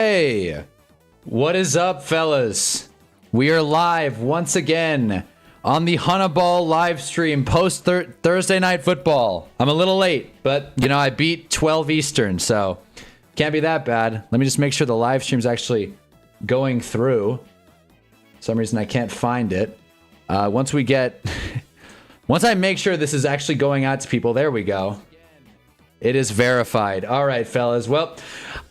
Hey, what is up, fellas? We are live once again on the Hunnaball live stream post Thursday night football. I'm a little late, but you know, I beat 12 Eastern, so can't be that bad. Let me just make sure the live stream's actually going through. For some reason I can't find it. Once I make sure this is actually going out to people, there we go. It is verified. All right, fellas. Well,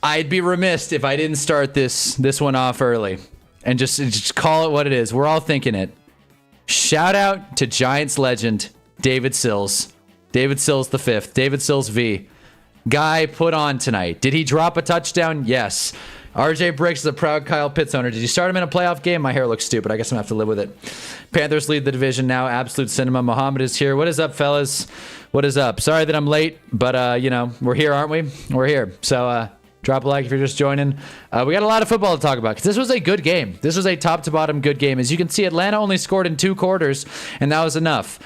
I'd be remiss if I didn't start this one off early and just call it what it is. We're all thinking it. Shout out to Giants legend David Sills. David Sills the fifth. David Sills V. Guy put on tonight. Did he drop a touchdown? Yes. RJ Briggs is a proud Kyle Pitts owner. Did you start him in a playoff game? My hair looks stupid. I guess I'm going to have to live with it. Panthers lead the division now. Absolute cinema. Muhammad is here. What is up, fellas? What is up? Sorry that I'm late, but, you know, we're here, aren't we? We're here. So, drop a like if you're just joining. We got a lot of football to talk about because this was a good game. This was a top-to-bottom good game. As you can see, Atlanta only scored in 2 quarters, and that was enough.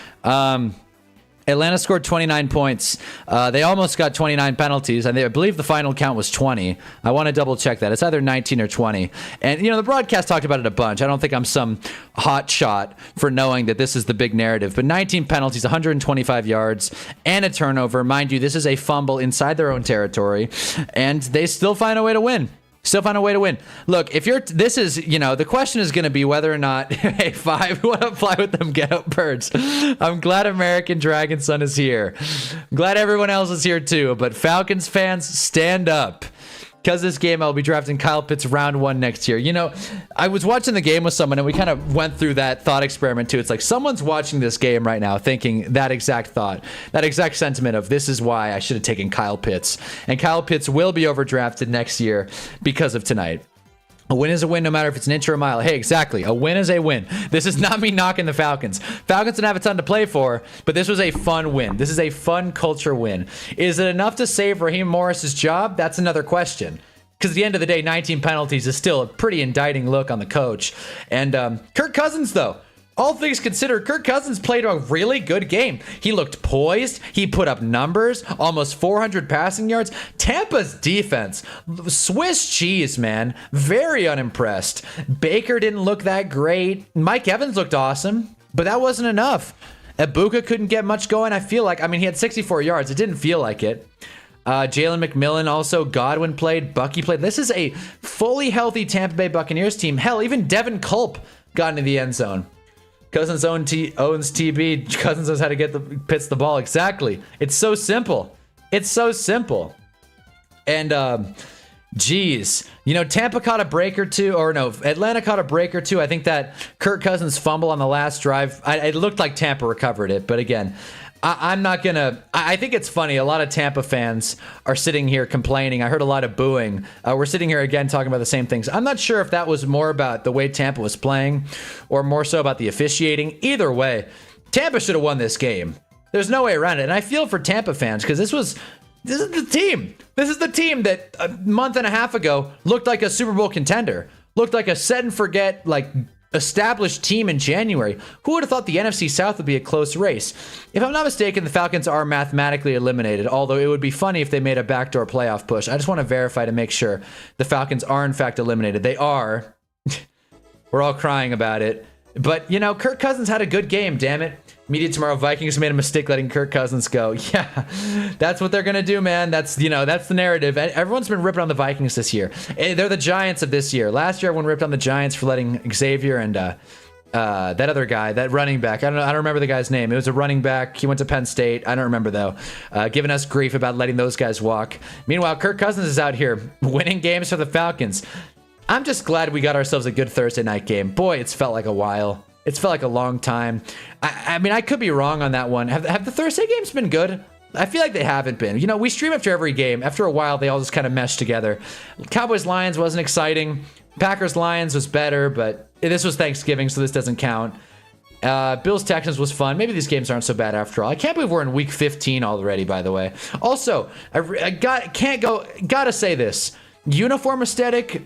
Atlanta scored 29 points. They almost got 29 penalties, and I believe the final count was 20. I want to double check that. It's either 19 or 20. And, you know, the broadcast talked about it a bunch. I don't think I'm some hot shot for knowing that this is the big narrative. But 19 penalties, 125 yards, and a turnover. Mind you, this is a fumble inside their own territory, and they still find a way to win. Still find a way to win. Look, if you're, this is, you know, the question is going to be whether or not, hey, Five, we want to fly with them, get out birds. I'm glad American Dragon Son is here. I'm glad everyone else is here too, but Falcons fans, stand up. Because this game, I'll be drafting Kyle Pitts round 1 next year. You know, I was watching the game with someone, and we kind of went through that thought experiment, too. It's like someone's watching this game right now thinking that exact thought, that exact sentiment of this is why I should have taken Kyle Pitts. And Kyle Pitts will be overdrafted next year because of tonight. A win is a win no matter if it's an inch or a mile. Hey, exactly. A win is a win. This is not me knocking the Falcons. Falcons didn't have a ton to play for, but this was a fun win. This is a fun culture win. Is it enough to save Raheem Morris's job? That's another question. Because at the end of the day, 19 penalties is still a pretty indicting look on the coach. And Kirk Cousins, though. All things considered, Kirk Cousins played a really good game. He looked poised. He put up numbers, almost 400 passing yards. Tampa's defense, Swiss cheese, man. Very unimpressed. Baker didn't look that great. Mike Evans looked awesome, but that wasn't enough. Ibuka couldn't get much going, I feel like. I mean, he had 64 yards. It didn't feel like it. Jalen McMillan also. Godwin played. Bucky played. This is a fully healthy Tampa Bay Buccaneers team. Hell, even Devin Culp got into the end zone. Cousins owns TB. Cousins knows how to get the Pitts the ball. Exactly. It's so simple. It's so simple. And, geez. You know, Tampa caught a break or two. Or no, Atlanta caught a break or two. I think that Kirk Cousins fumble on the last drive, it looked like Tampa recovered it. But again, I'm not going to... I think it's funny. A lot of Tampa fans are sitting here complaining. I heard a lot of booing. We're sitting here again talking about the same things. I'm not sure if that was more about the way Tampa was playing or more so about the officiating. Either way, Tampa should have won this game. There's no way around it. And I feel for Tampa fans because this is the team. This is the team that a month and a half ago looked like a Super Bowl contender. Looked like a set and forget, like... established team in January. Who would have thought the NFC South would be a close race? If I'm not mistaken, the Falcons are mathematically eliminated, although it would be funny if they made a backdoor playoff push. I just want to verify to make sure the Falcons are in fact eliminated. They are. We're all crying about it. But, you know, Kirk Cousins had a good game, damn it. Media Tomorrow, Vikings made a mistake letting Kirk Cousins go. Yeah, that's what they're going to do, man. That's, you know, that's the narrative. Everyone's been ripping on the Vikings this year. They're the Giants of this year. Last year, everyone ripped on the Giants for letting Xavier and that other guy, that running back. I don't remember the guy's name. It was a running back. He went to Penn State. I don't remember, though. Giving us grief about letting those guys walk. Meanwhile, Kirk Cousins is out here winning games for the Falcons. I'm just glad we got ourselves a good Thursday night game. Boy, it's felt like a while. It's felt like a long time. I mean, I could be wrong on that one. Have the Thursday games been good? I feel like they haven't been. You know, we stream after every game. After a while, they all just kind of mesh together. Cowboys-Lions wasn't exciting. Packers-Lions was better, but this was Thanksgiving, so this doesn't count. Bills-Texans was fun. Maybe these games aren't so bad after all. I can't believe we're in week 15 already, by the way. Also, gotta say this. Uniform aesthetic...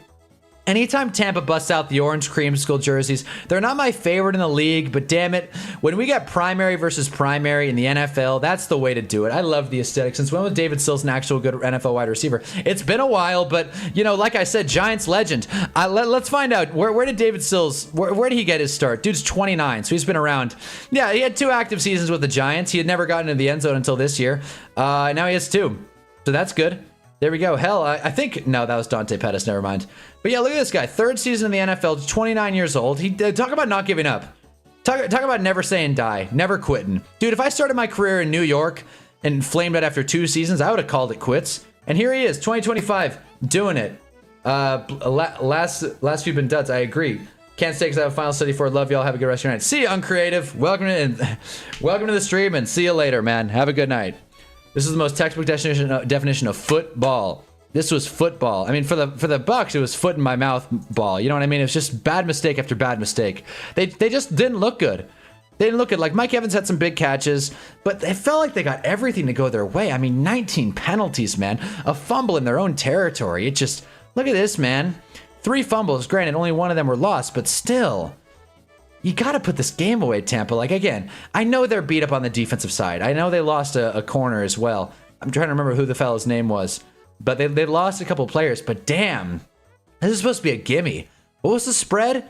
Anytime Tampa busts out the orange creamsicle jerseys, they're not my favorite in the league, but damn it, when we get primary versus primary in the NFL, that's the way to do it. I love the aesthetic. Since when was David Sills an actual good NFL wide receiver? It's been a while, but, you know, like I said, Giants legend. Let's find out, where did David Sills, where did he get his start? Dude's 29, so he's been around. Yeah, he had 2 active seasons with the Giants. He had never gotten into the end zone until this year. Now he has 2, so that's good. There we go. Hell, I think... No, that was Dante Pettis. Never mind. But yeah, look at this guy. 3rd season in the NFL, 29 years old. He talk about not giving up. Talk about never saying die. Never quitting. Dude, if I started my career in New York and flamed it after 2 seasons, I would have called it quits. And here he is, 2025, doing it. Last few been duds. I agree. Can't stay because I have a final study for it. Love y'all. Have a good rest of your night. See you, Uncreative. Welcome to the stream, and see you later, man. Have a good night. This is the most textbook definition of football. This was football. I mean, for the Bucks, it was foot in my mouth ball. You know what I mean? It was just bad mistake after bad mistake. They just didn't look good. They didn't look good. Like, Mike Evans had some big catches, but it felt like they got everything to go their way. I mean, 19 penalties, man. A fumble in their own territory. It just, look at this, man. 3 fumbles. Granted, only 1 of them were lost, but still. You got to put this game away, Tampa. Like, again, I know they're beat up on the defensive side. I know they lost a corner as well. I'm trying to remember who the fella's name was. But they lost a couple players. But damn, this is supposed to be a gimme. What was the spread?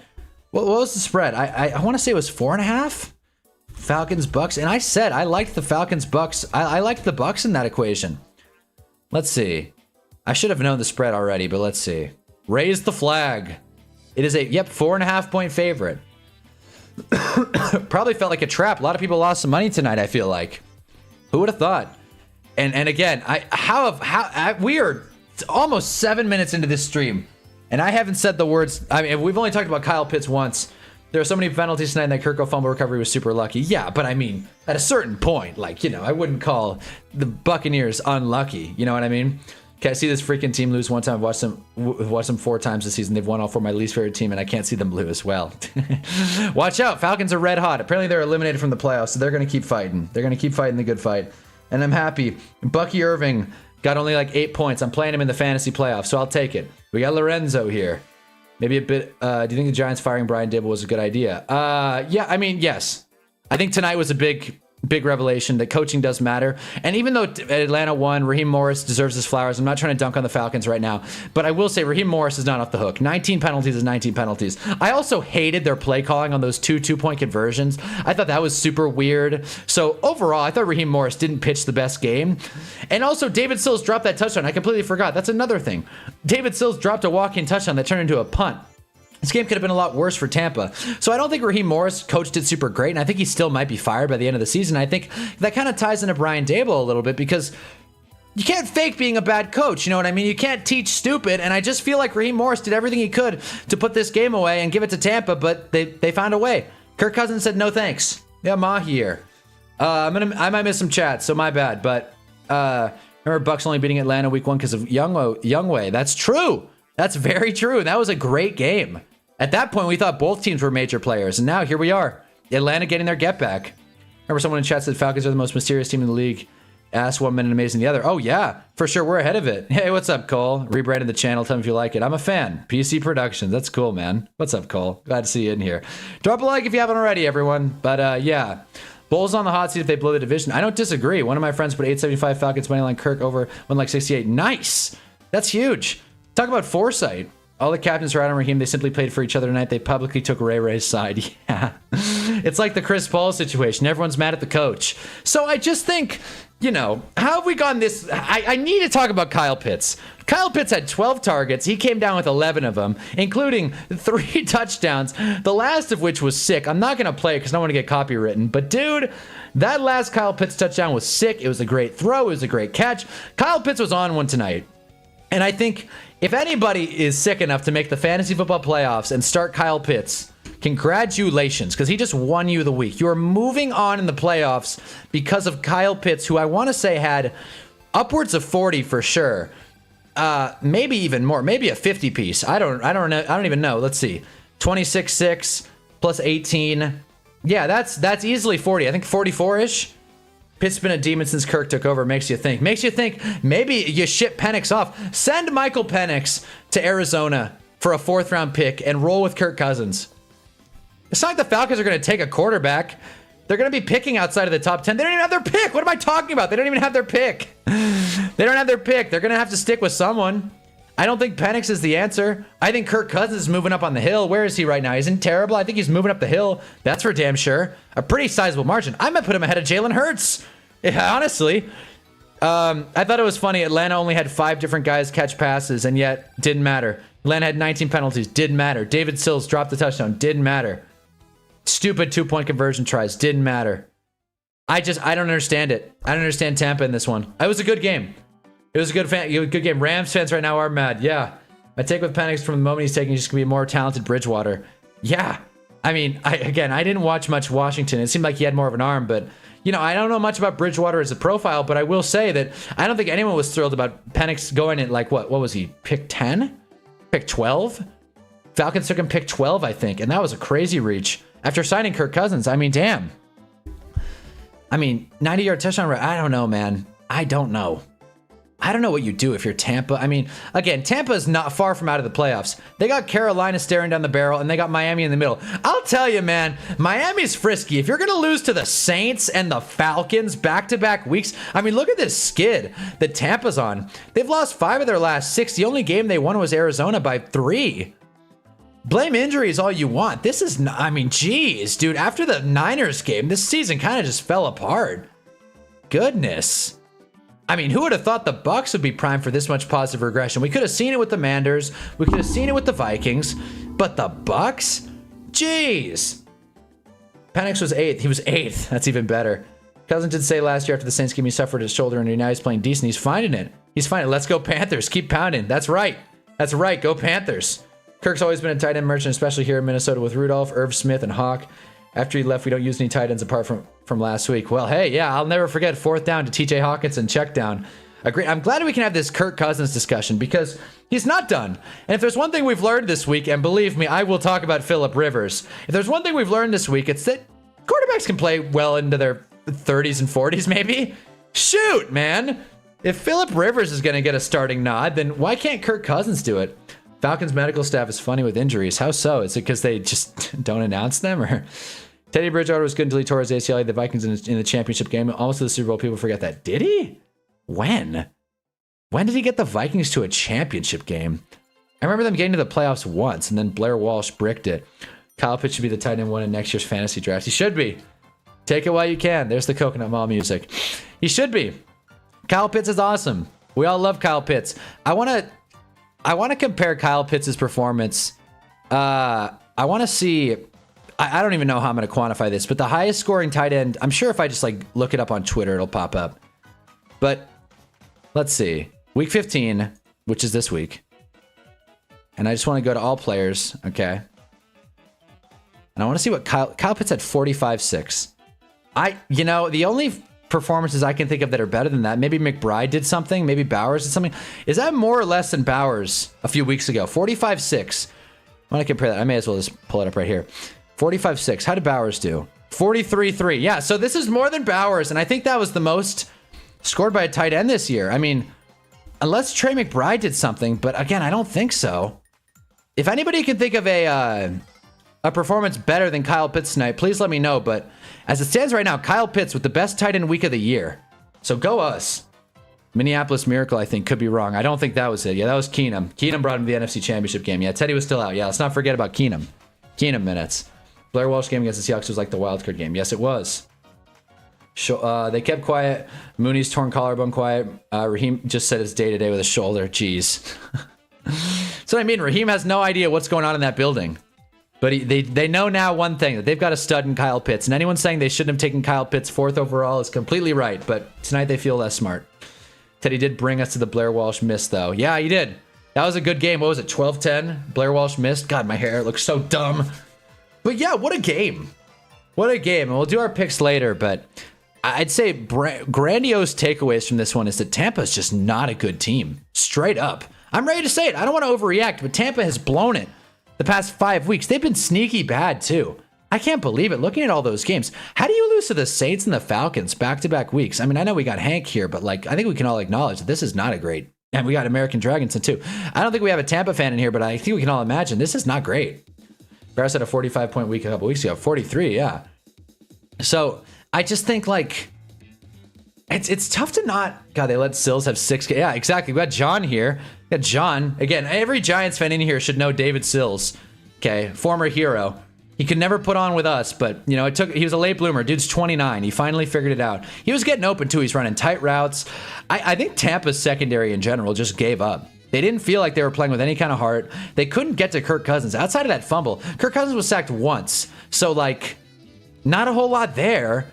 What was the spread? I want to say it was 4.5? Falcons, Bucks. And I said I liked the Falcons, Bucks. I liked the Bucks in that equation. Let's see. I should have known the spread already, but let's see. Raise the flag. It is a, 4.5 point favorite. Probably felt like a trap. A lot of people lost some money tonight, I feel like. Who would have thought? And again, we are almost 7 minutes into this stream, and I haven't said the words. I mean, we've only talked about Kyle Pitts once. There are so many penalties tonight, and that Kirko fumble recovery was super lucky. Yeah, but I mean, at a certain point, like, you know, I wouldn't call the Buccaneers unlucky. You know what I mean? Okay, I see this freaking team lose one time. I've watched them 4 times this season. They've won all 4. My least favorite team, and I can't see them lose. Well, watch out. Falcons are red hot. Apparently, they're eliminated from the playoffs, so they're going to keep fighting. They're going to keep fighting the good fight. And I'm happy. Bucky Irving got only like 8 points. I'm playing him in the fantasy playoffs, so I'll take it. We got Lorenzo here. Maybe a bit... do you think the Giants firing Brian Dibble was a good idea? Yeah, I mean, yes. I think tonight was a big revelation that coaching does matter. And even though Atlanta won, Raheem Morris deserves his flowers. I'm not trying to dunk on the Falcons right now, but I will say Raheem Morris is not off the hook. 19 penalties is 19 penalties. I also hated their play calling on those 2 2-point conversions. I thought that was super weird. So overall, I thought Raheem Morris didn't pitch the best game. And also, David Sills dropped that touchdown. I completely forgot. That's another thing. David Sills dropped a walk-in touchdown that turned into a punt. This game could have been a lot worse for Tampa. So I don't think Raheem Morris coached it super great, and I think he still might be fired by the end of the season. I think that kind of ties into Brian Dable a little bit, because you can't fake being a bad coach, you know what I mean? You can't teach stupid, and I just feel like Raheem Morris did everything he could to put this game away and give it to Tampa, but they found a way. Kirk Cousins said no thanks. Yeah, Mahi here. I might miss some chats, so my bad, but remember Bucks only beating Atlanta week 1 because of Youngway. That's true. That's very true. That was a great game. At that point, we thought both teams were major players, and now here we are. Atlanta getting their get back. Remember someone in chat said Falcons are the most mysterious team in the league. Ass one minute, amazing the other. Oh, yeah, for sure. We're ahead of it. Hey, what's up, Cole? Rebranded the channel. Tell me if you like it. I'm a fan. PC Productions. That's cool, man. What's up, Cole? Glad to see you in here. Drop a like if you haven't already, everyone. But, yeah. Bulls on the hot seat if they blow the division. I don't disagree. One of my friends put 875 Falcons moneyline Kirk over 168. Nice. That's huge. Talk about foresight. All the captains are out on Raheem. They simply played for each other tonight. They publicly took Ray's side. Yeah. It's like the Chris Paul situation. Everyone's mad at the coach. So I just think, you know, how have we gone this? I need to talk about Kyle Pitts. Kyle Pitts had 12 targets. He came down with 11 of them, including 3 touchdowns, the last of which was sick. I'm not going to play it because I don't want to get copywritten. But, dude, that last Kyle Pitts touchdown was sick. It was a great throw. It was a great catch. Kyle Pitts was on one tonight. And I think if anybody is sick enough to make the fantasy football playoffs and start Kyle Pitts, congratulations, because he just won you the week. You are moving on in the playoffs because of Kyle Pitts, who I want to say had upwards of 40 for sure. Maybe even more, maybe a 50 piece. I don't know. I don't even know. Let's see. 26-6 plus 18. Yeah, that's easily 40. I think 44-ish. Pitt's been a demon since Kirk took over. Makes you think maybe you ship Penix off. Send Michael Penix to Arizona for a 4th round pick and roll with Kirk Cousins. It's not like the Falcons are going to take a quarterback. They're going to be picking outside of the top 10. They don't even have their pick. What am I talking about? They don't even have their pick. They don't have their pick. They're going to have to stick with someone. I don't think Penix is the answer. I think Kirk Cousins is moving up on the hill. Where is he right now? He's in terrible. I think he's moving up the hill. That's for damn sure. A pretty sizable margin. I might put him ahead of Jalen Hurts. Yeah, honestly. I thought it was funny. Atlanta only had 5 different guys catch passes, and yet didn't matter. Atlanta had 19 penalties. Didn't matter. David Sills dropped the touchdown. Didn't matter. Stupid 2-point conversion tries. Didn't matter. I don't understand it. I don't understand Tampa in this one. It was a good game. It was a good game. Rams fans right now are mad. Yeah. My take with Penix from the moment he's taking, he's just going to be a more talented Bridgewater. Yeah. I mean, I didn't watch much Washington. It seemed like he had more of an arm, but, you know, I don't know much about Bridgewater as a profile, but I will say that I don't think anyone was thrilled about Penix going at, like, what was he? Pick 10? Pick 12? Falcons took him pick 12, I think, and that was a crazy reach. After signing Kirk Cousins, I mean, damn. I mean, 90-yard touchdown rate. I don't know, man. I don't know. I don't know what you do if you're Tampa. I mean, again, Tampa is not far from out of the playoffs. They got Carolina staring down the barrel, and they got Miami in the middle. I'll tell you, man, Miami's frisky. If you're going to lose to the Saints and the Falcons back-to-back weeks, I mean, look at this skid that Tampa's on. They've lost 5 of their last 6. The only game they won was Arizona by 3. Blame injuries all you want. This is, I mean, geez, dude, after the Niners game, this season kind of just fell apart. Goodness. I mean, who would have thought the Bucs would be primed for this much positive regression? We could have seen it with the Manders. We could have seen it with the Vikings. But the Bucs? Jeez. Penix was 8th. He was 8th. That's even better. Cousins did say last year after the Saints game he suffered his shoulder injury. Now he's playing decent. He's finding it. He's finding it. Let's go Panthers. Keep pounding. That's right. That's right. Go Panthers. Kirk's always been a tight end merchant, especially here in Minnesota with Rudolph, Irv Smith, and Hawk. After he left, we don't use any tight ends apart from last week. Well, hey, yeah, I'll never forget 4th down to TJ Hawkinson, check down. Agree. I'm glad we can have this Kirk Cousins discussion because he's not done. And if there's one thing we've learned this week, and believe me, I will talk about Phillip Rivers. If there's one thing we've learned this week, it's that quarterbacks can play well into their 30s and 40s, maybe. Shoot, man. If Phillip Rivers is going to get a starting nod, then why can't Kirk Cousins do it? Falcons medical staff is funny with injuries. How so? Is it because they just don't announce them? Or Teddy Bridgewater was good until he tore his ACL. The Vikings in the championship game, almost to the Super Bowl. People forget that. Did he? When? When did he get the Vikings to a championship game? I remember them getting to the playoffs once, and then Blair Walsh bricked it. Kyle Pitts should be the tight end 1 in next year's fantasy draft. He should be. Take it while you can. There's the Coconut Mall music. He should be. Kyle Pitts is awesome. We all love Kyle Pitts. I want to compare Kyle Pitts' performance. I want to see. I don't even know how I'm going to quantify this, but the highest scoring tight end. I'm sure if I just like look it up on Twitter, it'll pop up. But let's see. Week 15, which is this week, and I just want to go to all players. Okay. And I want to see what Kyle Pitts had 45-6. The only performances I can think of that are better than that. Maybe McBride did something. Maybe Bowers did something. Is that more or less than Bowers a few weeks ago? 45-6. I want to compare that. I may as well just pull it up right here. 45-6. How did Bowers do? 43-3. Yeah, so this is more than Bowers, and I think that was the most scored by a tight end this year. I mean, unless Trey McBride did something, but again, I don't think so. If anybody can think of a performance better than Kyle Pitts tonight, please let me know. But as it stands right now, Kyle Pitts with the best tight end week of the year. So go us. Minneapolis Miracle, I think, could be wrong. I don't think that was it. Yeah, that was Keenum. Keenum brought him to the NFC Championship game. Yeah, Teddy was still out. Yeah, let's not forget about Keenum. Keenum minutes. Blair Walsh game against the Seahawks was like the wild card game. Yes, it was. They kept quiet. Mooney's torn collarbone quiet. Raheem just said it's day-to-day with his shoulder. Jeez. So I mean, Raheem has no idea what's going on in that building. But they know now one thing, that they've got a stud in Kyle Pitts. And anyone saying they shouldn't have taken Kyle Pitts 4th overall is completely right. But tonight they feel less smart. Teddy did bring us to the Blair Walsh miss, though. Yeah, he did. That was a good game. What was it, 12-10? Blair Walsh missed. God, my hair looks so dumb. But yeah, what a game. What a game. And we'll do our picks later, but I'd say grandiose takeaways from this one is that Tampa is just not a good team. Straight up. I'm ready to say it. I don't want to overreact, but Tampa has blown it the past 5 weeks. They've been sneaky bad, too. I can't believe it. Looking at all those games, how do you lose to the Saints and the Falcons back-to-back weeks? I mean, I know we got Hank here, but like, I think we can all acknowledge that this is not a great And we got American Dragonson too. I don't think we have a Tampa fan in here, but I think we can all imagine this is not great. Barris had a 45-point week a couple weeks ago. 43, yeah. So I just think like it's tough to not. God, they let Sills have 6. Yeah, exactly. We got John here. We got John again. Every Giants fan in here should know David Sills. Okay, former hero. He could never put on with us, but you know, he was a late bloomer. Dude's 29. He finally figured it out. He was getting open too. He's running tight routes. I think Tampa's secondary in general just gave up. They didn't feel like they were playing with any kind of heart. They couldn't get to Kirk Cousins. Outside of that fumble, Kirk Cousins was sacked once. So like, not a whole lot there.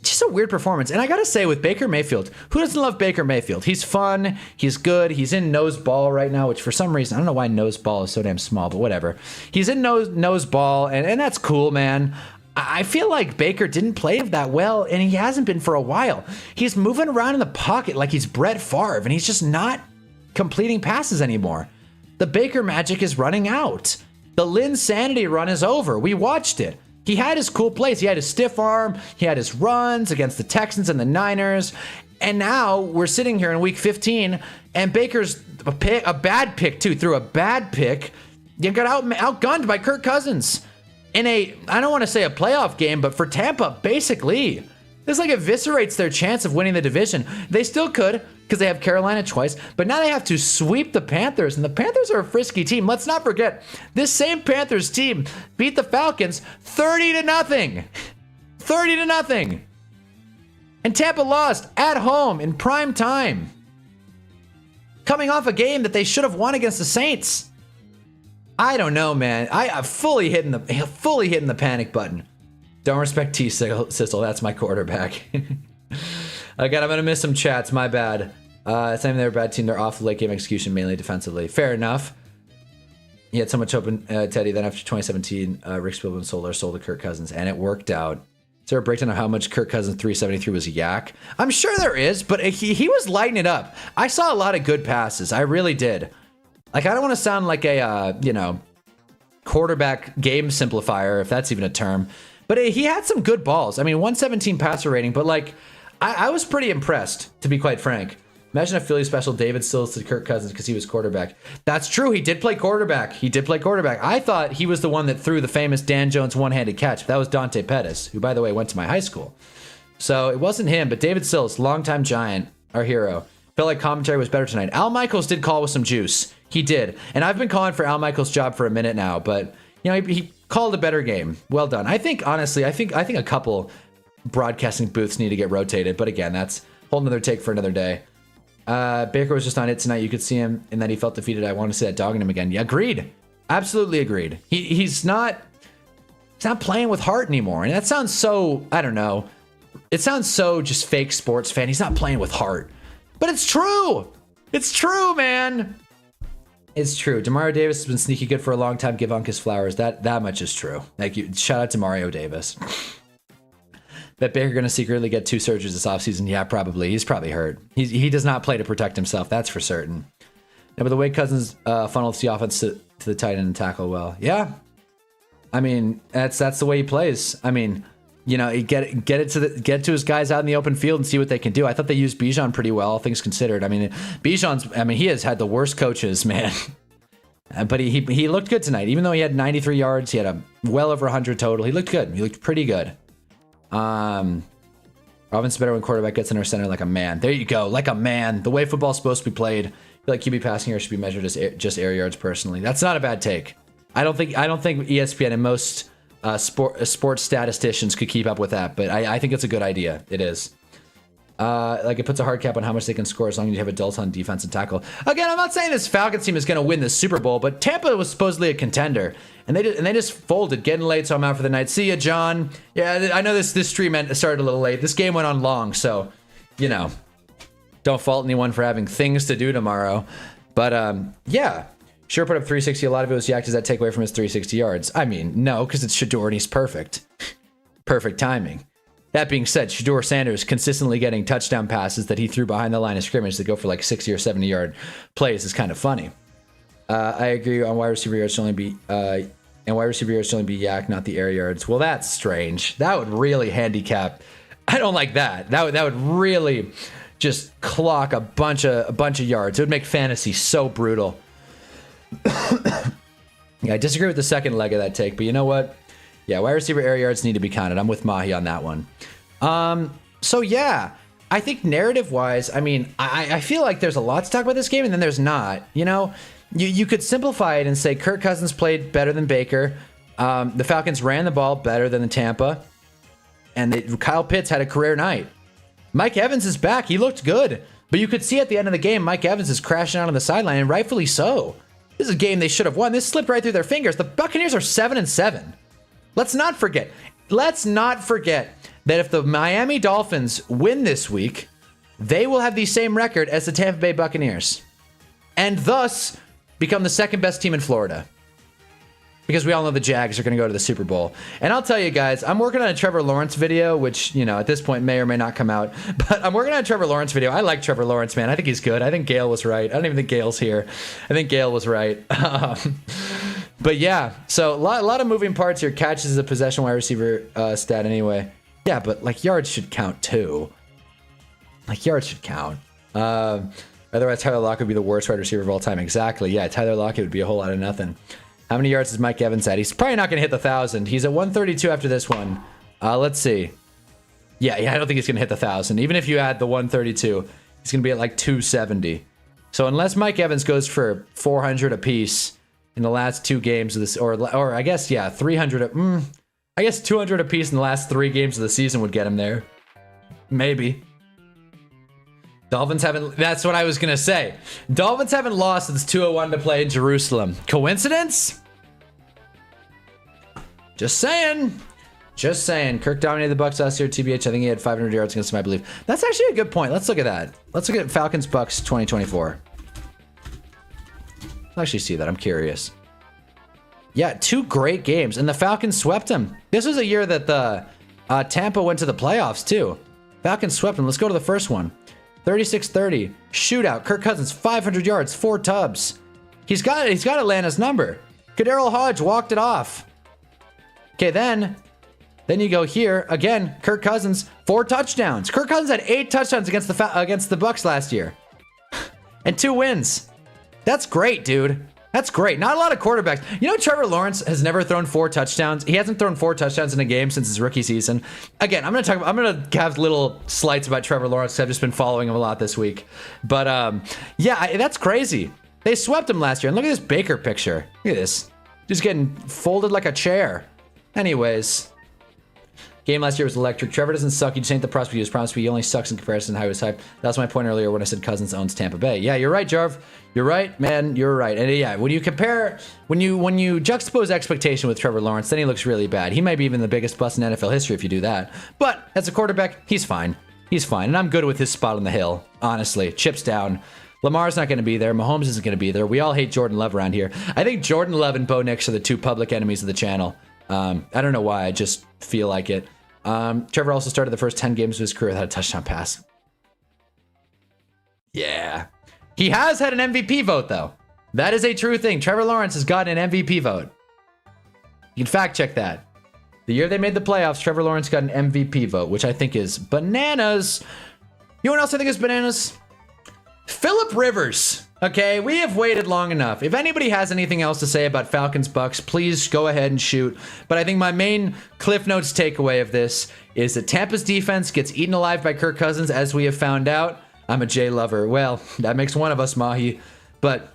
Just a weird performance. And I gotta say, with Baker Mayfield, who doesn't love Baker Mayfield? He's fun. He's good. He's in nose ball right now, which for some reason, I don't know why nose ball is so damn small, but whatever. He's in nose ball, and that's cool, man. I feel like Baker didn't play that well, and he hasn't been for a while. He's moving around in the pocket like he's Brett Favre, and he's just not completing passes anymore. The Baker magic is running out. The Lynn Sanity run is over. We watched it. He had his cool plays. He had his stiff arm. He had his runs against the Texans and the Niners. And now we're sitting here in week 15, and Baker's a bad pick, too. Threw a bad pick. You got outgunned by Kirk Cousins in I don't want to say a playoff game, but for Tampa, basically. This like eviscerates their chance of winning the division. They still could, because they have Carolina twice, but now they have to sweep the Panthers, and the Panthers are a frisky team. Let's not forget, this same Panthers team beat the Falcons 30-0. 30-0. And Tampa lost at home in prime time, coming off a game that they should have won against the Saints. I don't know, man. I've fully hitting the panic button. Don't respect T. Sissel. That's my quarterback. Again, I'm going to miss some chats. My bad. It's not even they're a bad team. They're off the late game execution, mainly defensively. Fair enough. He had so much hope in Teddy. Then after 2017, Rick Spielman sold to Kirk Cousins, and it worked out. Is there a breakdown of how much Kirk Cousins 373 was yak? I'm sure there is, but he was lighting it up. I saw a lot of good passes. I really did. Like, I don't want to sound like a, quarterback game simplifier, if that's even a term. But he had some good balls. I mean, 117 passer rating, but like, I was pretty impressed, to be quite frank. Imagine a Philly special David Sills to Kirk Cousins because he was quarterback. That's true. He did play quarterback. I thought he was the one that threw the famous Dan Jones one-handed catch. That was Dante Pettis, who, by the way, went to my high school. So it wasn't him, but David Sills, longtime Giant, our hero. Felt like commentary was better tonight. Al Michaels did call with some juice. He did. And I've been calling for Al Michaels' job for a minute now, but he called a better game. Well done. I think, honestly, I think a couple broadcasting booths need to get rotated. But again, that's a whole nother take for another day. Baker was just on it tonight. You could see him and that he felt defeated. I want to see that dog in him again. Yeah, agreed. Absolutely agreed. He's not playing with heart anymore. And that sounds so, I don't know. It sounds so just fake sports fan. He's not playing with heart. But it's true. It's true, man. It's true. Demario Davis has been sneaky good for a long time. Give Unc his flowers. That much is true. Thank you. Shout out to Mario Davis. Bet Baker going to secretly get 2 surgeries this offseason? Yeah, probably. He's probably hurt. He does not play to protect himself. That's for certain. Yeah, but the way Cousins funnels the offense to the tight end and tackle well. Yeah. I mean, that's the way he plays. I mean, get to his guys out in the open field and see what they can do. I thought they used Bijan pretty well, all things considered. I mean, he has had the worst coaches, man. But he looked good tonight. Even though he had 93 yards, he had a well over 100 total. He looked good. He looked pretty good. Offense is better when quarterback gets in our center like a man. There you go, like a man. The way football's supposed to be played. I feel like QB passing here should be measured as just air yards. Personally, that's not a bad take. I don't think ESPN and most sports statisticians could keep up with that, but I think it's a good idea. It is. Like, it puts a hard cap on how much they can score as long as you have adults on defense and tackle. Again, I'm not saying this Falcons team is going to win the Super Bowl, but Tampa was supposedly a contender, and they just folded, getting late, so I'm out for the night. See ya, John. Yeah, I know this stream started a little late. This game went on long, so don't fault anyone for having things to do tomorrow. But yeah. Sure put up 360. A lot of it was Yak. Does that take away from his 360 yards? I mean, no, because it's Shador and he's perfect. Perfect timing. That being said, Shador Sanders consistently getting touchdown passes that he threw behind the line of scrimmage that go for like 60 or 70 yard plays is kind of funny. I agree on wide receiver yards should only be Yak, not the air yards. Well, that's strange. That would really handicap. I don't like that. That would really just clock a bunch of yards. It would make fantasy so brutal. Yeah, I disagree with the second leg of that take, but you know what? Yeah, wide receiver air yards need to be counted. I'm with Mahi on that one. So yeah, I think narrative-wise, I mean, I feel like there's a lot to talk about this game, and then there's not. You know, you could simplify it and say Kirk Cousins played better than Baker. The Falcons ran the ball better than the Tampa. And Kyle Pitts had a career night. Mike Evans is back. He looked good. But you could see at the end of the game, Mike Evans is crashing out on the sideline, and rightfully so. This is a game they should have won. This slipped right through their fingers. The Buccaneers are 7-7. Let's not forget that if the Miami Dolphins win this week, they will have the same record as the Tampa Bay Buccaneers. And thus become the second best team in Florida. Because we all know the Jags are going to go to the Super Bowl. And I'll tell you guys, I'm working on a Trevor Lawrence video, which, you know, at this point may or may not come out. But I'm working on a Trevor Lawrence video. I like Trevor Lawrence, man. I think he's good. I think Gale was right. I don't even think Gale's here. I think Gale was right. But yeah, so a lot of moving parts here. Catches is a possession wide receiver stat anyway. Yeah, but like yards should count too. Like yards should count. Otherwise, Tyler Lockett would be the worst wide receiver of all time. Exactly. Yeah, Tyler Lockett would be a whole lot of nothing. How many yards is Mike Evans at? He's probably not going to hit the 1,000. He's at 132 after this one. Let's see. Yeah, I don't think he's going to hit the 1,000. Even if you add the 132, he's going to be at like 270. So unless Mike Evans goes for 400 apiece in the last 2 games of this, or I guess, yeah, 300. I guess 200 apiece in the last 3 games of the season would get him there. Maybe. Dolphins haven't, that's what I was going to say. Dolphins haven't lost since 2:01 to play in Jerusalem. Coincidence? Just saying. Just saying. Kirk dominated the Bucs last year. TBH, I think he had 500 yards against him, I believe. That's actually a good point. Let's look at that. Let's look at Falcons Bucs 2024. I'll actually see that. I'm curious. Yeah, 2 great games, and the Falcons swept them. This was a year that the Tampa went to the playoffs, too. Falcons swept them. Let's go to the first one. 36-30. Shootout. Kirk Cousins, 500 yards, 4 tubs. He's got Atlanta's number. Kadarius Hodge walked it off. Okay, then you go here. Again, Kirk Cousins, 4 touchdowns. Kirk Cousins had 8 touchdowns against the Bucs last year. And 2 wins. That's great, dude. That's great. Not a lot of quarterbacks. You know, Trevor Lawrence has never thrown 4 touchdowns. He hasn't thrown 4 touchdowns in a game since his rookie season. Again, I'm gonna have little slights about Trevor Lawrence because I've just been following him a lot this week. But yeah, that's crazy. They swept him last year. And look at this Baker picture. Look at this. Just getting folded like a chair. Anyways. Game last year was electric. Trevor doesn't suck. He just ain't the prospect he was promised to be. He only sucks in comparison to how he was hyped. That was my point earlier when I said Cousins owns Tampa Bay. Yeah, you're right, Jarv. You're right, man. You're right. And yeah, when you compare, when you juxtapose expectation with Trevor Lawrence, then he looks really bad. He might be even the biggest bust in NFL history if you do that. But as a quarterback, he's fine. He's fine. And I'm good with his spot on the hill, honestly. Chips down. Lamar's not going to be there. Mahomes isn't going to be there. We all hate Jordan Love around here. I think Jordan Love and Bo Nix are the 2 public enemies of the channel. I don't know why. I just feel like it. Trevor also started the first 10 games of his career without a touchdown pass. Yeah. He has had an MVP vote, though. That is a true thing. Trevor Lawrence has gotten an MVP vote. You can fact check that. The year they made the playoffs, Trevor Lawrence got an MVP vote, which I think is bananas. You know what else I think is bananas? Phillip Rivers. Okay, we have waited long enough. If anybody has anything else to say about Falcons Bucs, please go ahead and shoot. But I think my main Cliff Notes takeaway of this is that Tampa's defense gets eaten alive by Kirk Cousins, as we have found out. I'm a Jay lover. Well, that makes one of us, Mahi. But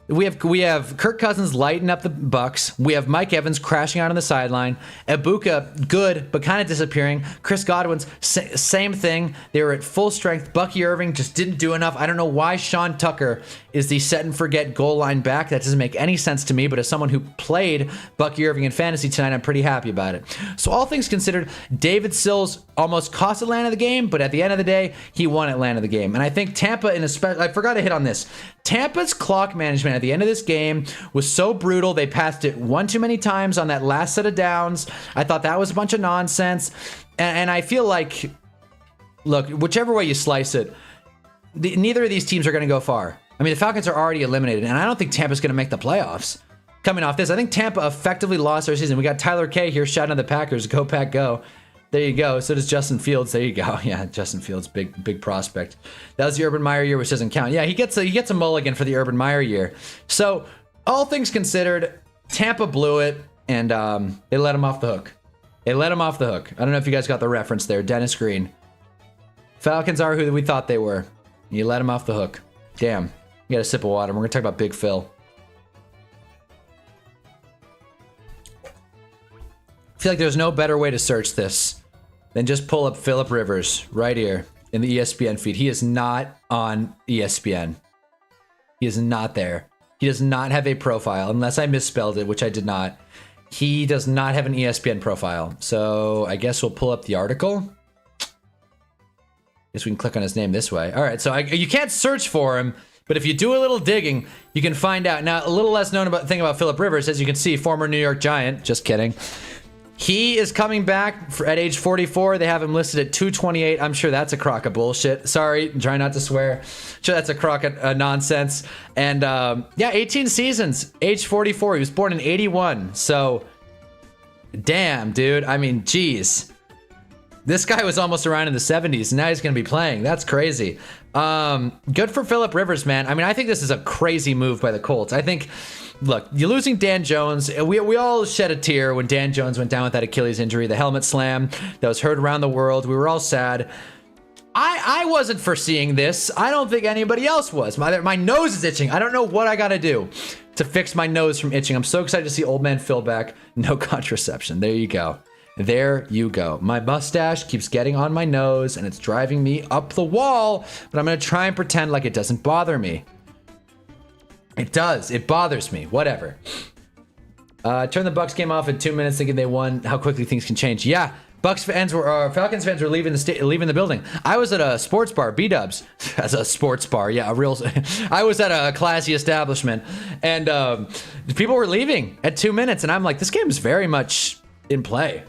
we have Kirk Cousins lighting up the Bucs. We have Mike Evans crashing out on the sideline. Ibuka, good, but kind of disappearing. Chris Godwin's same thing. They were at full strength. Bucky Irving just didn't do enough. I don't know why Sean Tucker is the set and forget goal line back. That doesn't make any sense to me, but as someone who played Bucky Irving in fantasy tonight, I'm pretty happy about it. So all things considered, David Sills almost cost Atlanta the game, but at the end of the day, he won Atlanta the game. And I think Tampa, I forgot to hit on this. Tampa's clock management at the end of this game was so brutal. They passed it one too many times on that last set of downs. I thought that was a bunch of nonsense. And I feel like, look, whichever way you slice it, neither of these teams are going to go far. I mean, the Falcons are already eliminated, and I don't think Tampa's going to make the playoffs. Coming off this, I think Tampa effectively lost their season. We got Tyler K here shouting at the Packers, go Pack, go. There you go. So does Justin Fields. There you go. Yeah, Justin Fields, big prospect. That was the Urban Meyer year, which doesn't count. Yeah, he gets a mulligan for the Urban Meyer year. So all things considered, Tampa blew it, and they let him off the hook. They let him off the hook. I don't know if you guys got the reference there. Dennis Green. Falcons are who we thought they were. You let him off the hook. Damn. You got a sip of water. We're gonna talk about Big Phil. I feel like there's no better way to search this than just pull up Phillip Rivers right here in the ESPN feed. He is not on ESPN. He is not there. He does not have a profile, unless I misspelled it, which I did not. He does not have an ESPN profile. So I guess we'll pull up the article. Guess we can click on his name this way. All right, so you can't search for him, but if you do a little digging, you can find out. Now, a little less known thing about Phillip Rivers, as you can see, former New York Giant. Just kidding. He is coming back at age 44. They have him listed at 228. I'm sure that's a crock of bullshit. Sorry, try not to swear. Sure, that's a crock of nonsense. And yeah, 18 seasons, age 44. He was born in 81. So, damn, dude. I mean, geez. This guy was almost around in the 70s, and now he's going to be playing. That's crazy. Good for Phillip Rivers, man. I mean, I think this is a crazy move by the Colts. I think... Look, you're losing Dan Jones. We all shed a tear when Dan Jones went down with that Achilles injury, the helmet slam that was heard around the world. We were all sad. I wasn't foreseeing this. I don't think anybody else was. My nose is itching. I don't know what I got to do to fix my nose from itching. I'm so excited to see old man Phil back. No contraception. There you go. There you go. My mustache keeps getting on my nose, and it's driving me up the wall, but I'm going to try and pretend like it doesn't bother me. It does. It bothers me. Whatever. Turn the Bucks game off in 2 minutes, thinking they won. How quickly things can change. Yeah, Falcons fans were leaving the building. I was at a sports bar, B-Dubs, as a sports bar. Yeah, I was at a classy establishment, and people were leaving at 2 minutes, and I'm like, this game is very much in play.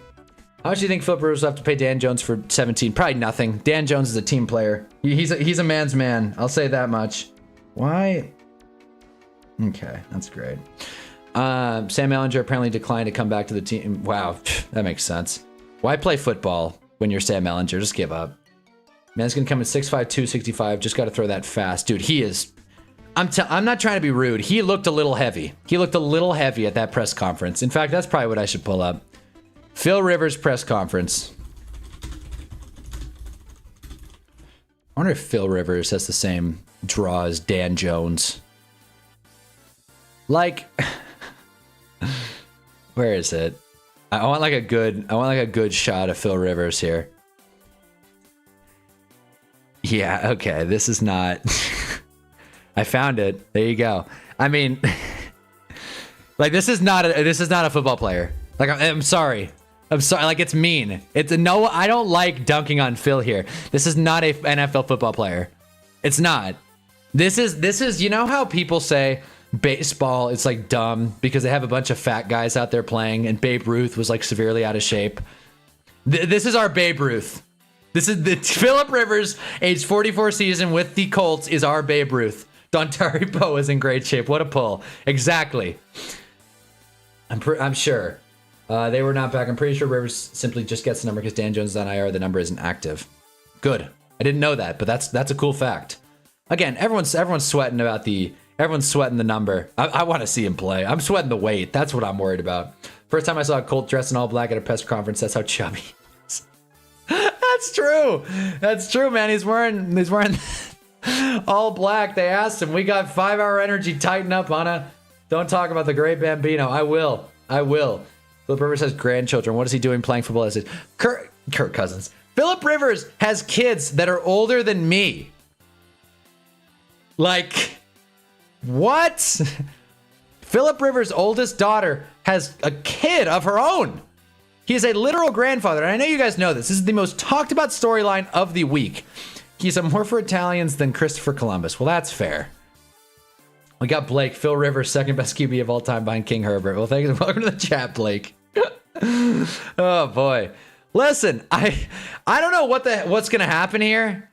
How much do you think Phillip Rivers will have to pay Dan Jones for 17? Probably nothing. Dan Jones is a team player. He's a man's man. I'll say that much. Why? Okay, that's great. Sam Ellinger apparently declined to come back to the team. Wow, that makes sense. Why play football when you're Sam Ellinger? Just give up. Man's gonna come in 6'5", 265. Just got to throw that fast. Dude, he is... I'm not trying to be rude. He looked a little heavy. He looked a little heavy at that press conference. In fact, that's probably what I should pull up. Phil Rivers press conference. I wonder if Phil Rivers has the same draw as Dan Jones. Like, where is it? I want like a good shot of Phil Rivers here. Yeah, okay. This is not. I found it. There you go. I mean, like this is not a football player. Like I'm sorry. Like it's mean. No. I don't like dunking on Phil here. This is not a NFL football player. It's not. This is. You know how people say baseball is like dumb because they have a bunch of fat guys out there playing, and Babe Ruth was like severely out of shape. This is our Babe Ruth. This is the Phillip Rivers, age 44 season with the Colts, is our Babe Ruth. Dontari Poe is in great shape. What a pull. Exactly. I'm sure. They were not back. I'm pretty sure Rivers simply just gets the number because Dan Jones is on IR. The number isn't active. Good. I didn't know that, but that's a cool fact. Again, everyone's sweating about everyone's sweating the number. I want to see him play. I'm sweating the weight. That's what I'm worried about. First time I saw a Colt dressed in all black at a press conference. That's how chubby he is. That's true. That's true, man. He's wearing all black. They asked him. We got 5 Hour Energy. Tighten up, Anna. Don't talk about the great Bambino. I will. Phillip Rivers has grandchildren. What is he doing playing football as his Kirk Cousins? Phillip Rivers has kids that are older than me. Like, what? Phillip Rivers' oldest daughter has a kid of her own. He is a literal grandfather, and I know you guys know this. This is the most talked about storyline of the week. He's more for Italians than Christopher Columbus. Well, that's fair. We got Blake, Phil Rivers, second best QB of all time behind King Herbert. Well, thank you. Welcome to the chat, Blake. Oh boy. Listen, I don't know what's gonna happen here,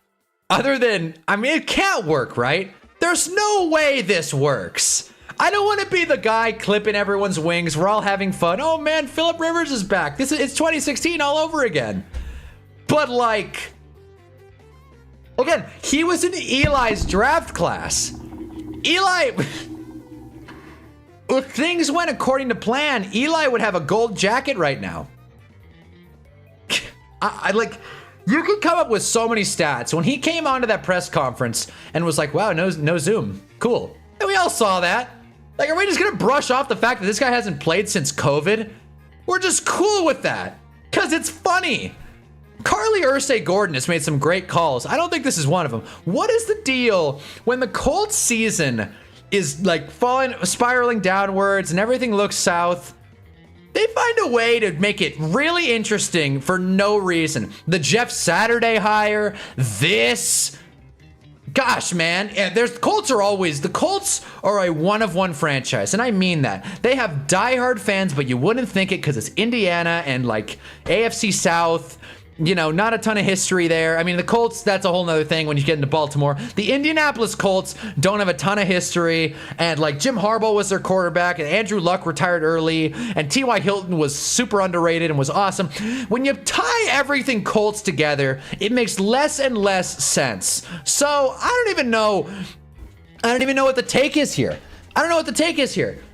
other than, I mean, it can't work, right? There's no way this works. I don't want to be the guy clipping everyone's wings. We're all having fun. Oh man, Phillip Rivers is back. It's 2016 all over again. But like, again, he was in Eli's draft class. Eli, if things went according to plan, Eli would have a gold jacket right now. I like, you can come up with so many stats. When he came onto that press conference and was like, wow, no Zoom, cool. And we all saw that. Like, are we just gonna brush off the fact that this guy hasn't played since COVID? We're just cool with that, because it's funny. Carly Ursay-Gordon has made some great calls. I don't think this is one of them. What is the deal when the Colts season is like spiraling downwards and everything looks south? They find a way to make it really interesting for no reason. The Jeff Saturday hire, this. Gosh, man, the Colts are a one-of-one franchise, and I mean that. They have diehard fans, but you wouldn't think it because it's Indiana and like AFC South. You know, not a ton of history there. I mean, the Colts, that's a whole nother thing when you get into Baltimore. The Indianapolis Colts don't have a ton of history, and like Jim Harbaugh was their quarterback, and Andrew Luck retired early, and T.Y. Hilton was super underrated and was awesome. When you tie everything Colts together, it makes less and less sense. So I don't even know what the take is here.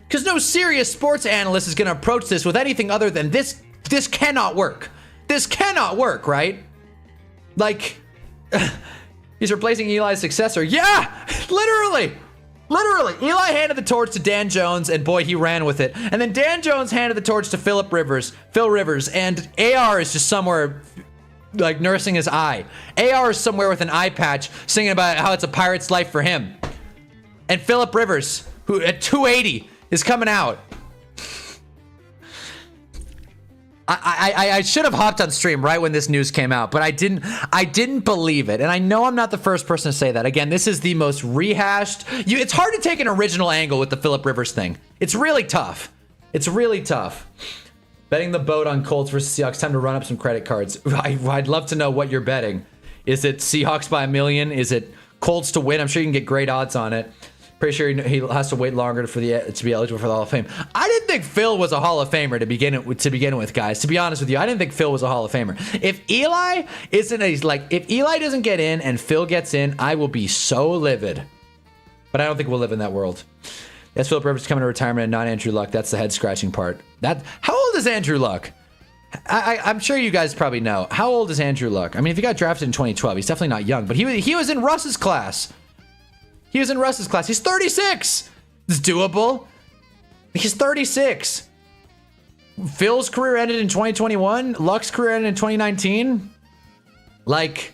Because no serious sports analyst is going to approach this with anything other than this cannot work. This cannot work, right? Like, he's replacing Eli's successor. Yeah, literally. Eli handed the torch to Dan Jones, and boy, he ran with it. And then Dan Jones handed the torch to Phil Rivers, and AR is just somewhere like nursing his eye. AR is somewhere with an eye patch singing about how it's a pirate's life for him. And Phillip Rivers, who at 280 is coming out. I should have hopped on stream right when this news came out, but I didn't believe it. And I know I'm not the first person to say that. Again, this is the most rehashed. It's hard to take an original angle with the Phillip Rivers thing. It's really tough. Betting the boat on Colts versus Seahawks. Time to run up some credit cards. I'd love to know what you're betting. Is it Seahawks by 1 million? Is it Colts to win? I'm sure you can get great odds on it. Pretty sure he has to wait longer to be eligible for the Hall of Fame. I didn't think Phil was a Hall of Famer to begin with, guys. To be honest with you, I didn't think Phil was a Hall of Famer. If Eli doesn't get in and Phil gets in, I will be so livid. But I don't think we'll live in that world. Yes, Phillip Rivers coming to retirement and not Andrew Luck. That's the head scratching part. How old is Andrew Luck? I'm sure you guys probably know. How old is Andrew Luck? I mean, if he got drafted in 2012, he's definitely not young. But he was in Russ's class. He's 36. It's doable. He's 36. Phil's career ended in 2021. Luck's career ended in 2019. Like,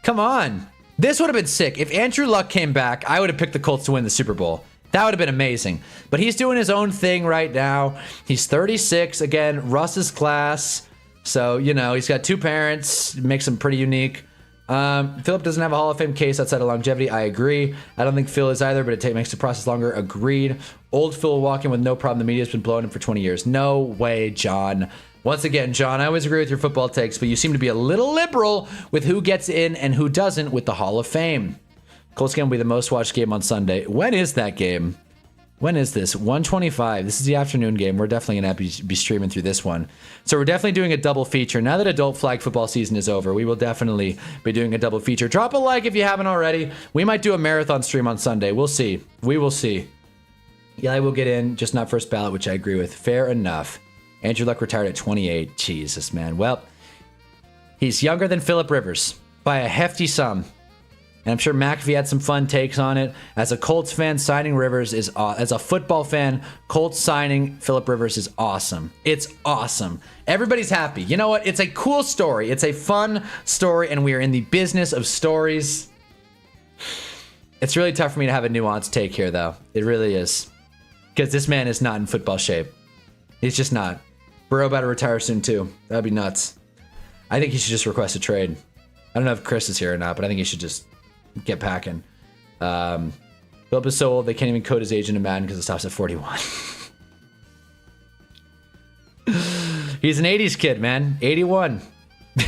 come on. This would have been sick. If Andrew Luck came back, I would have picked the Colts to win the Super Bowl. That would have been amazing. But he's doing his own thing right now. He's 36. Again, Russ's class. So, you know, he's got two parents. Makes him pretty unique. Phillip doesn't have a Hall of Fame case outside of longevity. I agree. I don't think Phil is either, but it makes the process longer. Agreed. Old Phil will walk in with no problem. The media's been blowing him for 20 years. No way, John. Once again, John, I always agree with your football takes, but you seem to be a little liberal with who gets in and who doesn't with the Hall of Fame. Colts game will be the most watched game on Sunday. When is that game? When is this? 1:25. This is the afternoon game. We're definitely going to be streaming through this one. So we're definitely doing a double feature. Now that adult flag football season is over, we will definitely be doing a double feature. Drop a like if you haven't already. We might do a marathon stream on Sunday. We'll see. We will see. Eli will get in, just not first ballot, which I agree with. Fair enough. Andrew Luck retired at 28. Jesus, man. Well, he's younger than Phillip Rivers by a hefty sum. And I'm sure McAfee had some fun takes on it. As a Colts fan, signing Rivers is as a football fan, Colts signing Phillip Rivers is awesome. It's awesome. Everybody's happy. You know what? It's a cool story. It's a fun story, and we are in the business of stories. It's really tough for me to have a nuanced take here, though. It really is. Because this man is not in football shape. He's just not. Burrow about to retire soon, too. That'd be nuts. I think he should just request a trade. I don't know if Chris is here or not, but I think he should just get packing. Phillip is so old they can't even code his age into Madden because it stops at 41. He's an 80s kid, man. 81.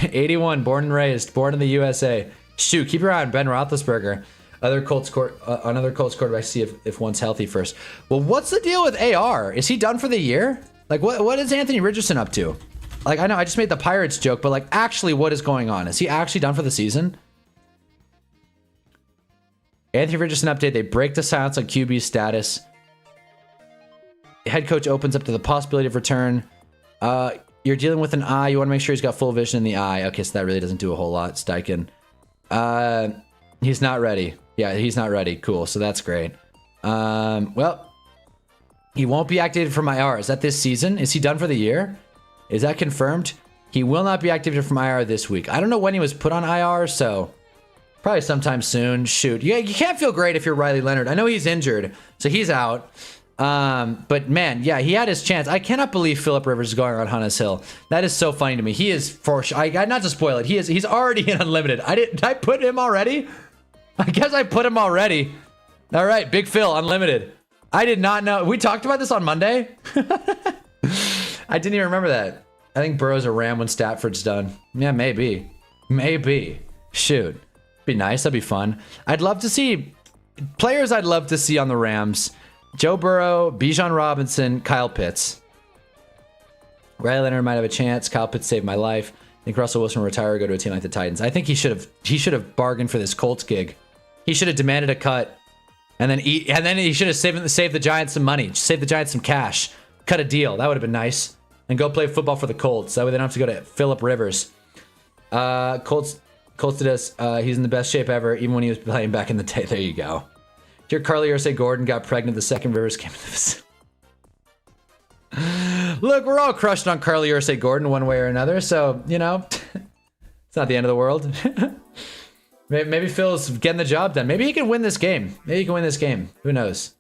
81, born and raised, born in the USA. Shoot, keep your eye on Ben Roethlisberger. Another Colts quarterback. See if one's healthy first. Well, what's the deal with AR? Is he done for the year? Like, what is Anthony Richardson up to? Like, I know I just made the Pirates joke, but like, actually, what is going on? Is he actually done for the season? Anthony Richardson update. They break the silence on QB status. Head coach opens up to the possibility of return. You're dealing with an eye. You want to make sure he's got full vision in the eye. Okay, so that really doesn't do a whole lot, Steichen. He's not ready. Yeah, he's not ready. Cool, so that's great. Well, he won't be activated from IR. Is that this season? Is he done for the year? Is that confirmed? He will not be activated from IR this week. I don't know when he was put on IR, so probably sometime soon. Shoot. Yeah, you can't feel great if you're Riley Leonard. I know he's injured, so he's out. But man, yeah, he had his chance. I cannot believe Philip Rivers is going on Hunnah's Hill. That is so funny to me. He is for sure. I not to spoil it. He's already in Unlimited. Did I put him already? I guess I put him already. All right, Big Phil, Unlimited. I did not know. We talked about this on Monday. I didn't even remember that. I think Burrow's a Ram when Stafford's done. Yeah, maybe. Maybe. Shoot. Be nice. That'd be fun. I'd love to see players I'd love to see on the Rams. Joe Burrow, Bijan Robinson, Kyle Pitts. Riley Leonard might have a chance. Kyle Pitts saved my life. I think Russell Wilson will retire or go to a team like the Titans. I think he should have bargained for this Colts gig. He should have demanded a cut. And then he should have saved the Giants some money. Saved the Giants some cash. Cut a deal. That would have been nice. And go play football for the Colts. That way they don't have to go to Philip Rivers. Colts did us. He's in the best shape ever, even when he was playing back in the day. There you go. Dear Carly Ursay Gordon got pregnant the second Rivers came into this. Look, we're all crushed on Carly Ursay Gordon one way or another, so, you know, it's not the end of the world. Maybe Phil's getting the job done. Maybe he can win this game. Who knows?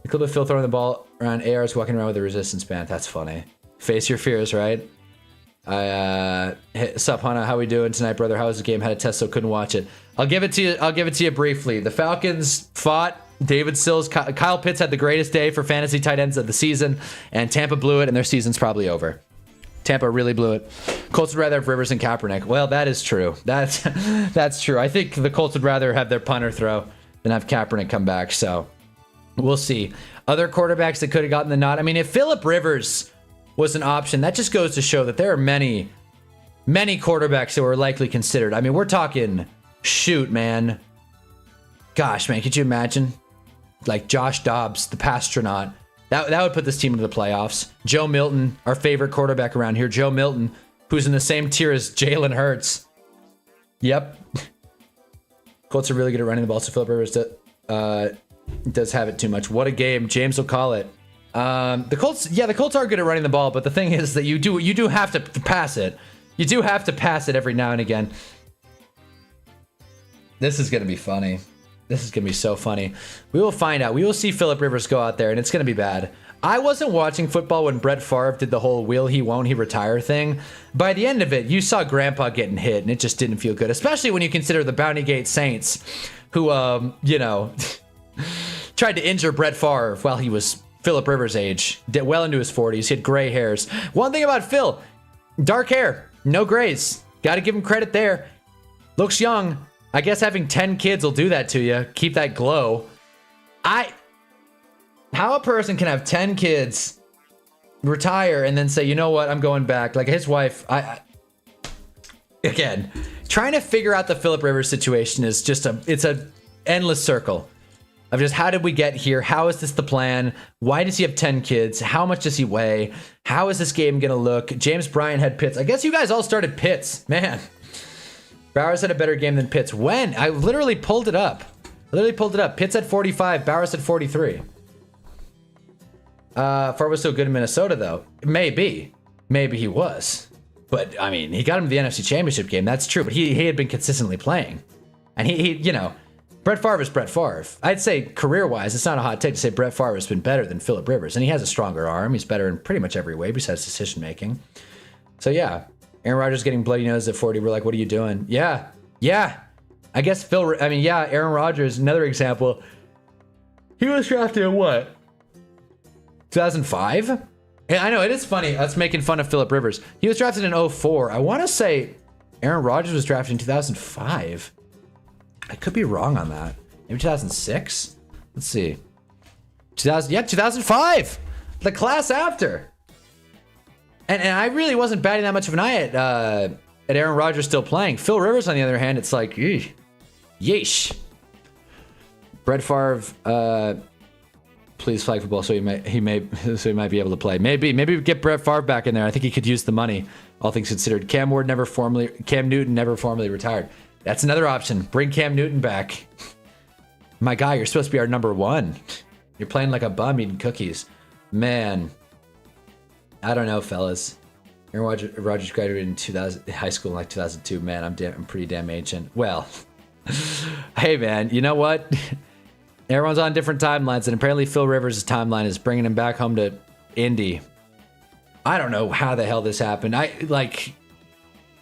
The clip of Phil throwing the ball around, AR's walking around with a resistance band. That's funny. Face your fears, right? Sup, Hannah? How we doing tonight, brother? How was the game? Had a test, so couldn't watch it. I'll give it to you briefly. The Falcons fought. David Sills, Kyle Pitts had the greatest day for fantasy tight ends of the season, and Tampa blew it, and their season's probably over. Tampa really blew it. Colts would rather have Rivers and Kaepernick. Well, that is true. That's true. I think the Colts would rather have their punter throw than have Kaepernick come back. So we'll see. Other quarterbacks that could have gotten the nod. I mean, if Philip Rivers was an option, that just goes to show that there are many quarterbacks that were likely considered. I mean, we're talking, shoot, man. Gosh, man, could you imagine? Like Josh Dobbs, the Pastronaut. That would put this team into the playoffs. Joe Milton, our favorite quarterback around here. Joe Milton, who's in the same tier as Jalen Hurts. Yep. Colts are really good at running the ball, so Philip Rivers does have it too much. What a game. James will call it. The Colts are good at running the ball, but the thing is that you do have to pass it. You do have to pass it every now and again. This is going to be funny. This is going to be so funny. We will find out. We will see Philip Rivers go out there, and it's going to be bad. I wasn't watching football when Brett Favre did the whole will he, won't he retire thing. By the end of it, you saw Grandpa getting hit, and it just didn't feel good, especially when you consider the Bounty Gate Saints, who, tried to injure Brett Favre while he was Philip Rivers' age, well into his 40s. He had gray hairs. One thing about Phil, dark hair, no grays. Got to give him credit there. Looks young. I guess having 10 kids will do that to you. Keep that glow. How a person can have 10 kids, retire, and then say, you know what, I'm going back. Like his wife, again, trying to figure out the Philip Rivers situation is just it's a endless circle of just how did we get here? How is this the plan? Why does he have 10 kids? How much does he weigh? How is this game going to look? James Bryant had Pitts. I guess you guys all started Pitts, man. Bowers had a better game than Pitts. When? I literally pulled it up. Pitts had 45. Bowers had 43. Favre was so good in Minnesota, though. Maybe he was. But, I mean, he got him to the NFC Championship game. That's true. But he had been consistently playing. And he Brett Favre is Brett Favre. I'd say career-wise, it's not a hot take to say Brett Favre has been better than Philip Rivers. And he has a stronger arm. He's better in pretty much every way besides decision-making. So, yeah. Aaron Rodgers getting bloody nose at 40. We're like, what are you doing? Yeah. I guess Aaron Rodgers, another example. He was drafted in what? 2005? I know, it is funny. That's making fun of Philip Rivers. He was drafted in 2004. I want to say Aaron Rodgers was drafted in 2005. I could be wrong on that. Maybe 2006? Let's see. 2005! The class after. And I really wasn't batting that much of an eye at Aaron Rodgers still playing. Phil Rivers, on the other hand, it's like, yeesh. Brett Favre, please flag football so he may be able to play. Maybe we get Brett Favre back in there. I think he could use the money, all things considered. Cam Newton never formally retired. That's another option. Bring Cam Newton back. My guy, you're supposed to be our number one. You're playing like a bum eating cookies. Man. I don't know, fellas. Aaron Rodgers graduated in high school in like 2002. Man, I'm pretty damn ancient. Well, hey man, you know what? Everyone's on different timelines, and apparently Phil Rivers' timeline is bringing him back home to Indy. I don't know how the hell this happened. How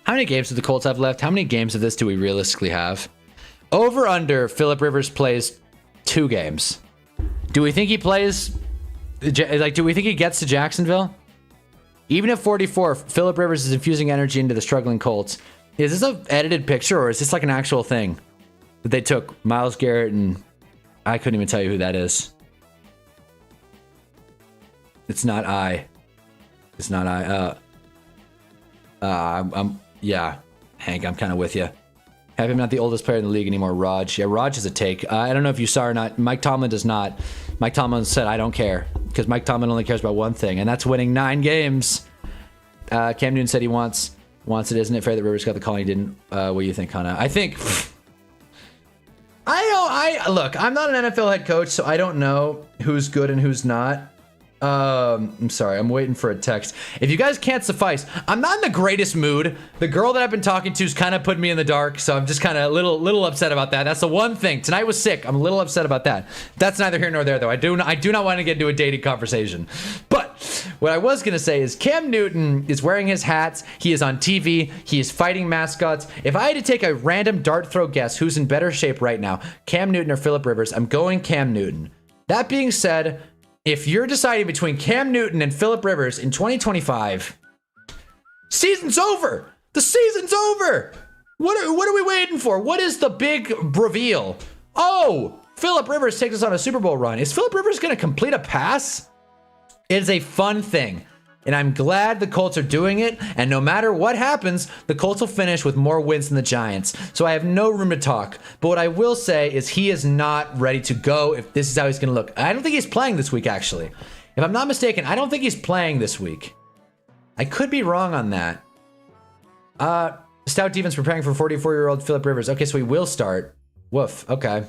many games do the Colts have left? How many games of this do we realistically have? Over under, Philip Rivers plays 2 games. Do we think he plays? Do we think he gets to Jacksonville? Even at 44, Philip Rivers is infusing energy into the struggling Colts. Is this an edited picture, or is this like an actual thing that they took Myles Garrett and I couldn't even tell you who that is. It's not I. It's not I. Yeah, Hank, I'm kind of with you. Have him not the oldest player in the league anymore, Raj. Yeah, Raj is a take. I don't know if you saw or not. Mike Tomlin does not. Mike Tomlin said, I don't care. Because Mike Tomlin only cares about one thing, and that's winning 9 games. Cam Newton said he wants it. Isn't it fair that Rivers got the call and he didn't? What do you think, Hannah? I think... Look, I'm not an NFL head coach, so I don't know who's good and who's not. I'm sorry, I'm waiting for a text. If you guys can't suffice, I'm not in the greatest mood. The girl that I've been talking to is kind of putting me in the dark, so I'm just kind of a little upset about that. That's the one thing. Tonight was sick. I'm a little upset about that. That's neither here nor there, though. I do not want to get into a dating conversation. But what I was going to say is Cam Newton is wearing his hats. He is on TV. He is fighting mascots. If I had to take a random dart throw guess who's in better shape right now, Cam Newton or Philip Rivers, I'm going Cam Newton. That being said, if you're deciding between Cam Newton and Philip Rivers in 2025, season's over. The season's over. What are we waiting for? What is the big reveal? Oh, Philip Rivers takes us on a Super Bowl run. Is Philip Rivers going to complete a pass? It is a fun thing. And I'm glad the Colts are doing it. And no matter what happens, the Colts will finish with more wins than the Giants. So I have no room to talk. But what I will say is he is not ready to go if this is how he's going to look. I don't think he's playing this week, actually. If I'm not mistaken, I don't think he's playing this week. I could be wrong on that. Stout defense preparing for 44-year-old Philip Rivers. Okay, so he will start. Woof. Okay.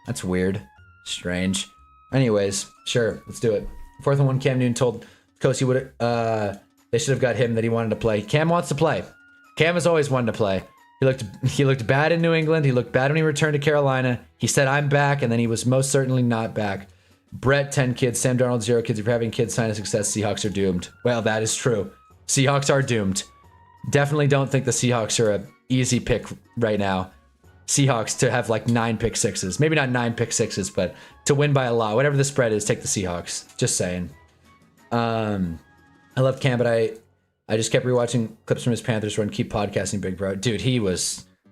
That's weird. Strange. Anyways, sure. Let's do it. 4th and 1, Cam Newton told Coach, they should have got him that he wanted to play. Cam wants to play. Cam has always wanted to play. He looked bad in New England. He looked bad when he returned to Carolina. He said, I'm back, and then he was most certainly not back. Brett, 10 kids. Sam Darnold, 0 kids. If you're having kids, sign of success. Seahawks are doomed. Well, that is true. Seahawks are doomed. Definitely don't think the Seahawks are an easy pick right now. Seahawks to have like 9 pick sixes. Maybe not 9 pick sixes, but to win by a lot. Whatever the spread is, take the Seahawks. Just saying. I love Cam, but I just kept rewatching clips from his Panthers run. Keep podcasting, big bro. Dude,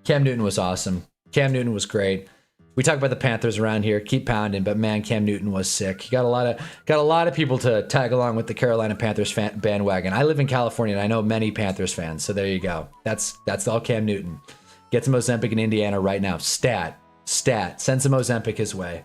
Cam Newton was awesome. Cam Newton was great. We talk about the Panthers around here. Keep pounding, but man, Cam Newton was sick. He got a lot of people to tag along with the Carolina Panthers bandwagon. I live in California and I know many Panthers fans, so there you go. That's all Cam Newton. Get some Ozempic in Indiana right now. Stat. Send some Ozempic his way.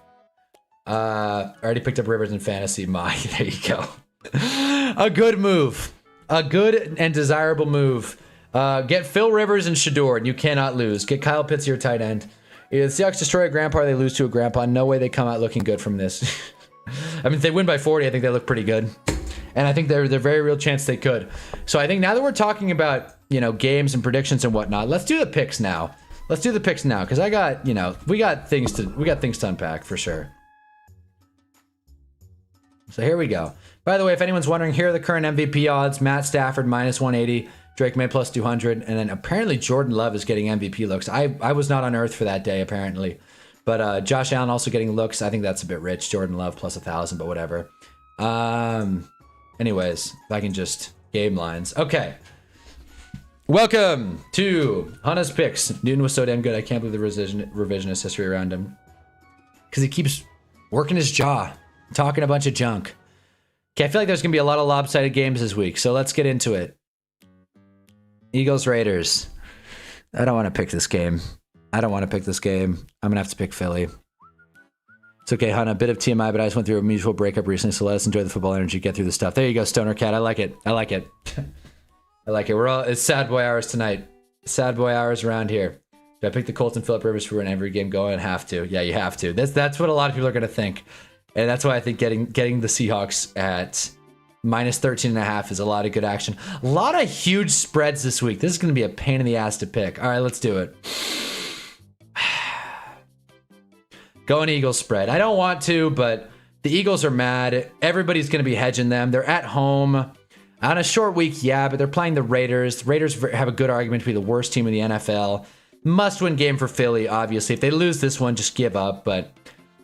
Already picked up Rivers in fantasy. There you go. A good move. A good and desirable move. Get Phil Rivers and Shador, and you cannot lose. Get Kyle Pitts, your tight end. If the Seahawks destroy a grandpa or they lose to a grandpa, no way they come out looking good from this. I mean, if they win by 40, I think they look pretty good. And I think there's a very real chance they could. So I think now that we're talking about, games and predictions and whatnot, let's do the picks now. Let's do the picks now, because I got, we got things to unpack for sure. So here we go. By the way, if anyone's wondering, here are the current MVP odds. Matt Stafford minus 180, Drake May plus 200, and then apparently Jordan Love is getting MVP looks. I was not on Earth for that day, apparently. But Josh Allen also getting looks. I think that's a bit rich. Jordan Love plus 1,000, but whatever. Anyways, if I can just game lines. Okay. Welcome to Hannah's picks. Newton was so damn good. I can't believe the revisionist history around him. because he keeps working his jaw, talking a bunch of junk. Okay, I feel like there's going to be a lot of lopsided games this week, so let's get into it. Eagles, Raiders. I don't want to pick this game. I'm going to have to pick Philly. It's okay, Hunna, a bit of TMI, but I just went through a mutual breakup recently, so let us enjoy the football energy, get through the stuff. There you go, Stoner Cat. I like it. I like it. It's sad boy hours tonight. Sad boy hours around here. Do I pick the Colts and Phillip Rivers for an every game going? Have to. Yeah, you have to. That's what a lot of people are going to think. And that's why I think getting the Seahawks at minus 13.5 is a lot of good action. A lot of huge spreads this week. This is going to be a pain in the ass to pick. All right, let's do it. Going Eagles spread. I don't want to, but the Eagles are mad. Everybody's going to be hedging them. They're at home on a short week, yeah, but they're playing the Raiders. The Raiders have a good argument to be the worst team in the NFL. Must-win game for Philly, obviously. If they lose this one, just give up, but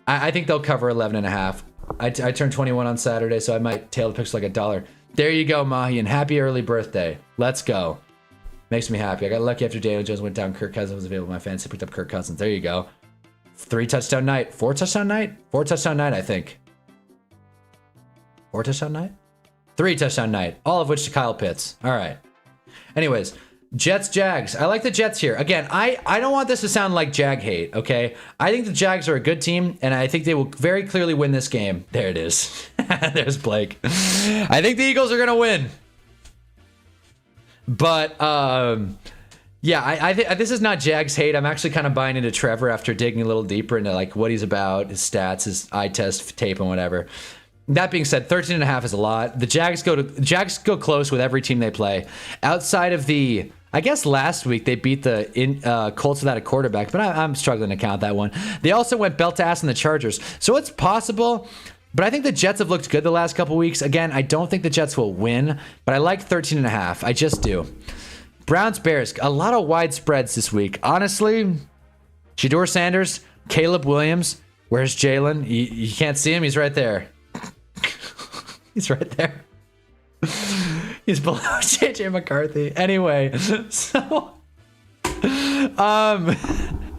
I think they'll cover 11.5. I turned 21 on Saturday, so I might tail the picks like $1. There you go, Mahi, and happy early birthday. Let's go. Makes me happy. I got lucky after Daniel Jones went down. Kirk Cousins was available in my fantasy. Picked up Kirk Cousins. There you go. 3-touchdown night. 4-touchdown night? 4-touchdown night, I think. 4-touchdown night? 3-touchdown night. All of which to Kyle Pitts. All right. Anyways, Jets, Jags. I like the Jets here. Again, I don't want this to sound like Jag hate, okay? I think the Jags are a good team, and I think they will very clearly win this game. There it is. There's Blake. I think the Eagles are going to win. But, yeah, I think this is not Jags hate. I'm actually kind of buying into Trevor after digging a little deeper into like what he's about, his stats, his eye test tape, and whatever. That being said, 13.5 is a lot. The Jags go close with every team they play. Outside of the, I guess last week they beat the Colts without a quarterback, but I'm struggling to count that one. They also went belt to ass on the Chargers, so it's possible. But I think the Jets have looked good the last couple weeks. Again, I don't think the Jets will win, but I like 13.5. I just do. Browns, Bears, a lot of wide spreads this week. Honestly, Shedeur Sanders, Caleb Williams. Where's Jalen? You can't see him. He's right there. He's right there. He's below JJ McCarthy. Anyway, so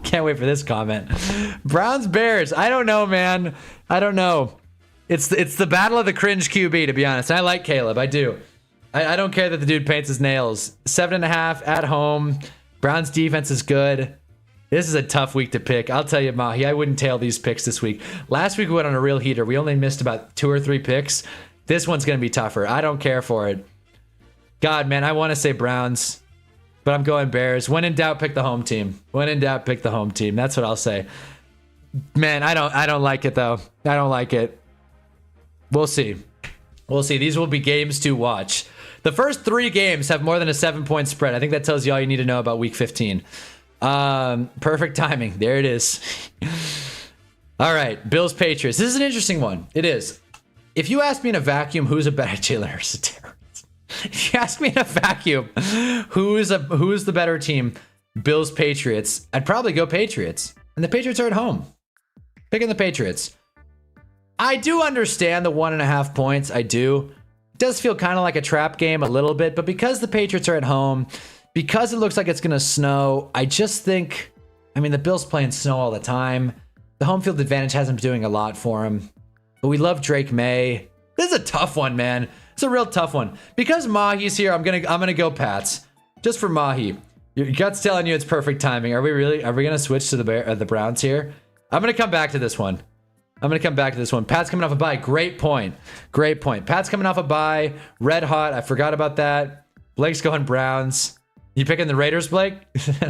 can't wait for this comment. Browns, Bears. I don't know, man. I don't know. It's the battle of the cringe QB, to be honest. And I like Caleb. I do. I don't care that the dude paints his nails. 7.5 at home. Browns defense is good. This is a tough week to pick. I'll tell you, Mahi, I wouldn't tail these picks this week. Last week we went on a real heater. We only missed about 2 or 3 picks. This one's going to be tougher. I don't care for it. God, man, I want to say Browns, but I'm going Bears. When in doubt, pick the home team. When in doubt, pick the home team. That's what I'll say. Man, I don't like it, though. I don't like it. We'll see. We'll see. These will be games to watch. The first 3 games have more than a 7-point spread. I think that tells you all you need to know about week 15. Perfect timing. There it is. All right. Bills, Patriots. This is an interesting one. It is. If you ask me in a vacuum, who's a better Jalen Hurts? If you ask me in a vacuum, who's the better team? Bills, Patriots. I'd probably go Patriots. And the Patriots are at home. Picking the Patriots. I do understand the 1.5 points. I do. It does feel kind of like a trap game a little bit, but because the Patriots are at home, because it looks like it's going to snow, I just think, I mean, the Bills play in snow all the time. The home field advantage hasn't been doing a lot for them. But we love Drake May. This is a tough one, man. It's a real tough one. Because Mahi's here, I'm gonna go Pats. Just for Mahi. Your gut's telling you it's perfect timing. Are we gonna switch to the Browns here? I'm gonna come back to this one. Pat's coming off a bye. Great point. Pat's coming off a bye. Red hot. I forgot about that. Blake's going Browns. You picking the Raiders, Blake?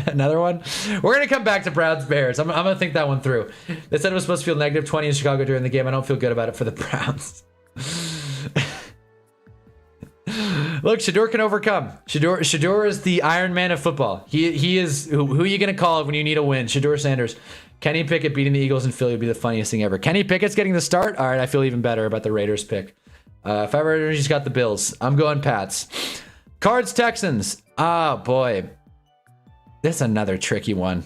Another one? We're going to come back to Browns Bears. I'm going to think that one through. They said it was supposed to feel negative 20 in Chicago during the game. I don't feel good about it for the Browns. Look, Shedeur can overcome. Shedeur is the Iron Man of football. He is who are you going to call when you need a win? Shedeur Sanders. Kenny Pickett beating the Eagles in Philly would be the funniest thing ever. Kenny Pickett's getting the start? All right, I feel even better about the Raiders pick. If ever Energy's got the Bills, I'm going Pats. Cards, Texans. Oh, boy. This is another tricky one.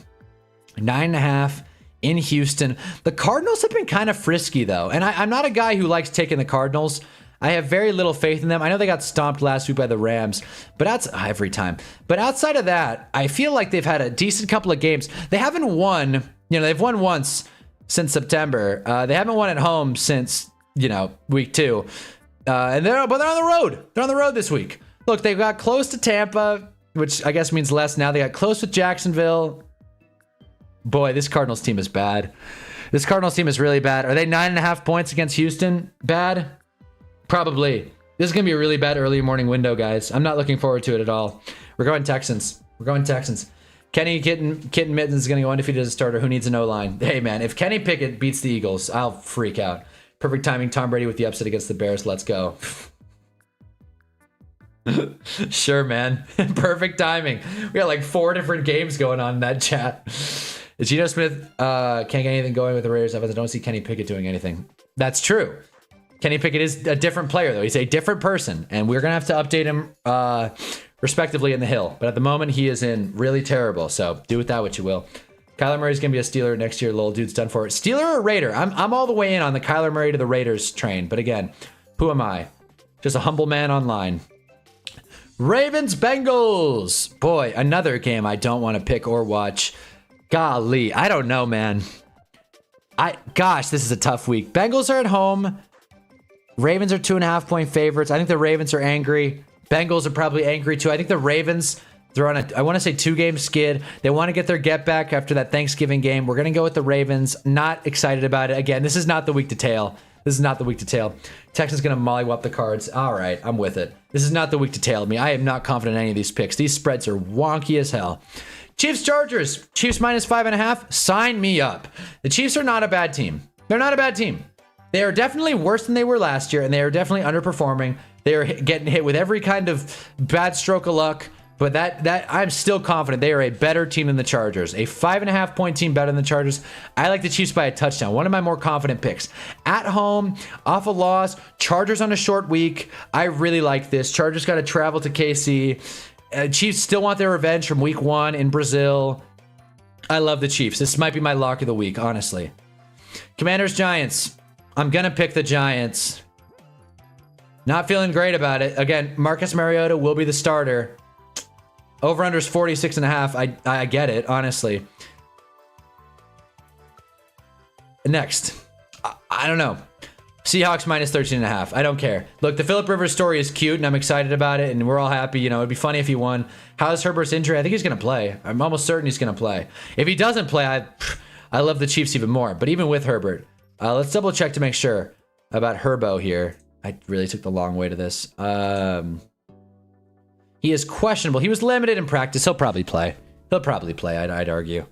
9.5 in Houston. The Cardinals have been kind of frisky, though. And I'm not a guy who likes taking the Cardinals. I have very little faith in them. I know they got stomped last week by the Rams, but every time. But outside of that, I feel like they've had a decent couple of games. They haven't won. They've won once since September. They haven't won at home since, week 2. But they're on the road. They're on the road this week. Look, they got close to Tampa, which I guess means less now. They got close with Jacksonville. Boy, this Cardinals team is bad. This Cardinals team is really bad. Are they 9.5 points against Houston? Bad? Probably. This is going to be a really bad early morning window, guys. I'm not looking forward to it at all. We're going Texans. We're going Texans. Kenny Kitten Mittens is going to go undefeated as a starter. Who needs an O-line? Hey, man, if Kenny Pickett beats the Eagles, I'll freak out. Perfect timing. Tom Brady with the upset against the Bears. Let's go. Sure, man. Perfect timing. We got like 4 different games going on in that chat. Geno Smith can't get anything going with the Raiders. I don't see Kenny Pickett doing anything. That's true. Kenny Pickett is a different player, though. He's a different person, and we're going to have to update him respectively in the Hill. But at the moment, he is in really terrible, so do with that what you will. Kyler Murray's going to be a Steeler next year. Little dude's done for it. Steeler or Raider? I'm all the way in on the Kyler Murray to the Raiders train. But again, who am I? Just a humble man online. Ravens Bengals. Boy, another game I don't want to pick or watch. Golly, I don't know, man. Gosh, this is a tough week. Bengals are at home. Ravens are 2.5-point favorites. I think the Ravens are angry. Bengals are probably angry too. I think the Ravens, they're on I want to say 2-game skid. They want to get their get back after that Thanksgiving game. We're going to go with the Ravens. Not excited about it. Again, this is not the week to tail. This is not the week to tail. Texans going to mollywop the Cards. All right, I'm with it. This is not the week to tail me. I am not confident in any of these picks. These spreads are wonky as hell. Chiefs Chargers. Chiefs minus 5.5. Sign me up. The Chiefs are not a bad team. They're not a bad team. They are definitely worse than they were last year, and they are definitely underperforming. They are getting hit with every kind of bad stroke of luck. But that I'm still confident they are a better team than the Chargers. A 5.5-point team better than the Chargers. I like the Chiefs by a touchdown. One of my more confident picks. At home, off a loss, Chargers on a short week. I really like this. Chargers got to travel to KC. Chiefs still want their revenge from week 1 in Brazil. I love the Chiefs. This might be my lock of the week, honestly. Commanders Giants. I'm going to pick the Giants. Not feeling great about it. Again, Marcus Mariota will be the starter. Over-under is 46.5. I get it, honestly. Next. I don't know. Seahawks minus 13.5. I don't care. Look, the Phillip Rivers story is cute, and I'm excited about it, and we're all happy. It'd be funny if he won. How's Herbert's injury? I think he's going to play. I'm almost certain he's going to play. If he doesn't play, I love the Chiefs even more. But even with Herbert, let's double check to make sure about Herbo here. I really took the long way to this. He is questionable. He was limited in practice. He'll probably play. I'd argue.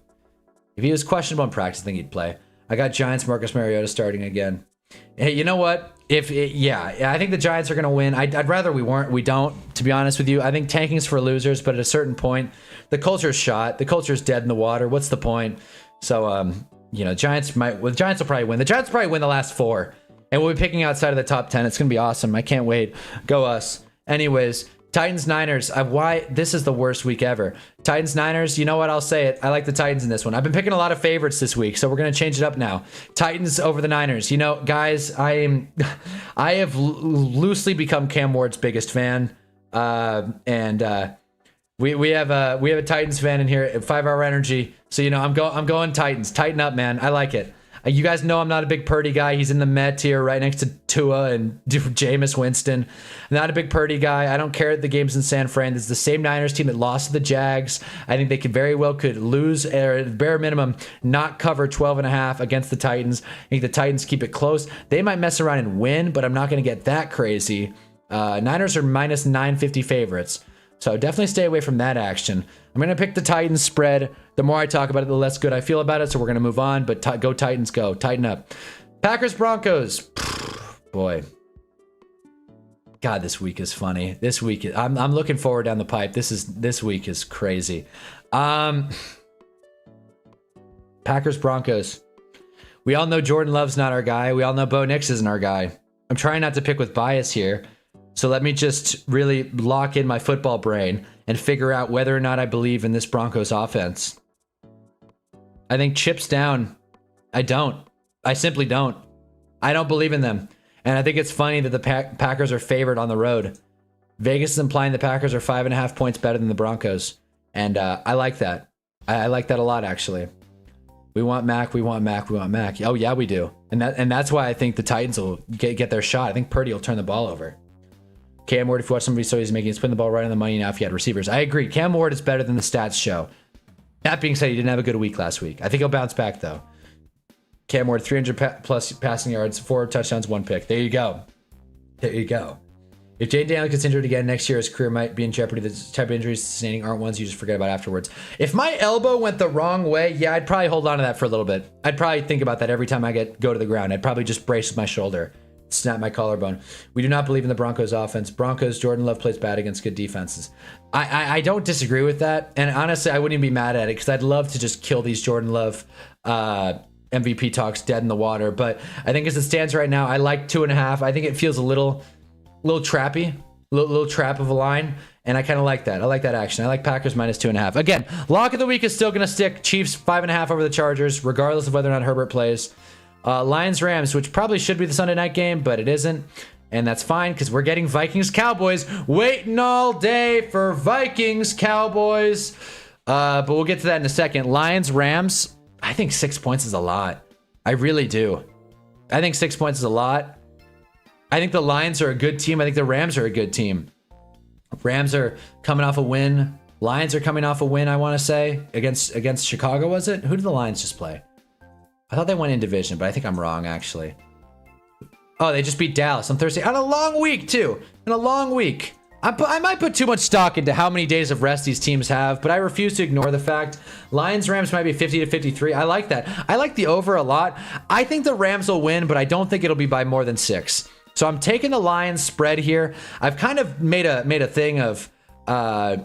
If he was questionable in practice, I think he'd play. I got Giants Marcus Mariota starting again. Hey, you know what? I think the Giants are going to win. I'd rather we don't, to be honest with you. I think tanking's for losers, but at a certain point, the culture's shot. The culture's dead in the water. What's the point? So, Giants will probably win. The Giants will probably win the last 4. And we'll be picking outside of the top 10. It's going to be awesome. I can't wait. Go us. Anyways, Titans Niners. Why this is the worst week ever. Titans Niners. You know what? I'll say it. I like the Titans in this one. I've been picking a lot of favorites this week, so we're gonna change it up now. Titans over the Niners. Guys, I have loosely become Cam Ward's biggest fan, and we have a Titans fan in here at 5 Hour Energy. So I'm going Titans. Tighten up, man. I like it. You guys know I'm not a big Purdy guy. He's in the Met tier right next to Tua and Jameis Winston. I'm not a big Purdy guy. I don't care that the game's in San Fran. This is the same Niners team that lost to the Jags. I think they could lose, or at bare minimum, not cover 12.5 against the Titans. I think the Titans keep it close. They might mess around and win, but I'm not going to get that crazy. Niners are minus 950 favorites. So definitely stay away from that action. I'm going to pick the Titans spread. The more I talk about it, the less good I feel about it. So we're going to move on. But go Titans, go. Tighten up. Packers Broncos. Boy. God, this week is funny. This week, I'm looking forward down the pipe. This week is crazy. Packers Broncos. We all know Jordan Love's not our guy. We all know Bo Nix isn't our guy. I'm trying not to pick with bias here. So let me just really lock in my football brain and figure out whether or not I believe in this Broncos offense. I think chips down. I don't. I simply don't. I don't believe in them. And I think it's funny that the Packers are favored on the road. Vegas is implying the Packers are 5.5 points better than the Broncos. And I like that. I like that a lot, actually. We want Mac. We want Mac. We want Mac. Oh yeah, we do. And that's why I think the Titans will get their shot. I think Purdy will turn the ball over. Cam Ward, if you watch somebody so he's making, he's putting the ball right on the money now if he had receivers. I agree. Cam Ward is better than the stats show. That being said, he didn't have a good week last week. I think he'll bounce back though. Cam Ward, 300 plus passing yards, 4 touchdowns, 1 pick. There you go. There you go. If Jay Daniel gets injured again next year, his career might be in jeopardy. The type of injuries sustaining aren't ones you just forget about afterwards. If my elbow went the wrong way, yeah, I'd probably hold on to that for a little bit. I'd probably think about that every time I go to the ground. I'd probably just brace my shoulder, snap my collarbone. We do not believe in the Broncos offense. Broncos, Jordan Love plays bad against good defenses. I don't disagree with that. And honestly, I wouldn't even be mad at it because I'd love to just kill these Jordan Love MVP talks dead in the water. But I think as it stands right now, I like 2.5. I think it feels a little trappy, little trap of a line, and I kind of like that. I like that action. I like Packers minus 2.5. Again, lock of the week is still going to stick Chiefs 5.5 over the Chargers, regardless of whether or not Herbert plays. Lions Rams, which probably should be the Sunday night game, but it isn't, and that's fine because we're getting Vikings Cowboys. Waiting all day for Vikings Cowboys, but we'll get to that in a second. Lions Rams, I think 6 points is a lot. I really do. I think 6 points is a lot. I think the Lions are a good team. I think the Rams are a good team. Rams are coming off a win. Lions are coming off a win, I want to say, against Chicago, was it? Who did the Lions just play? I thought they went in division, but I think I'm wrong, actually. Oh, they just beat Dallas on Thursday. On a long week, too. In a long week. I might put too much stock into how many days of rest these teams have, but I refuse to ignore the fact Lions-Rams might be 50-53. I like that. I like the over a lot. I think the Rams will win, but I don't think it'll be by more than 6. So I'm taking the Lions spread here. I've kind of made a thing of hedging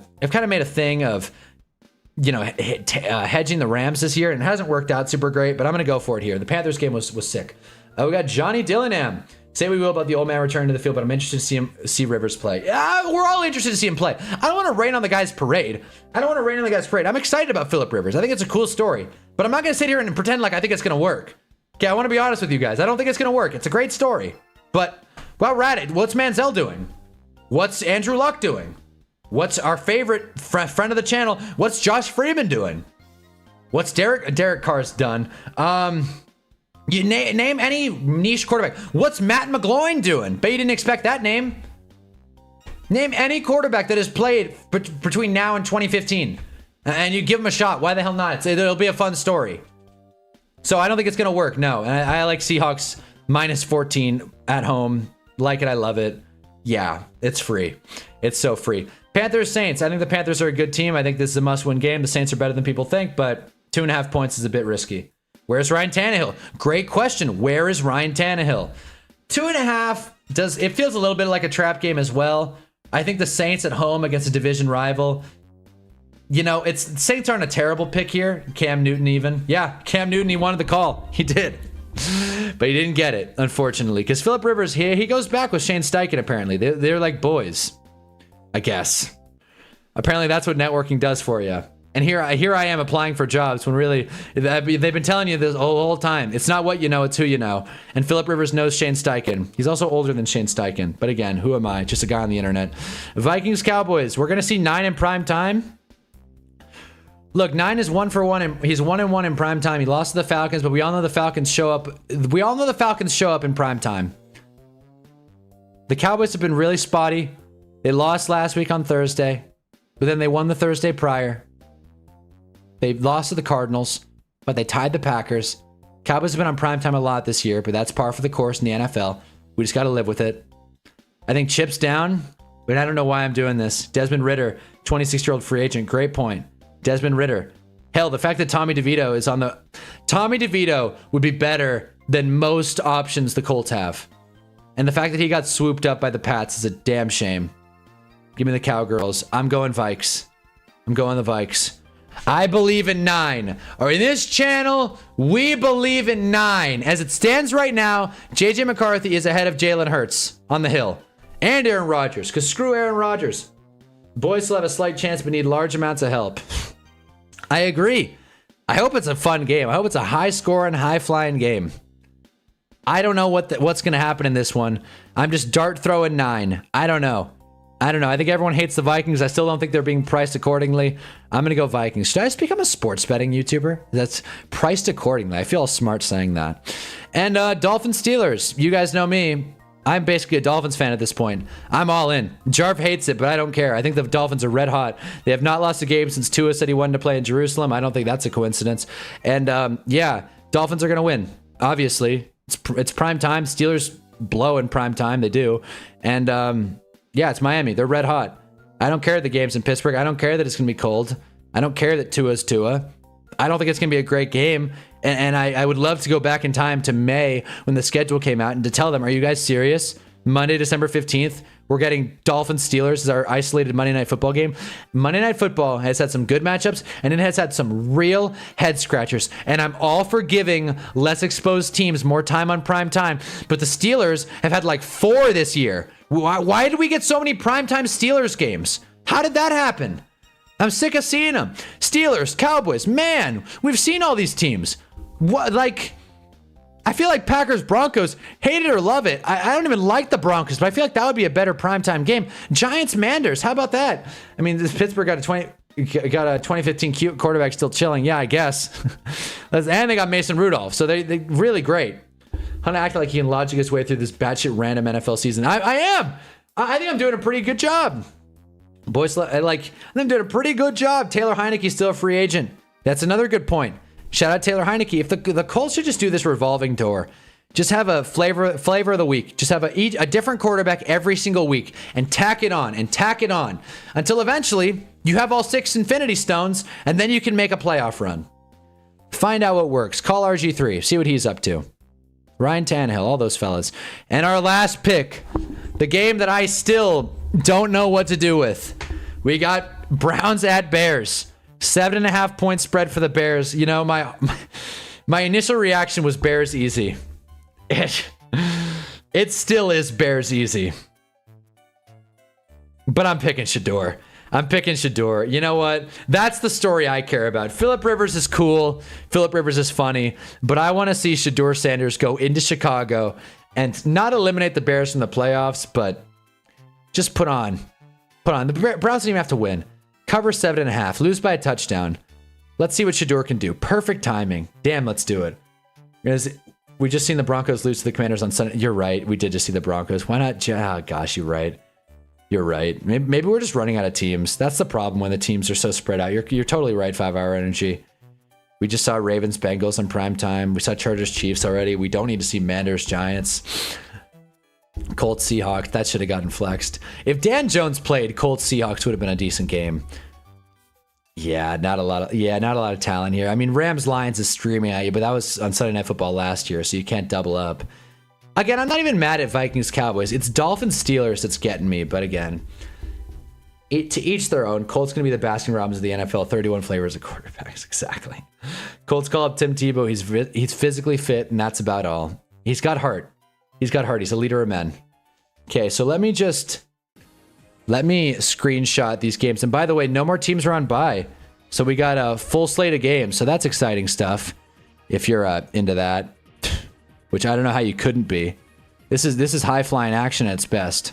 the Rams this year, and it hasn't worked out super great, but I'm going to go for it here. The Panthers game was sick. We got Johnny Dillingham. Say we will about the old man returning to the field, but I'm interested to see Rivers play. Yeah, we're all interested to see him play. I don't want to rain on the guy's parade. I'm excited about Phillip Rivers. I think it's a cool story, but I'm not going to sit here and pretend like I think it's going to work. Okay, I want to be honest with you guys. I don't think it's going to work. It's a great story. But while we're at it, what's Manziel doing? What's Andrew Luck doing? What's our favorite friend of the channel? What's Josh Freeman doing? What's Derek Carr's done? You name any niche quarterback. What's Matt McGloin doing? Bet you didn't expect that name. Name any quarterback that has played between now and 2015, and you give him a shot. Why the hell not? It'll be a fun story. So I don't think it's gonna work. No, and I like Seahawks minus 14 at home. Like it, I love it. Yeah, it's free. It's so free. Panthers Saints. I think the Panthers are a good team. I think this is a must-win game. The Saints are better than people think, but 2.5 points is a bit risky. Where's Ryan Tannehill? Great question. Where is Ryan Tannehill? 2.5 it feels a little bit like a trap game as well. I think the Saints at home against a division rival. You know, Saints aren't a terrible pick here. Cam Newton even. Yeah, Cam Newton, he wanted the call. He did. But he didn't get it, unfortunately. Because Phillip Rivers, he goes back with Shane Steichen, apparently. They're like boys, I guess. Apparently that's what networking does for you. And here I am applying for jobs when really, they've been telling you this the whole time. It's not what you know, it's who you know. And Phillip Rivers knows Shane Steichen. He's also older than Shane Steichen. But again, who am I? Just a guy on the internet. Vikings Cowboys. We're going to see 9 in prime time. Look, 9 is 1 for 1, and he's 1-1 in prime time. He lost to the Falcons, but we all know the Falcons show up. We all know the Falcons show up in prime time. The Cowboys have been really spotty. They lost last week on Thursday, but then they won the Thursday prior. They lost to the Cardinals, but they tied the Packers. Cowboys have been on primetime a lot this year, but that's par for the course in the NFL. We just got to live with it. I think chips down, but I don't know why I'm doing this. Desmond Ridder, 26-year-old free agent. Great point. Desmond Ridder. Hell, the fact that Tommy DeVito is on the... Tommy DeVito would be better than most options the Colts have. And the fact that he got swooped up by the Pats is a damn shame. Give me the Cowgirls. I'm going Vikes. I'm going the Vikes. I believe in 9. Or in this channel, we believe in 9. As it stands right now, JJ McCarthy is ahead of Jalen Hurts on the hill. And Aaron Rodgers, because screw Aaron Rodgers. Boys still have a slight chance, but need large amounts of help. I agree. I hope it's a fun game. I hope it's a high-scoring, high-flying game. I don't know what's going to happen in this one. I'm just dart throwing 9. I don't know. I don't know. I think everyone hates the Vikings. I still don't think they're being priced accordingly. I'm going to go Vikings. Should I just become a sports betting YouTuber? That's priced accordingly. I feel all smart saying that. And Dolphins Steelers. You guys know me. I'm basically a Dolphins fan at this point. I'm all in. Jarv hates it, but I don't care. I think the Dolphins are red hot. They have not lost a game since Tua said he wanted to play in Jerusalem. I don't think that's a coincidence. And yeah, Dolphins are going to win. Obviously, it's prime time. Steelers blow in prime time. They do. And yeah, it's Miami. They're red hot. I don't care the game's in Pittsburgh. I don't care that it's going to be cold. I don't care that Tua's Tua. I don't think it's going to be a great game. And I would love to go back in time to May when the schedule came out and to tell them, are you guys serious? Monday, December 15th, we're getting Dolphins Steelers as our isolated Monday Night Football game. Monday Night Football has had some good matchups, and it has had some real head scratchers. And I'm all for giving less exposed teams more time on prime time. But the Steelers have had like 4 this year. Why did we get so many primetime Steelers games? How did that happen? I'm sick of seeing them. Steelers, Cowboys, man, we've seen all these teams. What, like, I feel like Packers, Broncos, hate it or love it. I don't even like the Broncos, but I feel like that would be a better primetime game. Giants, Manders, how about that? I mean, this Pittsburgh got a 2015 quarterback still chilling. Yeah, I guess. And they got Mason Rudolph, so they really great. Hunter acting like he can logic his way through this batshit random NFL season. I am. I think I'm doing a pretty good job. Boys, I think I'm doing a pretty good job. Taylor Heineke's still a free agent. That's another good point. Shout out Taylor Heineke. If the Colts should just do this revolving door, just have a flavor of the week. Just have a different quarterback every single week and tack it on until eventually you have all 6 Infinity Stones and then you can make a playoff run. Find out what works. Call RG3. See what he's up to. Ryan Tannehill, all those fellas. And our last pick, the game that I still don't know what to do with. We got Browns at Bears. 7.5 point spread for the Bears. You know, my initial reaction was Bears easy. It still is Bears easy. But I'm picking Shador. You know what? That's the story I care about. Phillip Rivers is cool. Phillip Rivers is funny. But I want to see Shador Sanders go into Chicago and not eliminate the Bears from the playoffs, but just put on. The Browns don't even have to win. Cover 7.5. Lose by a touchdown. Let's see what Shador can do. Perfect timing. Damn, let's do it. We just seen the Broncos lose to the Commanders on Sunday. You're right. We did just see the Broncos. Why not? Oh, gosh, you're right. You're right. Maybe we're just running out of teams. That's the problem when the teams are so spread out. You're totally right, 5 Hour Energy. We just saw Ravens, Bengals in prime time. We saw Chargers, Chiefs already. We don't need to see Manders, Giants. Colts, Seahawks. That should have gotten flexed. If Dan Jones played, Colts, Seahawks would have been a decent game. Yeah, not a lot of talent here. I mean, Rams, Lions is streaming at you, but that was on Sunday Night Football last year, so you can't double up. Again, I'm not even mad at Vikings Cowboys. It's Dolphins Steelers that's getting me. But again, to each their own. Colts going to be the Baskin Robbins of the NFL. 31 flavors of quarterbacks. Exactly. Colts call up Tim Tebow. He's physically fit, and that's about all. He's got heart. He's a leader of men. Okay, so let me screenshot these games. And by the way, no more teams are on bye. So we got a full slate of games. So that's exciting stuff. If you're into that. Which I don't know how you couldn't be. This is high flying action at its best.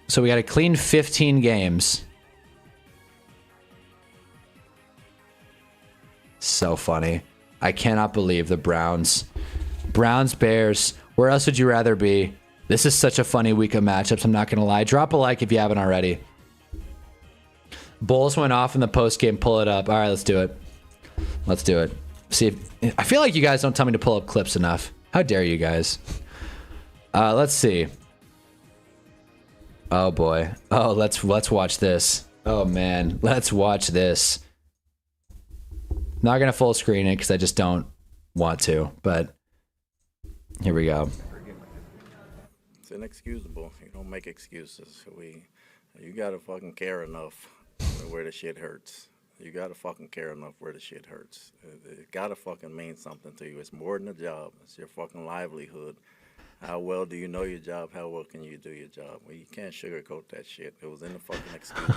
So we got a clean 15 games. So funny. I cannot believe the Browns, Bears. Where else would you rather be? This is such a funny week of matchups. I'm not gonna lie. Drop a like if you haven't already. Bulls went off in the post game. Pull it up. All right, let's do it. See if I feel like you guys don't tell me to pull up clips enough. How dare you guys? Let's see. Oh boy. Oh, let's watch this. Oh man, let's watch this. Not gonna full screen it because I just don't want to. But here we go. It's inexcusable. You don't make excuses. You gotta fucking care enough where the shit hurts. You gotta fucking care enough where the shit hurts. It gotta fucking mean something to you. It's more than a job. It's your fucking livelihood. How well do you know your job? How well can you do your job? Well, you can't sugarcoat that shit. It was in the fucking excuse.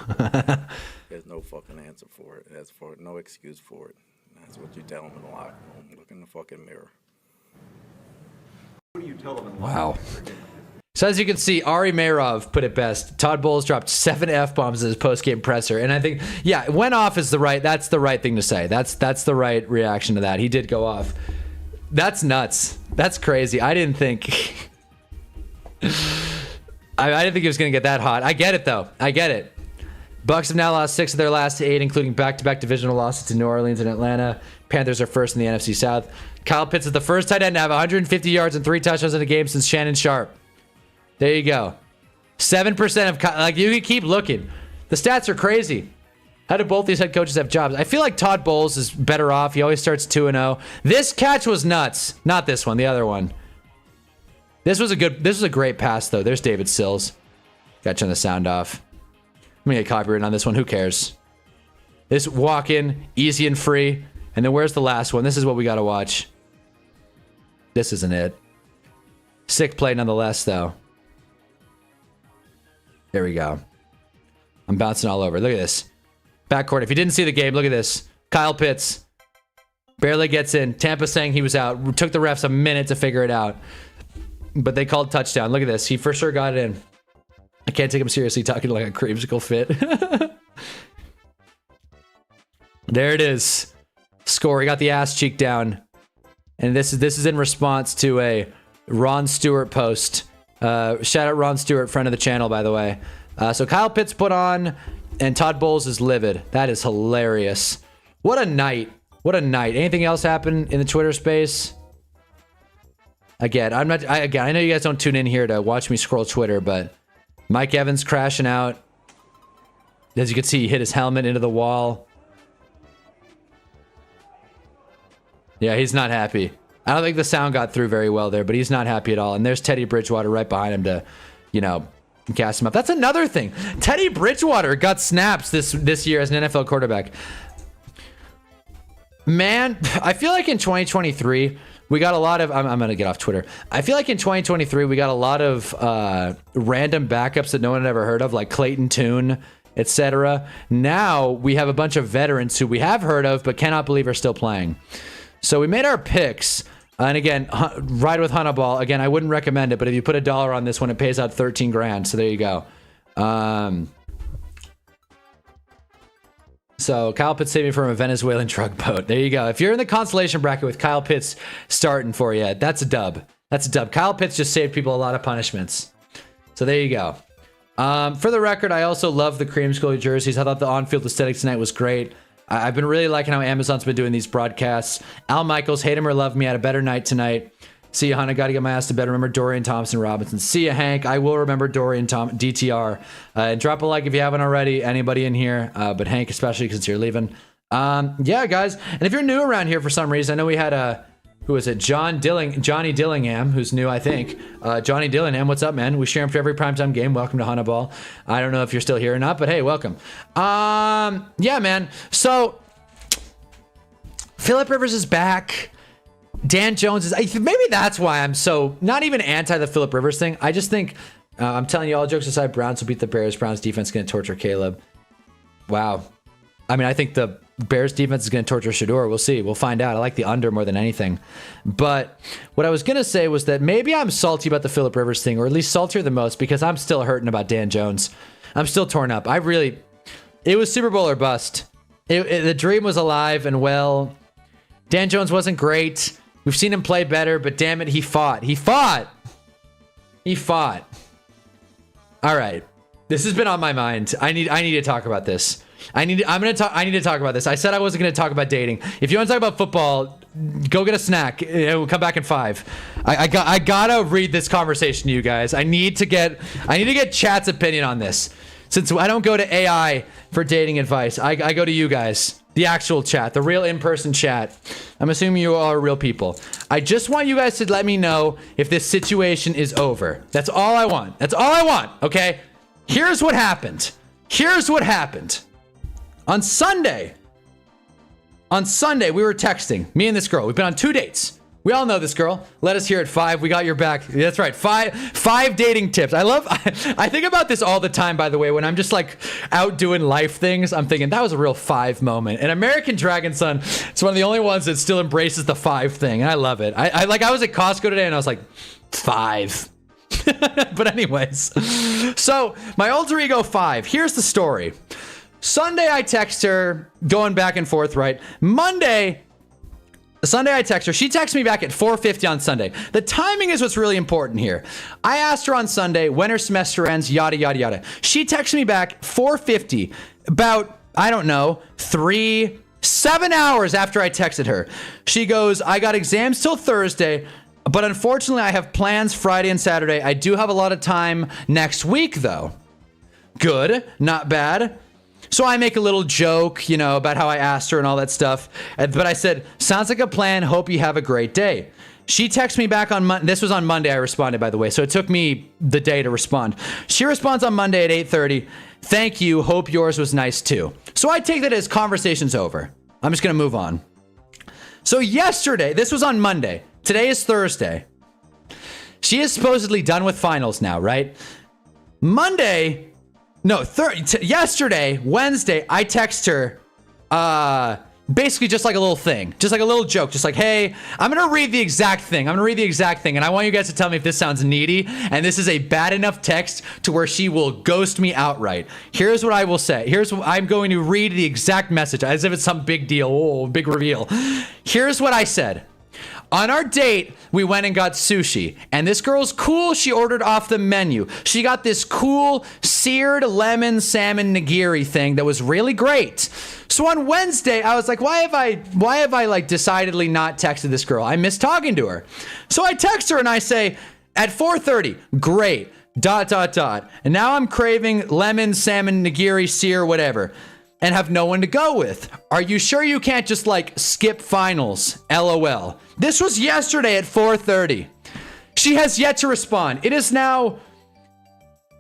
There's no fucking answer for it. There's no excuse for it. That's what you tell them in the locker room. Look in the fucking mirror. do you tell them in Wow. So as you can see, Ari Meirov put it best. Todd Bowles dropped 7 F-bombs in his post-game presser. And I think, yeah, went off is that's the right thing to say. That's the right reaction to that. He did go off. That's nuts. That's crazy. I didn't think... I didn't think he was going to get that hot. I get it, though. I get it. Bucks have now lost 6 of their last 8, including back-to-back divisional losses to New Orleans and Atlanta. Panthers are first in the NFC South. Kyle Pitts is the first tight end to have 150 yards and 3 touchdowns in a game since Shannon Sharp. There you go. 7% of... Like, you can keep looking. The stats are crazy. How do both these head coaches have jobs? I feel like Todd Bowles is better off. He always starts 2-0. This catch was nuts. Not this one. The other one. This was a great pass, though. There's David Sills. Got to turn the sound off. I'm going to get copyrighted on this one. Who cares? This walk in, easy and free. And then where's the last one? This is what we got to watch. This isn't it. Sick play nonetheless, though. There we go. I'm bouncing all over. Look at this. Backcourt. If you didn't see the game, look at this. Kyle Pitts barely gets in. Tampa saying he was out. Took the refs a minute to figure it out. But they called touchdown. Look at this. He for sure got it in. I can't take him seriously talking like a creamsicle fit. There it is. Score. He got the ass cheek down. And this is in response to a Ron Stewart post. Shout out Ron Stewart, friend of the channel, by the way. So Kyle Pitts put on, and Todd Bowles is livid. That is hilarious. What a night. What a night. Anything else happen in the Twitter space? Again, I know you guys don't tune in here to watch me scroll Twitter, but Mike Evans crashing out. As you can see, he hit his helmet into the wall. Yeah, he's not happy. I don't think the sound got through very well there, but he's not happy at all. And there's Teddy Bridgewater right behind him to, gas him up. That's another thing. Teddy Bridgewater got snaps this year as an NFL quarterback. Man, I feel like in 2023, we got a lot of... I'm going to get off Twitter. I feel like in 2023, we got a lot of random backups that no one had ever heard of, like Clayton Tune, etc. Now, we have a bunch of veterans who we have heard of, but cannot believe are still playing. So we made our picks. And again, ride with Hunnaball. Again, I wouldn't recommend it, but if you put $1 on this one, it pays out 13 grand. So there you go. So Kyle Pitts saved me from a Venezuelan drug boat. There you go. If you're in the consolation bracket with Kyle Pitts starting for you, that's a dub. That's a dub. Kyle Pitts just saved people a lot of punishments. So there you go. For the record, I also love the creamsicle jerseys. I thought the on-field aesthetic tonight was great. I've been really liking how Amazon's been doing these broadcasts. Al Michaels, hate him or love me, had a better night tonight. See ya, Hunter. Got to get my ass to bed. Remember Dorian Thompson-Robinson. See ya, Hank. I will remember Dorian DTR. And drop a like if you haven't already. Anybody in here, but Hank especially because you're leaving. Yeah, guys. And if you're new around here for some reason, I know we had who is it? Johnny Dillingham, who's new, I think. Johnny Dillingham, what's up, man? We share him for every primetime game. Welcome to Hunnaball. I don't know if you're still here or not, but hey, welcome. Yeah, man. So, Phillip Rivers is back. Dan Jones is... Maybe that's why I'm so... Not even anti the Phillip Rivers thing. I just think... I'm telling you, all jokes aside, Browns will beat the Bears. Browns defense is going to torture Caleb. Wow. I mean, I think the Bears defense is going to torture Shador. We'll see. We'll find out. I like the under more than anything. But what I was going to say was that maybe I'm salty about the Phillip Rivers thing, or at least saltier than most, because I'm still hurting about Dan Jones. I'm still torn up. It was Super Bowl or bust. The dream was alive and well. Dan Jones wasn't great. We've seen him play better, but damn it, he fought. He fought. All right. This has been on my mind. I need to talk about this. I need to talk about this. I said I wasn't going to talk about dating. If you want to talk about football, go get a snack. We'll come back in 5. I gotta read this conversation to you guys. I need to get chat's opinion on this. Since I don't go to AI for dating advice, I go to you guys, the actual chat, the real in-person chat. I'm assuming you all are real people. I just want you guys to let me know if this situation is over. That's all I want. Okay? Here's what happened. On Sunday, we were texting, me and this girl. We've been on 2 dates. We all know this girl. Let us hear it. 5. We got your back. That's right. Five dating tips. I think about this all the time, by the way, when I'm just like out doing life things. I'm thinking that was a real 5 moment. And American Dragon Son, it's one of the only ones that still embraces the 5 thing. And I love it. I was at Costco today and I was like, 5. But anyways, so my alter ego 5. Here's the story. Sunday, I text her, going back and forth, right? Sunday, I text her. She texts me back at 4:50 on Sunday. The timing is what's really important here. I asked her on Sunday when her semester ends, yada, yada, yada. She texts me back 4:50, about, I don't know, 7 hours after I texted her. She goes, I got exams till Thursday, but unfortunately I have plans Friday and Saturday. I do have a lot of time next week, though. Good, not bad. So I make a little joke, about how I asked her and all that stuff. But I said, sounds like a plan. Hope you have a great day. She texts me back on Monday. This was on Monday I responded, by the way. So it took me the day to respond. She responds on Monday at 8:30. Thank you. Hope yours was nice too. So I take that as conversation's over. I'm just going to move on. So yesterday, this was on Monday. Today is Thursday. She is supposedly done with finals now, right? Yesterday, Wednesday, I text her, basically just like a little thing, just like a little joke, just like, hey, I'm going to read the exact thing. And I want you guys to tell me if this sounds needy. And this is a bad enough text to where she will ghost me outright. Here's what I will say. I'm going to read the exact message as if it's some big deal. Oh, big reveal. Here's what I said. On our date, we went and got sushi, and this girl's cool. She ordered off the menu. She got this cool seared lemon salmon nigiri thing that was really great. So on Wednesday, I was like, why have I like decidedly not texted this girl? I miss talking to her. So I text her and I say, at 4:30, great, ... And now I'm craving lemon salmon nigiri sear whatever. And have no one to go with. Are you sure you can't just like skip finals? LOL. This was yesterday at 4:30. She has yet to respond. It is now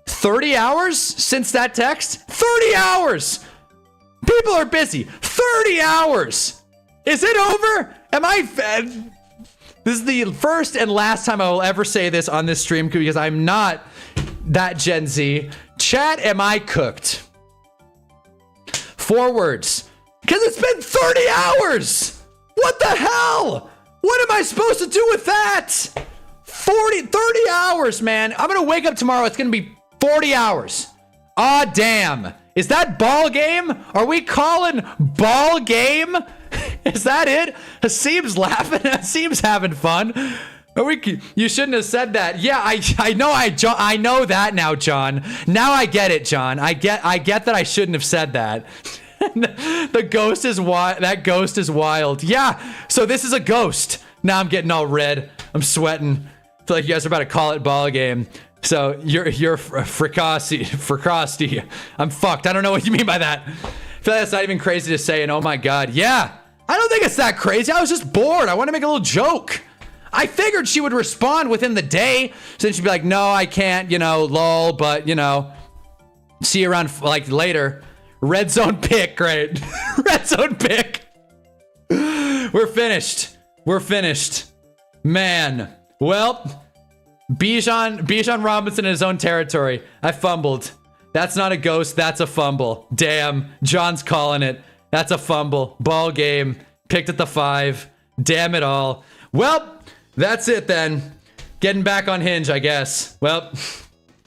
30 hours since that text. 30 hours. People are busy. 30 hours. Is it over? This is the first and last time I will ever say this on this stream because I'm not that Gen Z. Chat, am I cooked? 4 words. Because it's been 30 hours. What the hell? What am I supposed to do with that? 30 hours, man. I'm going to wake up tomorrow. It's going to be 40 hours. Ah, damn. Is that ball game? Are we calling ball game? Is that it? Hasim's laughing. Hasim's having fun. You shouldn't have said that. Yeah, I know that now, John. Now I get it, John. I get that I shouldn't have said that. The ghost is wild. That ghost is wild. Yeah. So this is a ghost. Now I'm getting all red. I'm sweating. I feel like you guys are about to call it ball game. So you're fricosty. I'm fucked. I don't know what you mean by that. I feel like that's not even crazy to say. And oh my God. Yeah. I don't think it's that crazy. I was just bored. I want to make a little joke. I figured she would respond within the day. So then she'd be like, no, I can't, lol, but, see you around, like, later. Red zone pick, right? Red zone pick. We're finished. Man. Well, Bijan Robinson in his own territory. I fumbled. That's not a ghost. That's a fumble. Damn. John's calling it. That's a fumble. Ball game. Picked at the 5. Damn it all. Well, that's it then. Getting back on Hinge, I guess. Well,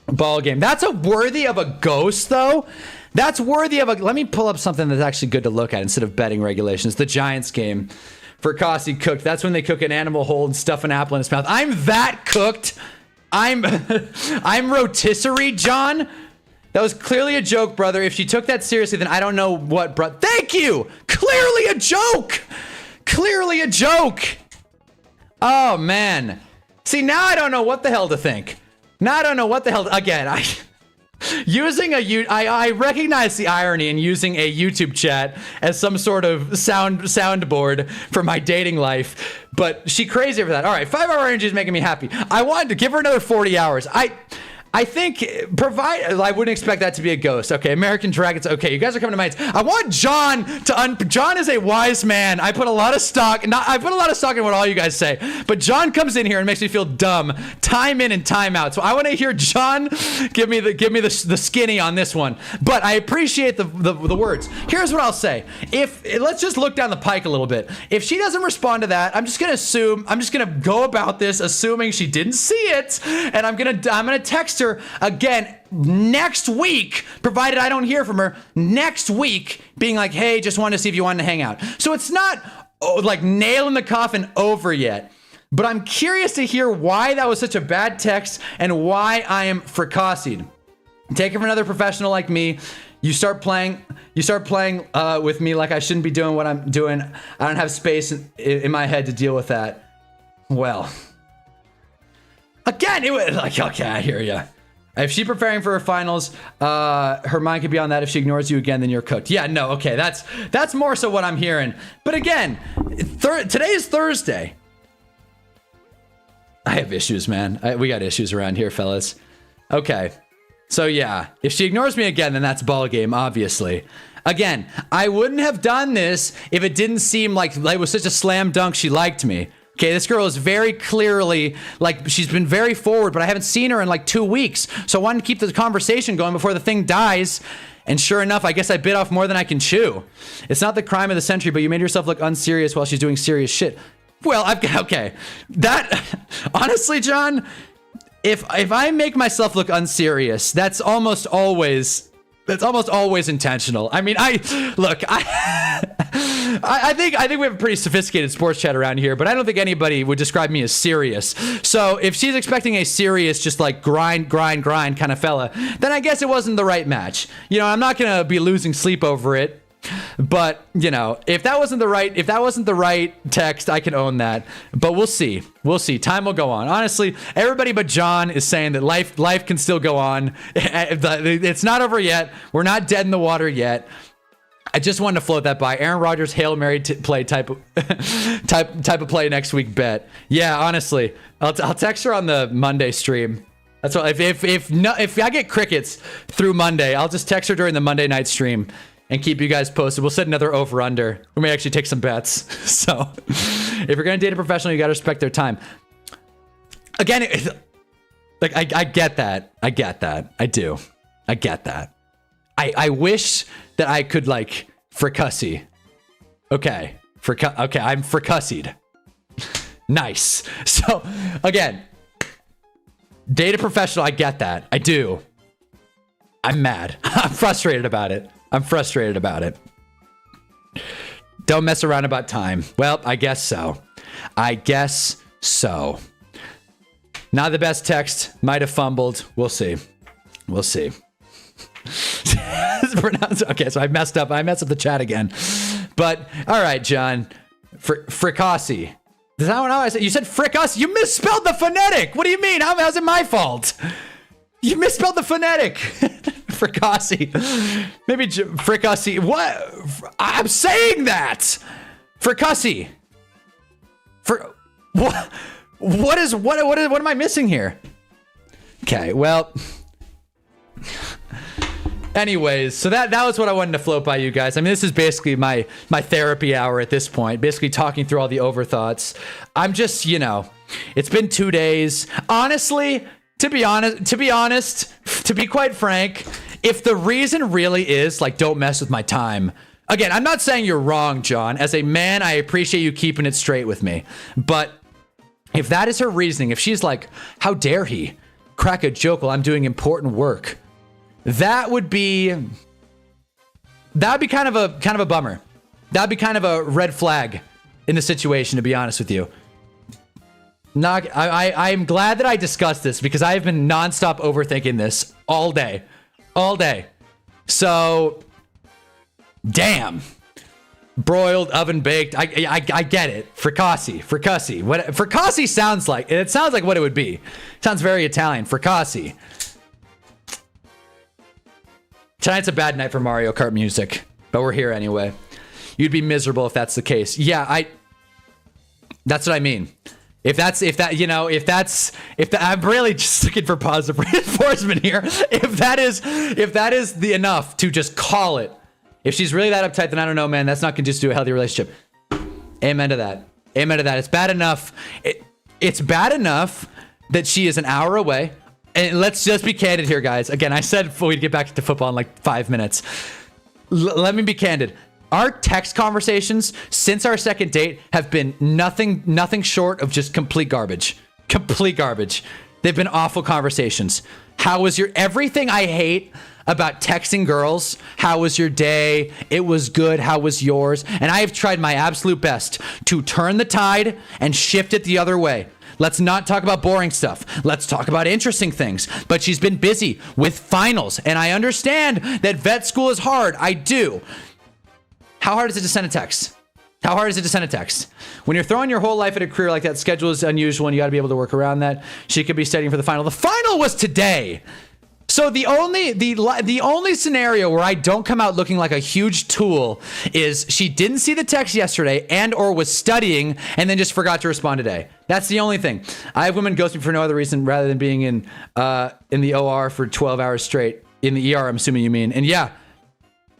ball game. That's a worthy of a ghost, though. That's worthy of a... Let me pull up something that's actually good to look at instead of betting regulations. The Giants game. Fricassi cooked. That's when they cook an animal whole and stuff an apple in its mouth. I'm that cooked. I'm rotisserie, John. That was clearly a joke, brother. If she took that seriously, then I don't know what... Thank you! Clearly a joke! Clearly a joke! Oh, man. See, now I don't know what the hell to think. Now I don't know what the hell... Again, I recognize the irony in using a YouTube chat as some sort of soundboard for my dating life, but she crazy for that. All right, 5-hour energy is making me happy. I wanted to give her another 40 hours. I think I wouldn't expect that to be a ghost. Okay, American Dragons. Okay, you guys are coming to minds. I want John to John is a wise man. I put a lot of stock. I put a lot of stock in what all you guys say. But John comes in here and makes me feel dumb time in and time out. So I want to hear John give me the skinny on this one. But I appreciate the words. Here's what I'll say. Let's just look down the pike a little bit. If she doesn't respond to that, I'm just gonna go about this assuming she didn't see it, and I'm gonna text her again next week, provided I don't hear from her next week, being like, hey, just wanted to see if you wanted to hang out. So it's not like nail in the coffin over yet, but I'm curious to hear why that was such a bad text and why I am fricassed. Take it from another professional like me. You start playing with me like I shouldn't be doing what I'm doing. I don't have space in my head to deal with that. Well, again, it was like, okay, I hear you. If she's preparing for her finals, her mind could be on that. If she ignores you again, then you're cooked. Yeah, no, okay, that's more so what I'm hearing. But again, today is Thursday. I have issues, man. We got issues around here, fellas. Okay. So yeah, if she ignores me again, then that's ball game, obviously. Again, I wouldn't have done this if it didn't seem like it was such a slam dunk she liked me. Okay, this girl is very clearly, like, she's been very forward, but I haven't seen her in like 2 weeks. So I wanted to keep the conversation going before the thing dies. And sure enough, I guess I bit off more than I can chew. It's not the crime of the century, but you made yourself look unserious while she's doing serious shit. Well, okay. That, honestly, John, if I make myself look unserious, that's almost always intentional. I mean, I think we have a pretty sophisticated sports chat around here, but I don't think anybody would describe me as serious. So if she's expecting a serious, just like grind kind of fella, then I guess it wasn't the right match. You know, I'm not gonna be losing sleep over it. But, you know, if that wasn't the right text, I can own that. But we'll see. Time will go on. Honestly, everybody but John is saying that life can still go on. It's not over yet. We're not dead in the water yet. I just wanted to float that by. Aaron Rodgers Hail Mary play type of play next week bet. Yeah, honestly, I'll text her on the Monday stream. That's what if I get crickets through Monday, I'll just text her during the Monday night stream and keep you guys posted. We'll set another over-under. We may actually take some bets. So, if you're going to date a professional, you got to respect their time. Again, I get that. I do. I get that. I wish that I could, like, fricassee. Okay. Okay, I'm fricassed. Nice. So, again, date a professional. I get that. I do. I'm mad. I'm frustrated about it. Don't mess around about time. Well, I guess so. Not the best text. Might have fumbled. We'll see. Okay, so I messed up the chat again. But, all right, John. Fricassee. Is that what I said? You said fricassee. You misspelled the phonetic. What do you mean? How's it my fault? You misspelled the phonetic. Fricassee. Maybe fricassee. What? I'm saying that. Fricassee. What? What am I missing here? Okay, well. Anyways, so that was what I wanted to float by you guys. I mean, this is basically my therapy hour at this point. Basically talking through all the overthoughts. I'm just, it's been 2 days. Honestly, to be quite frank, if the reason really is like, don't mess with my time. Again, I'm not saying you're wrong, John. As a man, I appreciate you keeping it straight with me. But if that is her reasoning, if she's like, how dare he crack a joke while I'm doing important work, that would be kind of a bummer. That'd be kind of a red flag in the situation, to be honest with you. I'm glad that I discussed this because I have been nonstop overthinking this all day. So, damn. Broiled, oven baked. I get it. Fricassee. What fricassee sounds like? It sounds like what it would be. It sounds very Italian. Fricassee. Tonight's a bad night for Mario Kart music, but we're here anyway. You'd be miserable if that's the case. Yeah, that's what I mean. If I'm really just looking for positive reinforcement here. If that is the enough to just call it. If she's really that uptight, then I don't know, man. That's not conducive to a healthy relationship. Amen to that. Amen to that. It's bad enough. It's bad enough that she is an hour away. And let's just be candid here, guys. Again, I said we'd get back to football in like 5 minutes. Let me be candid. Our text conversations since our second date have been nothing short of just complete garbage. Complete garbage. They've been awful conversations. How was your everything I hate about texting girls? How was your day? It was good. How was yours? And I have tried my absolute best to turn the tide and shift it the other way. Let's not talk about boring stuff. Let's talk about interesting things. But she's been busy with finals. And I understand that vet school is hard. I do. How hard is it to send a text? How hard is it to send a text? When you're throwing your whole life at a career like that, schedule is unusual and you got to be able to work around that. She could be studying for the final. The final was today. So the only scenario where I don't come out looking like a huge tool is she didn't see the text yesterday and or was studying and then just forgot to respond today. That's the only thing. I have women ghost me for no other reason rather than being in the OR for 12 hours straight. In the ER, I'm assuming you mean. And yeah,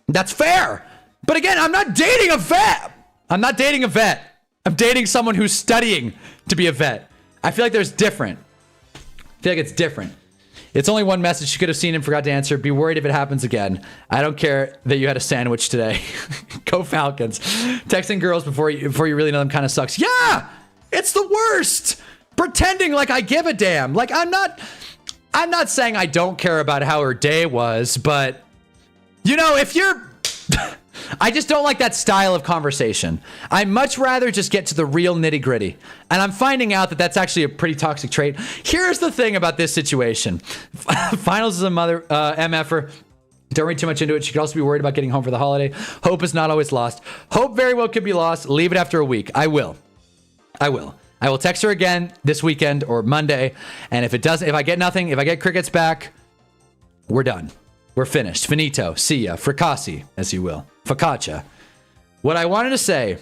that's fair. But again, I'm not dating a vet. I'm not dating a vet. I'm dating someone who's studying to be a vet. I feel like there's different. I feel like it's different. It's only one message. She could have seen and forgot to answer. Be worried if it happens again. I don't care that you had a sandwich today. Go Falcons. Texting girls before you really know them kind of sucks. Yeah, it's the worst. Pretending like I give a damn. Like I'm not saying I don't care about how her day was, but you know, if you're I just don't like that style of conversation. I'd much rather just get to the real nitty gritty. And I'm finding out that that's actually a pretty toxic trait. Here's the thing about this situation. Finals is a mother MFer. Don't read too much into it. She could also be worried about getting home for the holiday. Hope is not always lost. Hope very well could be lost. Leave it after a week. I will text her again this weekend or Monday. And if I get nothing, if I get crickets back, we're done. We're finished. Finito. See ya. Fricassi, as you will. Focaccia. What I wanted to say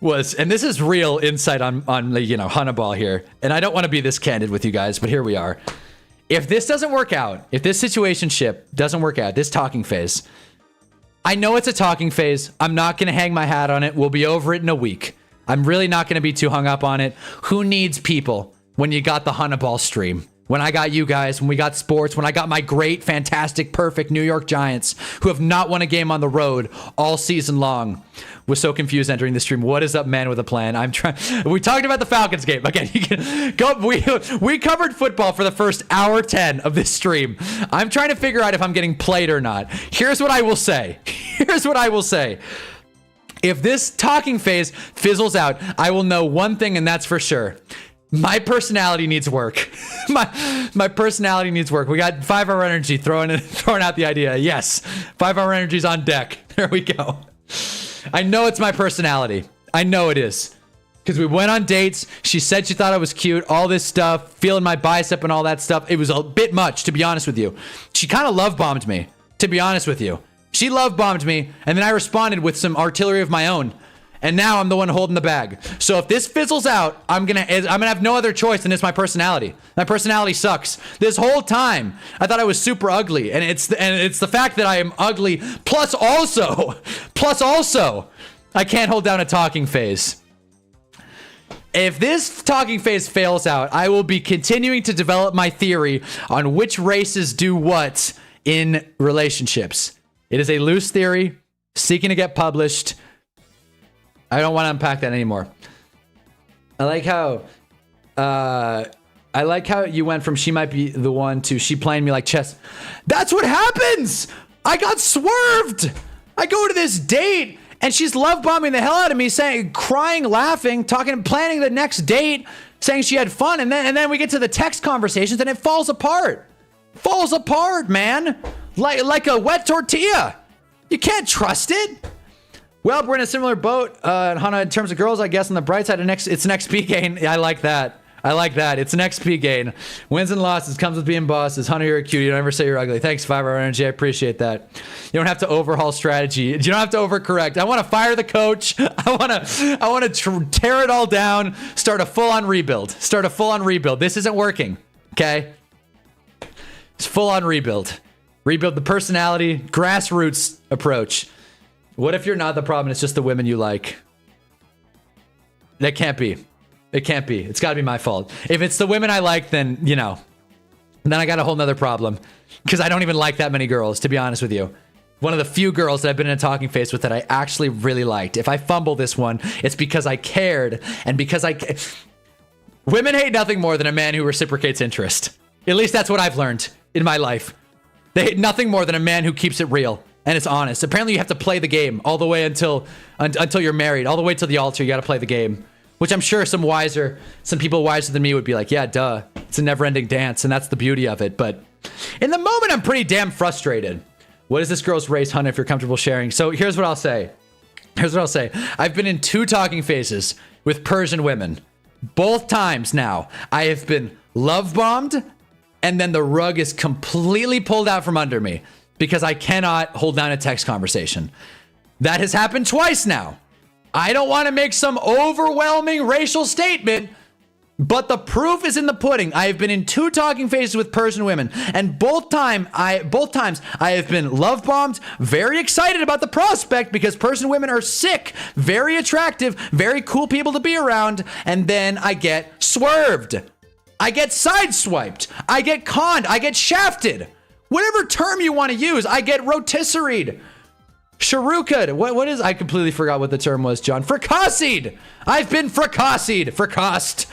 was, and this is real insight on Hunnaball here, and I don't want to be this candid with you guys, but here we are. If this doesn't work out, if this situationship doesn't work out, this talking phase, I know it's a talking phase. I'm not going to hang my hat on it. We'll be over it in a week. I'm really not going to be too hung up on it. Who needs people when you got the Hunnaball stream? When I got you guys, when we got sports, when I got my great, fantastic, perfect New York Giants, who have not won a game on the road all season long. Was so confused entering the stream. What is up, man, with a plan? I'm trying. We talked about the Falcons game. Again, you can go. We covered football for the first hour 10 of this stream. I'm trying to figure out if I'm getting played or not. Here's what I will say. If this talking phase fizzles out, I will know one thing, and that's for sure. My personality needs work. My personality needs work. We got 5 hour energy throwing out the idea. Yes, 5 hour energy's on deck. There we go. I know it's my personality. I know it is. Because we went on dates. She said she thought I was cute. All this stuff. Feeling my bicep and all that stuff. It was a bit much, to be honest with you. She kind of love bombed me, to be honest with you. She love bombed me. And then I responded with some artillery of my own. And now I'm the one holding the bag. So if this fizzles out, I'm gonna have no other choice than it's my personality. My personality sucks. This whole time, I thought I was super ugly, and it's the fact that I am ugly. Plus also, I can't hold down a talking phase. If this talking phase fails out, I will be continuing to develop my theory on which races do what in relationships. It is a loose theory, seeking to get published. I don't want to unpack that anymore. I like how you went from she might be the one to she playing me like chess. That's what happens. I got swerved. I go to this date and she's love bombing the hell out of me, saying, crying, laughing, talking, planning the next date, saying she had fun, and then we get to the text conversations and it falls apart. Falls apart, man. Like a wet tortilla. You can't trust it. Well, we're in a similar boat, Hannah, in terms of girls, I guess. On the bright side, it's an XP gain. I like that. I like that. It's an XP gain. Wins and losses comes with being bosses. Hunter, you're a cutie. You don't ever say you're ugly. Thanks, 5-hour energy. I appreciate that. You don't have to overhaul strategy. You don't have to overcorrect. I want to fire the coach. I want to tear it all down. Start a full-on rebuild. This isn't working. Okay? It's full-on rebuild. Rebuild the personality, grassroots approach. What if you're not the problem? It's just the women you like. That can't be. It can't be. It's got to be my fault. If it's the women I like, then, you know, then I got a whole nother problem. Because I don't even like that many girls, to be honest with you. One of the few girls that I've been in a talking phase with that I actually really liked. If I fumble this one, it's because I cared. And because women hate nothing more than a man who reciprocates interest. At least that's what I've learned in my life. They hate nothing more than a man who keeps it real. And it's honest. Apparently you have to play the game all the way until you're married. All the way to the altar, you got to play the game. Which I'm sure some people wiser than me would be like, yeah, duh. It's a never-ending dance, and that's the beauty of it. But in the moment, I'm pretty damn frustrated. What is this girl's race, Hunt, if you're comfortable sharing? So here's what I'll say. I've been in 2 talking phases with Persian women. Both times now, I have been love-bombed, and then the rug is completely pulled out from under me because I cannot hold down a text conversation. That has happened twice now. I don't want to make some overwhelming racial statement, but the proof is in the pudding. I have been in 2 talking phases with Persian women, and both times I have been love bombed, very excited about the prospect because Persian women are sick, very attractive, very cool people to be around, and then I get swerved. I get sideswiped. I get conned. I get shafted. Whatever term you want to use, I get rotisseried. Sharukad. What is... I completely forgot what the term was, John. Fricassied. I've been fricassied. Fricassed.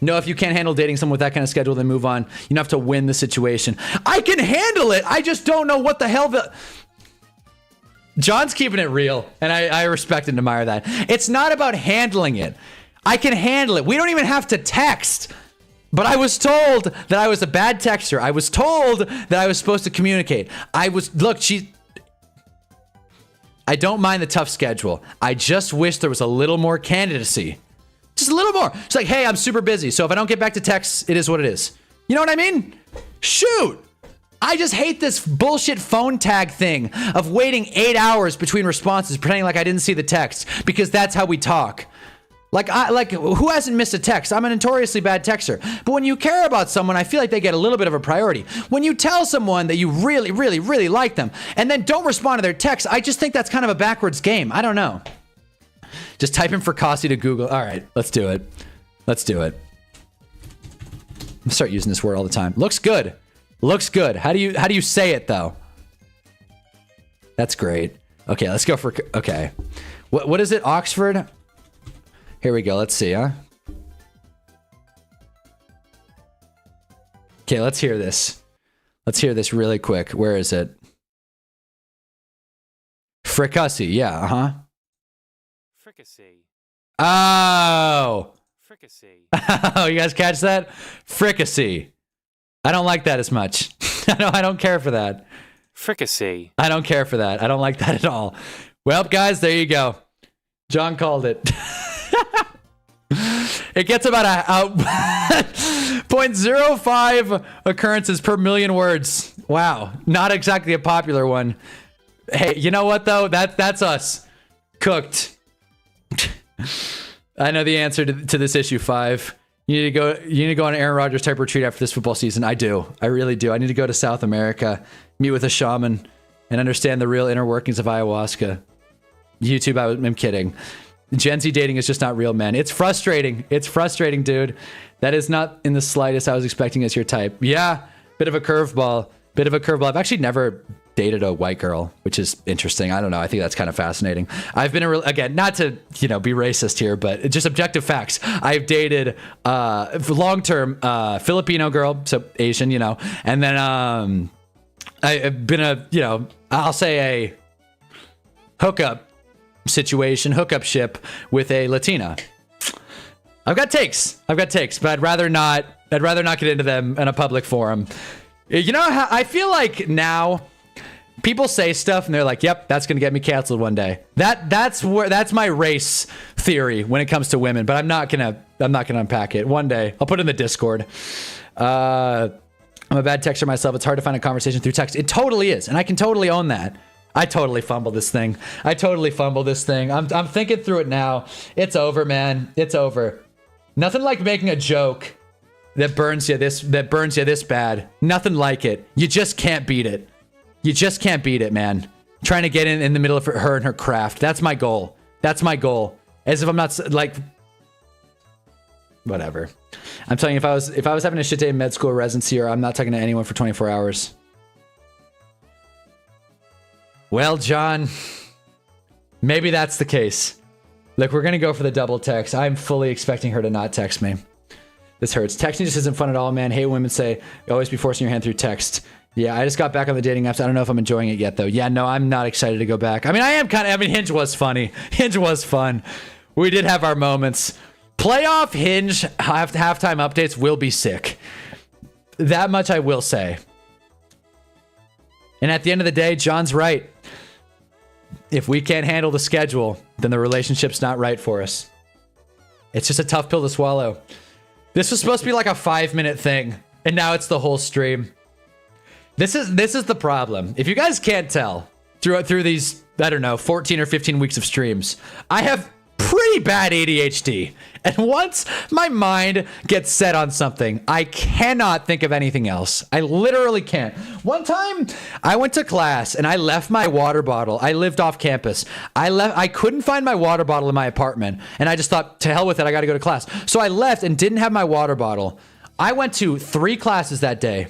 No, if you can't handle dating someone with that kind of schedule, then move on. You don't have to win the situation. I can handle it. I just don't know what the hell the... John's keeping it real, and I respect and admire that. It's not about handling it. I can handle it. We don't even have to text. But I was told that I was a bad texter. I was told that I was supposed to communicate. I don't mind the tough schedule. I just wish there was a little more candidacy. Just a little more. It's like, hey, I'm super busy. So if I don't get back to texts, it is what it is. You know what I mean? Shoot. I just hate this bullshit phone tag thing of waiting 8 hours between responses, pretending like I didn't see the text, because that's how we talk. Like who hasn't missed a text? I'm a notoriously bad texter. But when you care about someone, I feel like they get a little bit of a priority. When you tell someone that you really, really, really like them and then don't respond to their text, I just think that's kind of a backwards game. I don't know. Just type in Fricassy to Google. All right, let's do it. Let's do it. I'm gonna start using this word all the time. Looks good. Looks good. How do you say it though? That's great. Okay, let's go for... Okay. What is it? Oxford? Here we go. Let's see, huh? Okay, let's hear this. Let's hear this really quick. Where is it? Fricassee. Yeah, uh-huh. Fricassee. Oh! Fricassee. Oh, you guys catch that? Fricassee. I don't like that as much. I don't care for that. Fricassee. I don't care for that. I don't like that at all. Well, guys, there you go. John called it. It gets about a 0.05 occurrences per million words. Wow. Not exactly a popular one. Hey, you know what, though? That's us. Cooked. I know the answer to this issue 5. You need to go on an Aaron Rodgers type retreat after this football season. I do. I really do. I need to go to South America, meet with a shaman, and understand the real inner workings of ayahuasca. YouTube, I'm kidding. Gen Z dating is just not real, man. It's frustrating. It's frustrating, dude. That is not in the slightest I was expecting as your type. Yeah, bit of a curveball. Bit of a curveball. I've actually never dated a white girl, which is interesting. I don't know. I think that's kind of fascinating. I've been again, not to be racist here, but just objective facts. I've dated long-term Filipino girl, so Asian, and then I've been I'll say a hookup ship with a Latina. I've got takes, but I'd rather not get into them in a public forum. You know how I feel like now people say stuff and they're like, "Yep, that's gonna get me canceled one day." That's my race theory when it comes to women. But I'm not gonna unpack it. One day I'll put it in the Discord. I'm a bad texter myself. It's hard to find a conversation through text. It totally is, and I can totally own that. I totally fumbled this thing. I'm thinking through it now. It's over, man. It's over. Nothing like making a joke that burns you this bad. Nothing like it. You just can't beat it. You just can't beat it, man. Trying to get in the middle of her and her craft. That's my goal. As if I'm not like, whatever. I'm telling you, if I was having a shit day in med school or residency, or I'm not talking to anyone for 24 hours. Well, John, maybe that's the case. Look, we're gonna go for the double text. I'm fully expecting her to not text me. This hurts. Texting just isn't fun at all, man. Hate when women say, always be forcing your hand through text. Yeah, I just got back on the dating apps. I don't know if I'm enjoying it yet, though. Yeah, no, I'm not excited to go back. I mean, Hinge was funny. Hinge was fun. We did have our moments. Playoff Hinge halftime updates will be sick. That much I will say. And at the end of the day, John's right. If we can't handle the schedule, then the relationship's not right for us. It's just a tough pill to swallow. This was supposed to be like a 5-minute thing, and now it's the whole stream. This is the problem. If you guys can't tell through these, I don't know, 14 or 15 weeks of streams, I have pretty bad ADHD. And once my mind gets set on something, I cannot think of anything else. I literally can't. One time I went to class and I left my water bottle. I lived off campus. I couldn't find my water bottle in my apartment. And I just thought, to hell with it, I got to go to class. So I left and didn't have my water bottle. I went to 3 classes that day.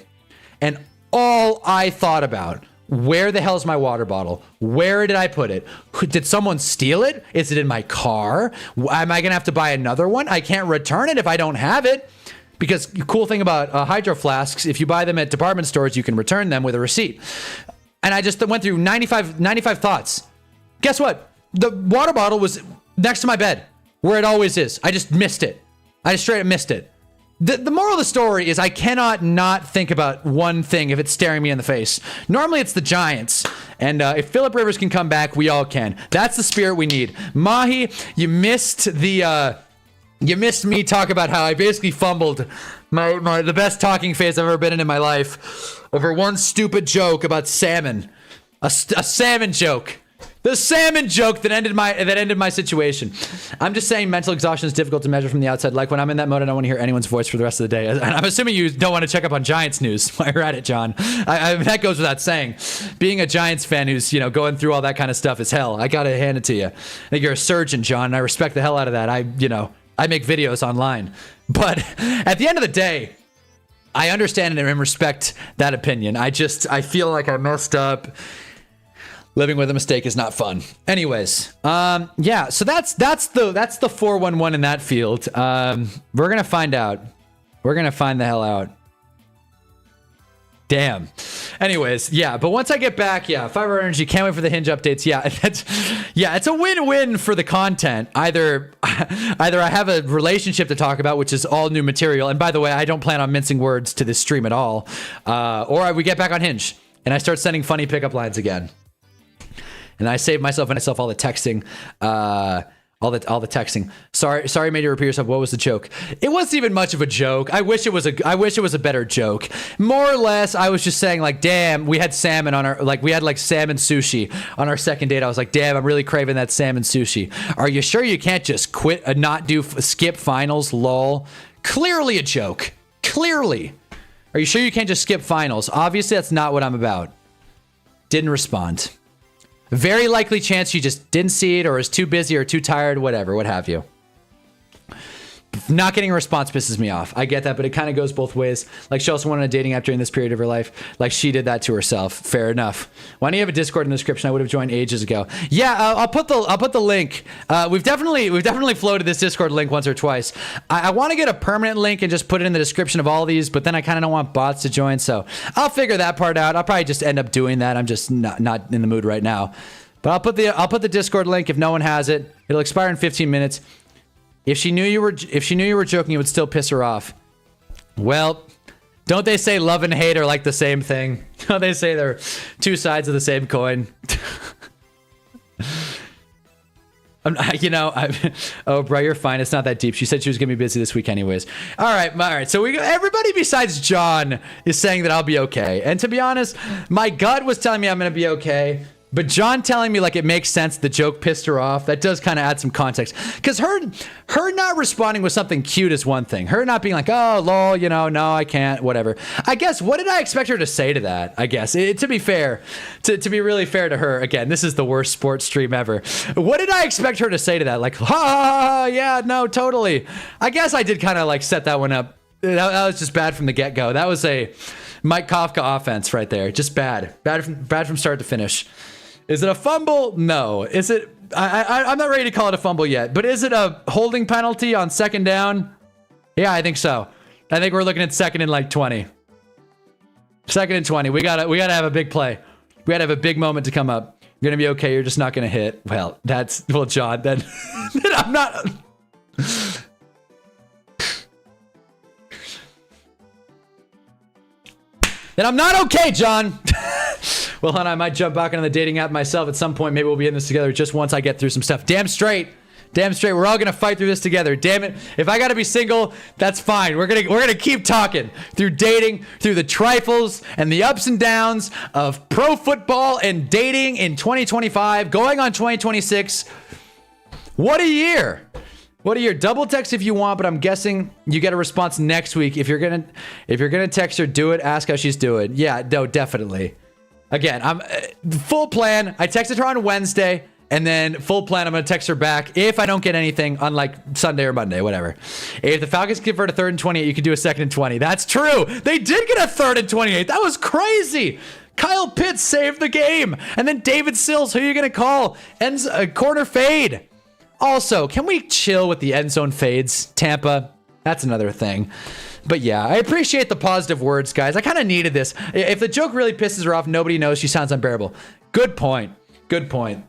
And all I thought about, where the hell is my water bottle? Where did I put it? Did someone steal it? Is it in my car? Am I going to have to buy another one? I can't return it if I don't have it. Because the cool thing about hydro flasks, if you buy them at department stores, you can return them with a receipt. And I just went through 95 thoughts. Guess what? The water bottle was next to my bed, where it always is. I just missed it. I just straight up missed it. The moral of the story is I cannot not think about one thing if it's staring me in the face. Normally it's the Giants. And if Phillip Rivers can come back, we all can. That's the spirit we need. Mahi, you missed me talk about how I basically fumbled the best talking phase I've ever been in my life over one stupid joke about salmon. A salmon joke. The salmon joke that ended my situation. I'm just saying mental exhaustion is difficult to measure from the outside. Like when I'm in that mode, I don't want to hear anyone's voice for the rest of the day. And I'm assuming you don't want to check up on Giants news while you're at it, John. That goes without saying. Being a Giants fan who's, going through all that kind of stuff is hell. I got to hand it to you. I think you're a surgeon, John, and I respect the hell out of that. I make videos online. But at the end of the day, I understand and respect that opinion. I feel like I messed up. Living with a mistake is not fun. Anyways, yeah, so that's the 411 in that field. We're gonna find out. We're gonna find the hell out. Damn. Anyways, yeah, but once I get back, yeah, Fiverr Energy, can't wait for the Hinge updates. Yeah, it's a win-win for the content. Either I have a relationship to talk about, which is all new material, and by the way, I don't plan on mincing words to this stream at all, or we get back on Hinge and I start sending funny pickup lines again. And I saved myself all the texting, all the texting. Sorry, made you repeat yourself. What was the joke? It wasn't even much of a joke. I wish it was a better joke. More or less, I was just saying like, damn, we had salmon on we had salmon sushi on our second date. I was like, damn, I'm really craving that salmon sushi. Are you sure you can't just quit and not skip finals? Lol. Clearly a joke. Clearly. Are you sure you can't just skip finals? Obviously, that's not what I'm about. Didn't respond. Very likely chance you just didn't see it or is too busy or too tired, whatever, what have you. Not getting a response pisses me off. I get that, but it kind of goes both ways. Like, she also wanted a dating app during this period of her life. Like, she did that to herself. Fair enough. Why don't you have a Discord in the description? I would have joined ages ago. Yeah, I'll put the link. We've definitely floated this Discord link once or twice. I want to get a permanent link and just put it in the description of all these, but then I kind of don't want bots to join, so I'll figure that part out. I'll probably just end up doing that. I'm just not in the mood right now. But I'll put the Discord link if no one has it. It'll expire in 15 minutes. If she knew you were joking, it would still piss her off. Well, Don't they say love and hate are like the same thing? Don't they say they're two sides of the same coin? Oh, bro, you're fine. It's not that deep. She said she was gonna be busy this week anyways. All right. So everybody besides John is saying that I'll be okay. And to be honest, my gut was telling me I'm gonna be okay. But John telling me like it makes sense, the joke pissed her off. That does kind of add some context. Because her not responding with something cute is one thing. Her not being like, oh, lol, no, I can't, whatever. I guess, what did I expect her to say to that? I guess, to be fair, to be really fair to her, again, this is the worst sports stream ever. What did I expect her to say to that? Like, ha, yeah, no, totally. I guess I did kind of like set that one up. That was just bad from the get-go. That was a Mike Kafka offense right there. Just bad from start to finish. Is it a fumble? No. Is it? I'm not ready to call it a fumble yet, but is it a holding penalty on second down? Yeah, I think so. I think we're looking at second and like 20. Second and 20. We gotta have a big play. We gotta have a big moment to come up. You're gonna be okay. You're just not gonna hit. Well, John. Then I'm not. Then I'm not okay, John. Well, hon, I might jump back into the dating app myself at some point. Maybe we'll be in this together just once I get through some stuff. Damn straight. We're all gonna fight through this together. Damn it. If I gotta be single, that's fine. We're gonna keep talking through dating, through the trifles and the ups and downs of pro football and dating in 2025, going on 2026. What a year. What a year. Double text if you want, but I'm guessing you get a response next week. If you're gonna text her, do it. Ask how she's doing. Yeah, no, definitely. Again, I'm full plan. I texted her on Wednesday, and then full plan, I'm going to text her back if I don't get anything on like Sunday or Monday, whatever. If the Falcons convert a 3rd and 28, you could do a 2nd and 20. That's true. They did get a 3rd and 28. That was crazy. Kyle Pitts saved the game. And then David Sills, who are you going to call? Ends a corner fade. Also, can we chill with the end zone fades? Tampa, that's another thing. But yeah, I appreciate the positive words, guys. I kind of needed this. If the joke really pisses her off, nobody knows she sounds unbearable. Good point. Good point.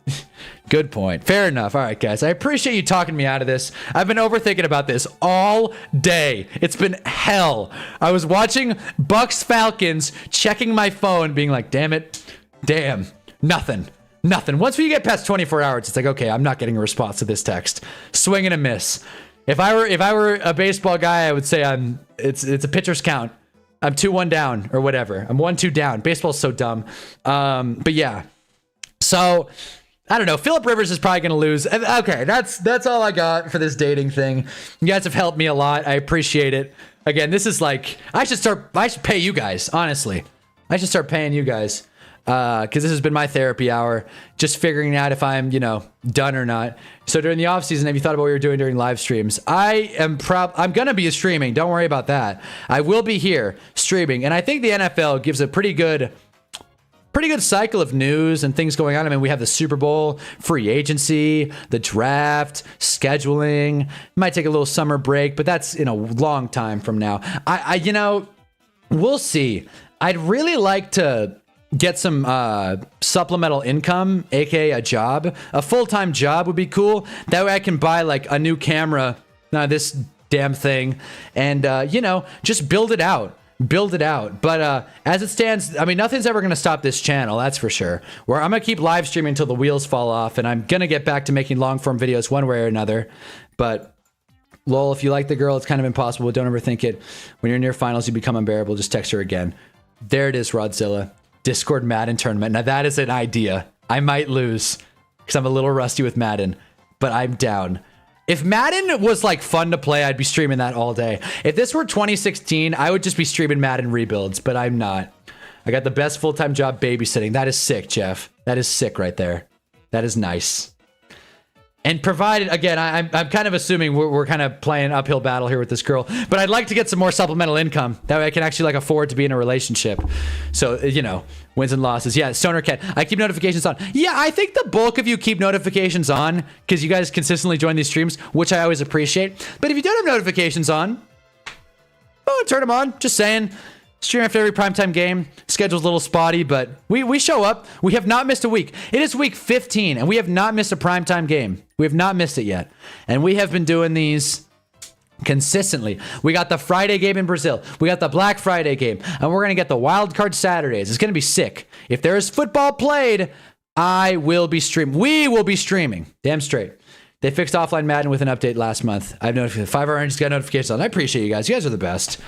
Fair enough. All right, guys. I appreciate you talking me out of this. I've been overthinking about this all day. It's been hell. I was watching Bucks Falcons, checking my phone, being like, damn it. Damn. Nothing. Once we get past 24 hours, it's like, okay, I'm not getting a response to this text. Swing and a miss. If I were a baseball guy, I would say it's a pitcher's count. I'm 2-1 down or whatever. I'm 1-2 down. Baseball's so dumb. But yeah. So I don't know. Phillip Rivers is probably going to lose. Okay, that's all I got for this dating thing. You guys have helped me a lot. I appreciate it. Again, this is like I should pay you guys, honestly. I should start paying you guys. Because this has been my therapy hour, just figuring out if I'm, done or not. So during the off season, have you thought about what you're doing during live streams? I'm gonna be streaming. Don't worry about that. I will be here streaming, and I think the NFL gives a pretty good cycle of news and things going on. I mean, we have the Super Bowl, free agency, the draft, scheduling. Might take a little summer break, but that's in a long time from now. We'll see. I'd really like to get some supplemental income, aka a job. A full-time job would be cool. That way I can buy like a new camera, this damn thing, and just build it out. But as it stands, I mean, nothing's ever gonna stop this channel, that's for sure. Where I'm gonna keep live streaming until the wheels fall off, and I'm gonna get back to making long-form videos one way or another. But lol, if you like the girl, it's kind of impossible. Don't ever think it. When you're near finals, you become unbearable. Just text her again. There it is, Rodzilla. Discord Madden tournament. Now that is an idea. I might lose because I'm a little rusty with Madden, but I'm down. If Madden was like fun to play, I'd be streaming that all day. If this were 2016, I would just be streaming Madden rebuilds, but I'm not. I got the best full-time job babysitting. That is sick, Jeff. That is sick right there. That is nice. And provided, again, I'm kind of assuming we're kind of playing uphill battle here with this girl, but I'd like to get some more supplemental income. That way I can actually like afford to be in a relationship. So, wins and losses. Yeah, Stoner Cat. I keep notifications on. Yeah, I think the bulk of you keep notifications on because you guys consistently join these streams, which I always appreciate. But if you don't have notifications on, turn them on. Just saying. Stream after every primetime game. Schedule's a little spotty, but we show up. We have not missed a week. It is week 15, and we have not missed a primetime game. We have not missed it yet. And we have been doing these consistently. We got the Friday game in Brazil. We got the Black Friday game. And we're going to get the wild card Saturdays. It's going to be sick. If there is football played, I will be streaming. We will be streaming. Damn straight. They fixed offline Madden with an update last month. I've notified 5 Hour Rangers got notifications on. I appreciate you guys. You guys are the best.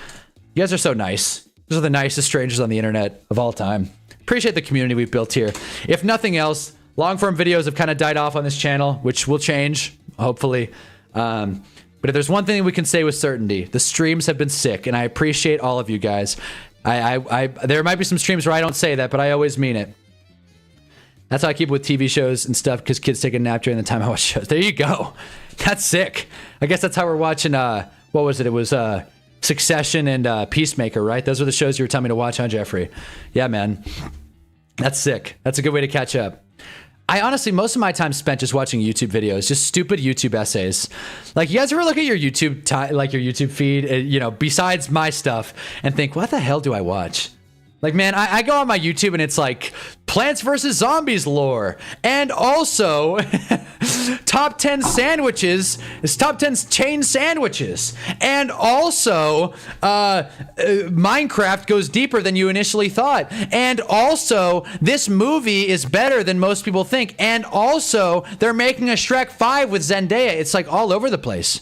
You guys are so nice. Those are the nicest strangers on the internet of all time. Appreciate the community we've built here. If nothing else, long form videos have kind of died off on this channel, which will change, hopefully. But if there's one thing we can say with certainty, the streams have been sick, and I appreciate all of you guys. There might be some streams where I don't say that, but I always mean it. That's how I keep it with TV shows and stuff, because kids take a nap during the time I watch shows. There you go. That's sick. I guess that's how we're watching, what was it? It was Succession and Peacemaker, right? Those were the shows you were telling me to watch, huh, Jeffrey? Yeah, man. That's sick. That's a good way to catch up. I honestly, most of my time spent just watching YouTube videos, just stupid YouTube essays. Like, you guys ever look at your YouTube, your YouTube feed, besides my stuff, and think, what the hell do I watch? Like, man, I go on my YouTube and it's like Plants vs. Zombies lore. And also top 10 sandwiches. It's top 10 chain sandwiches. And also Minecraft goes deeper than you initially thought. And also this movie is better than most people think. And also they're making a Shrek 5 with Zendaya. It's like all over the place.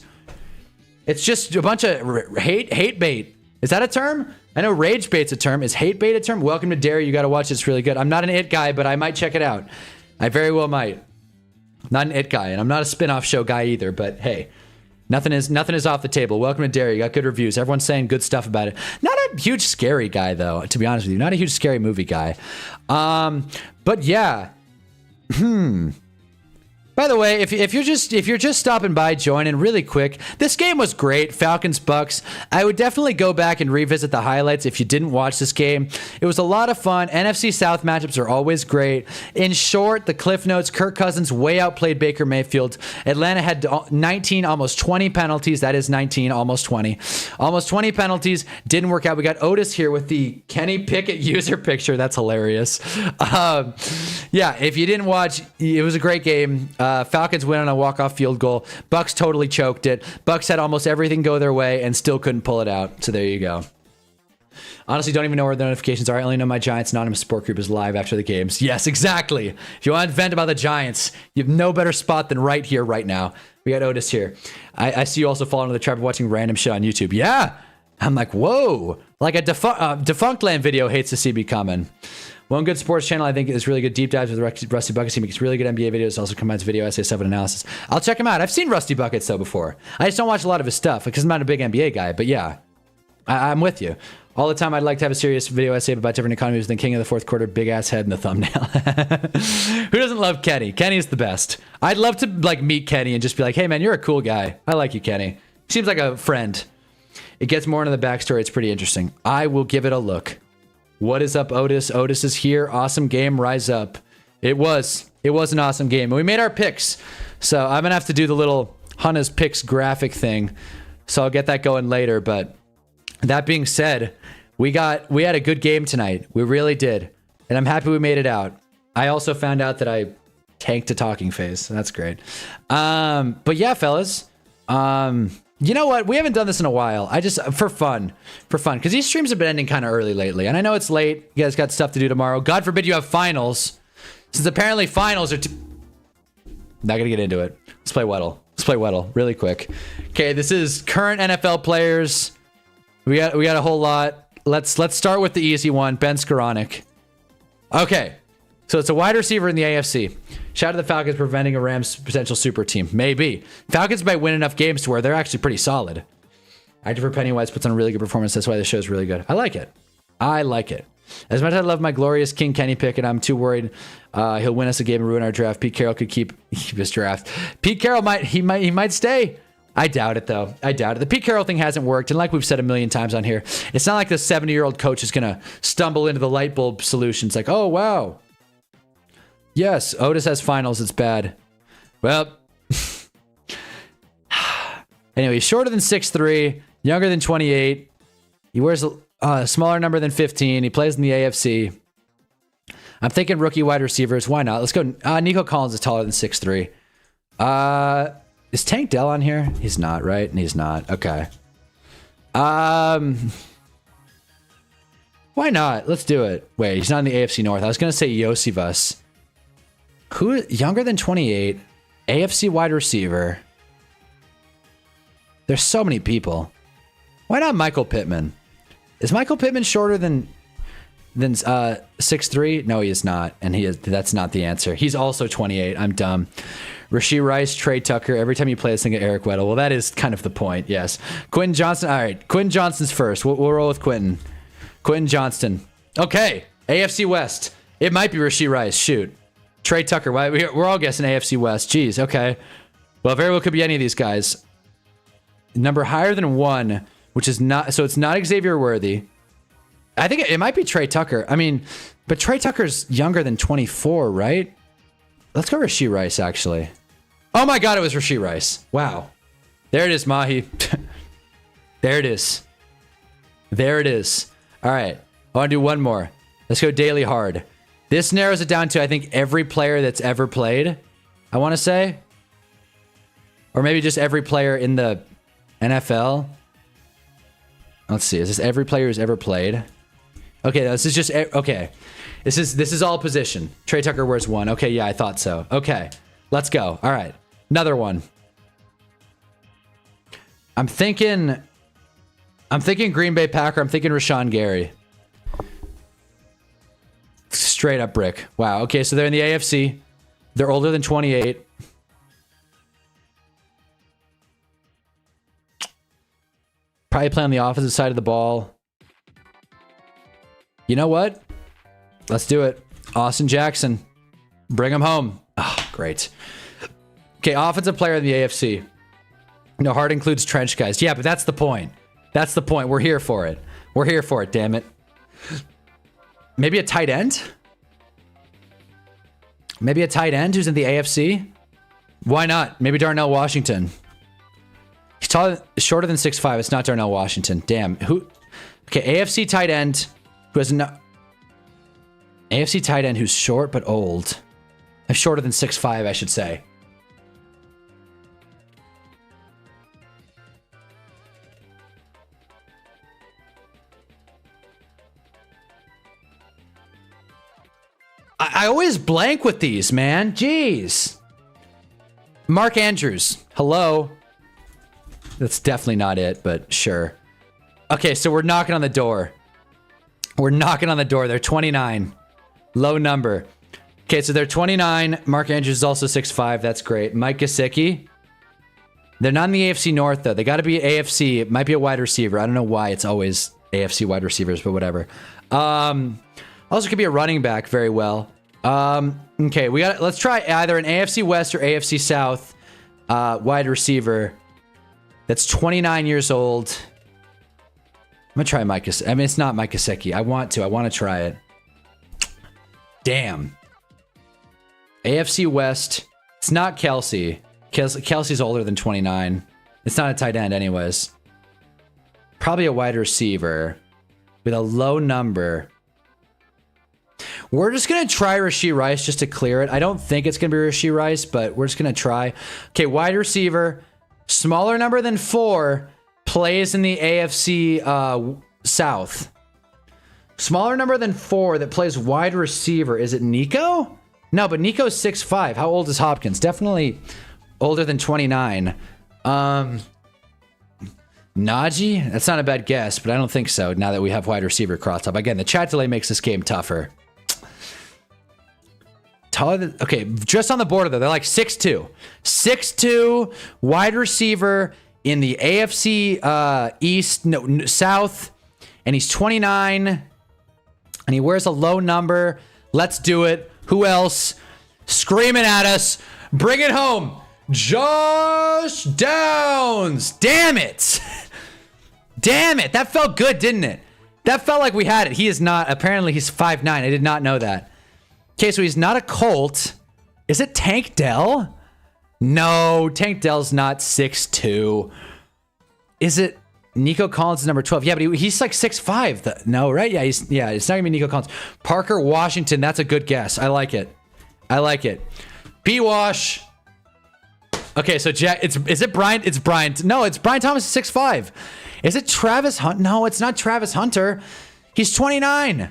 It's just a bunch of hate bait. Is that a term? I know rage bait's a term. Is hate bait a term? Welcome to Dairy. You got to watch it. It's really good. I'm not an It guy, but I might check it out. I very well might. Not an It guy, and I'm not a spin-off show guy either, but hey, nothing is off the table. Welcome to Dairy. You got good reviews. Everyone's saying good stuff about it. Not a huge scary guy, though, to be honest with you. Not a huge scary movie guy. But yeah. By the way, if you're just stopping by, joining really quick, this game was great. Falcons Bucks. I would definitely go back and revisit the highlights if you didn't watch this game. It was a lot of fun. NFC South matchups are always great. In short, the Cliff Notes: Kirk Cousins way outplayed Baker Mayfield. Atlanta had 19, almost 20 penalties. That is 19, almost 20. Almost 20 penalties. Didn't work out. We got Otis here with the Kenny Pickett user picture. That's hilarious. Yeah, if you didn't watch, it was a great game. Falcons win on a walk-off field goal. Bucks totally choked it. Bucks had almost everything go their way and still couldn't pull it out. So there you go. Honestly, don't even know where the notifications are. I only know my Giants Anonymous support group is live after the games. Yes, exactly. If you want to vent about the Giants, you have no better spot than right here, right now. We got Otis here. I see you also fall into the trap of watching random shit on YouTube. Yeah. I'm like, whoa. Like a Defunct Land video hates to see me coming. One good sports channel I think is really good deep dives with Rusty Buckets. He makes really good NBA videos. Also combines video essay stuff and analysis. I'll check him out. I've seen Rusty Buckets though before. I just don't watch a lot of his stuff because I'm not a big NBA guy. But yeah, I'm with you. All the time I'd like to have a serious video essay about different economies than King of the Fourth Quarter, big ass head in the thumbnail. Who doesn't love Kenny? Kenny's the best. I'd love to meet Kenny and just be like, hey man, you're a cool guy. I like you, Kenny. Seems like a friend. It gets more into the backstory. It's pretty interesting. I will give it a look. What is up, Otis? Otis is here. Awesome game. Rise up. It was an awesome game. And we made our picks. So I'm going to have to do the little Hunna's picks graphic thing. So I'll get that going later. But that being said, we had a good game tonight. We really did. And I'm happy we made it out. I also found out that I tanked a talking phase. So that's great. But yeah, fellas. You know what? We haven't done this in a while. For fun, because these streams have been ending kind of early lately, and I know it's late. You guys got stuff to do tomorrow. God forbid you have finals, since apparently finals are. Not gonna get into it. Let's play Weddle really quick. Okay, this is current NFL players. We got a whole lot. Let's start with the easy one. Ben Skoranek. Okay, so it's a wide receiver in the AFC. Shout out to the Falcons preventing a Rams potential super team. Maybe. Falcons might win enough games to where they're actually pretty solid. Actor for Pennywise puts on a really good performance. That's why the show's really good. I like it. As much as I love my glorious King Kenny Pickett, I'm too worried he'll win us a game and ruin our draft. Pete Carroll could keep his draft. Pete Carroll might stay. I doubt it, though. The Pete Carroll thing hasn't worked. And like we've said a million times on here, it's not like the 70-year-old coach is going to stumble into the light bulb solutions like, oh, wow. Yes, Otis has finals. It's bad. Well, anyway, he's shorter than 6'3", younger than 28. He wears a smaller number than 15. He plays in the AFC. I'm thinking rookie wide receivers. Why not? Let's go. Nico Collins is taller than 6'3". Is Tank Dell on here? He's not, right? And he's not. Okay. Why not? Let's do it. Wait, he's not in the AFC North. I was gonna say Yosivas. Who younger than 28? AFC wide receiver. There's so many people. Why not Michael Pittman? Is Michael Pittman shorter than 6'3"? No, he is not. And that's not the answer. He's also 28. I'm dumb. Rashee Rice, Trey Tucker. Every time you play this thing at Eric Weddle. Well, that is kind of the point, yes. Quentin Johnson. All right, Quentin Johnston's first. We'll roll with Quentin. Quentin Johnston. Okay, AFC West. It might be Rashee Rice. Shoot. Trey Tucker. We're all guessing AFC West. Jeez, okay. Well, very well could be any of these guys. Number higher than 1, which is not... So it's not Xavier Worthy. I think it might be Trey Tucker. I mean, but Trey Tucker's younger than 24, right? Let's go Rashee Rice, actually. Oh my God, it was Rashee Rice. Wow. There it is, Mahi. There it is. There it is. All right. I want to do one more. Let's go daily hard. This narrows it down to, I think, every player that's ever played, I want to say. Or maybe just every player in the NFL. Let's see. Is this every player who's ever played? Okay, this is just... Okay. This is all position. Trey Tucker wears 1. Okay, yeah, I thought so. Okay. Let's go. All right. Another one. I'm thinking Green Bay Packer. I'm thinking Rashawn Gary. Straight up brick. Wow. Okay, so they're in the AFC. They're older than 28. Probably play on the opposite side of the ball. You know what? Let's do it. Austin Jackson. Bring him home. Oh, great. Okay, offensive player in the AFC. No, hard includes trench guys. Yeah, but that's the point. That's the point. We're here for it. We're here for it, damn it. Maybe a tight end? Maybe a tight end who's in the AFC? Why not? Maybe Darnell Washington. He's shorter than 6'5". It's not Darnell Washington. Damn. Who? Okay, AFC tight end who has no... AFC tight end who's short but old. Shorter than 6'5", I should say. I always blank with these, man. Jeez. Mark Andrews. Hello. That's definitely not it, but sure. Okay, so we're knocking on the door. We're knocking on the door. They're 29. Low number. Okay, so they're 29. Mark Andrews is also 6'5". That's great. Mike Gesicki. They're not in the AFC North, though. They got to be AFC. It might be a wide receiver. I don't know why it's always AFC wide receivers, but whatever. Also could be a running back very well. Okay, let's try either an AFC West or AFC South wide receiver that's 29 years old. I'm gonna try Mike. I mean, it's not Mike Gesicki. I want to try it. Damn. AFC West. It's not Kelsey. Kelsey's older than 29. It's not a tight end anyways. Probably a wide receiver with a low number. We're just going to try Rashee Rice just to clear it. I don't think it's going to be Rashee Rice, but we're just going to try. Okay, wide receiver. Smaller number than 4. Plays in the AFC South. Smaller number than 4 that plays wide receiver. Is it Nico? No, but Nico's 6'5". How old is Hopkins? Definitely older than 29. Najee? That's not a bad guess, but I don't think so now that we have wide receiver crossed up. Again, the chat delay makes this game tougher. Taller than... Okay, just on the border, though. They're like 6'2". 6'2", wide receiver in the AFC East, no, South, and he's 29, and he wears a low number. Let's do it. Who else? Screaming at us. Bring it home. Josh Downs. Damn it. Damn it. That felt good, didn't it? That felt like we had it. He is not. Apparently, he's 5'9". I did not know that. Okay, so he's not a Colt. Is it Tank Dell? No, Tank Dell's not 6'2". Is it Nico Collins is number 12? Yeah, but he's like 6'5". No, right? Yeah, it's not gonna be Nico Collins. Parker Washington, that's a good guess. I like it. I like it. B-Wash. Okay, so Jack, is it Brian? It's Brian. No, it's Brian Thomas, 6'5". Is it Travis Hunt? No, it's not Travis Hunter. He's 29.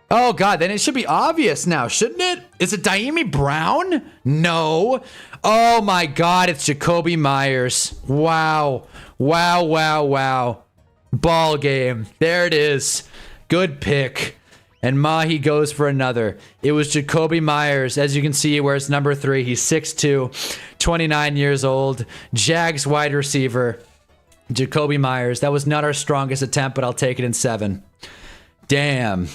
Oh, God, then it should be obvious now, shouldn't it? Is it Daimi Brown? No. Oh, my God, it's Jacoby Myers. Wow. Wow, wow, wow. Ball game. There it is. Good pick. And Mahi goes for another. It was Jacoby Myers. As you can see, he wears number 3. He's 6'2", 29 years old. Jags wide receiver. Jacoby Myers. That was not our strongest attempt, but I'll take it in 7. Damn.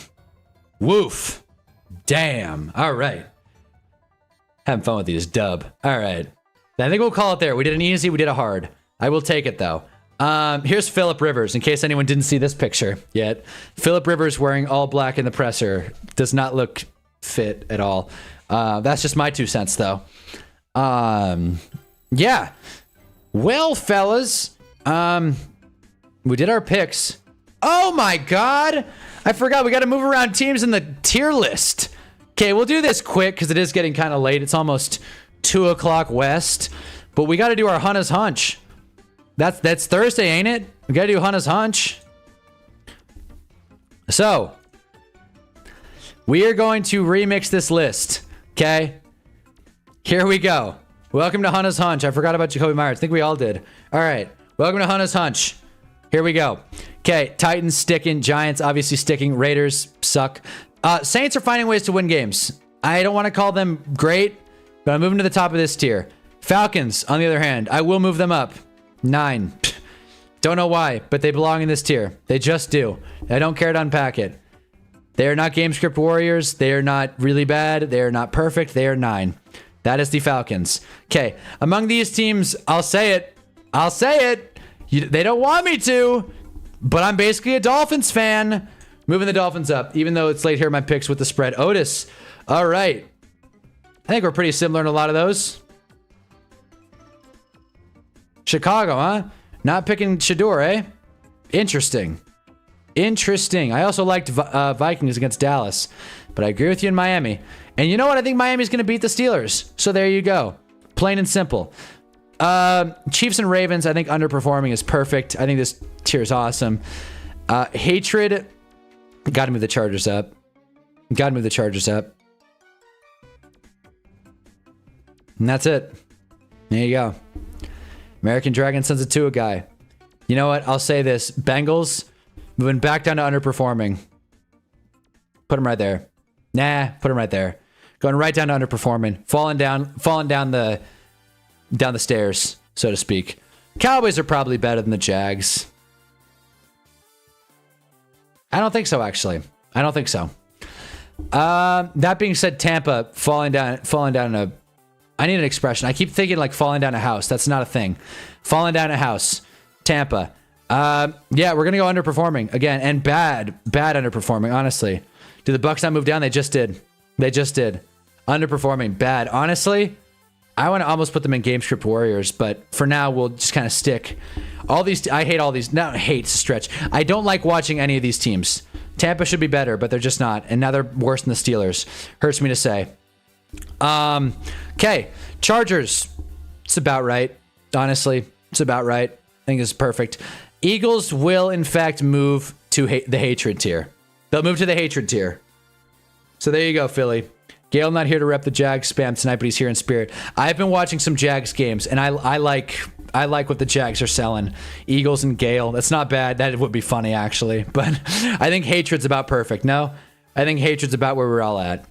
Woof. Damn. All right. Having fun with these, dub. All right. I think we'll call it there. We did an easy, we did a hard. I will take it, though. Here's Phillip Rivers, in case anyone didn't see this picture yet. Phillip Rivers wearing all black in the presser. Does not look fit at all. That's just my 2 cents, though. Yeah. Well, fellas, we did our picks. Oh, my God. I forgot. We got to move around teams in the tier list. Okay, we'll do this quick because it is getting kind of late. It's almost 2 o'clock West. But we got to do our Hunna's Hunch. That's Thursday, ain't it? We got to do Hunna's Hunch. So, we are going to remix this list. Okay? Here we go. Welcome to Hunna's Hunch. I forgot about Jacoby Myers. I think we all did. All right. Welcome to Hunna's Hunch. Here we go. Okay, Titans sticking, Giants obviously sticking, Raiders suck. Saints are finding ways to win games. I don't want to call them great, but I'm moving to the top of this tier. Falcons, on the other hand, I will move them up. 9. Don't know why, but they belong in this tier. They just do. I don't care to unpack it. They are not game script warriors. They are not really bad. They are not perfect. They are 9. That is the Falcons. Okay, among these teams, I'll say it. I'll say it. They don't want me to, but I'm basically a Dolphins fan. Moving the Dolphins up, even though it's late here in my picks with the spread. Otis. All right. I think we're pretty similar in a lot of those. Chicago, huh? Not picking Shador, eh? Interesting. Interesting. I also liked Vikings against Dallas, but I agree with you in Miami. And you know what? I think Miami's going to beat the Steelers. So there you go. Plain and simple. Chiefs and Ravens, I think underperforming is perfect. I think this tier is awesome. Hatred. Got to move the Chargers up. Got to move the Chargers up. And that's it. There you go. American Dragon sends it to a guy. You know what? I'll say this. Bengals moving back down to underperforming. Put him right there. Nah, put him right there. Going right down to underperforming. Falling down the stairs, so to speak. Cowboys are probably better than the Jags. I don't think so, actually. I don't think so. That being said, Tampa falling down a... I need an expression. I keep thinking like falling down a house. That's not a thing. Falling down a house. Tampa. Yeah, we're going to go underperforming again. And bad underperforming, honestly. Did the Bucks not move down? They just did. Underperforming. Bad. Honestly, I want to almost put them in game script warriors, but for now, we'll just kind of stick. All these, I hate all these. No, hate stretch. I don't like watching any of these teams. Tampa should be better, but they're just not. And now they're worse than the Steelers. Hurts me to say. Okay. Chargers. It's about right. Honestly, it's about right. I think it's perfect. Eagles will, in fact, move to the hatred tier. They'll move to the hatred tier. So there you go, Philly. Gale not here to rep the Jags spam tonight, but he's here in spirit. I've been watching some Jags games, and I like what the Jags are selling. Eagles and Gale. That's not bad. That would be funny, actually. But I think hatred's about perfect. No? I think hatred's about where we're all at.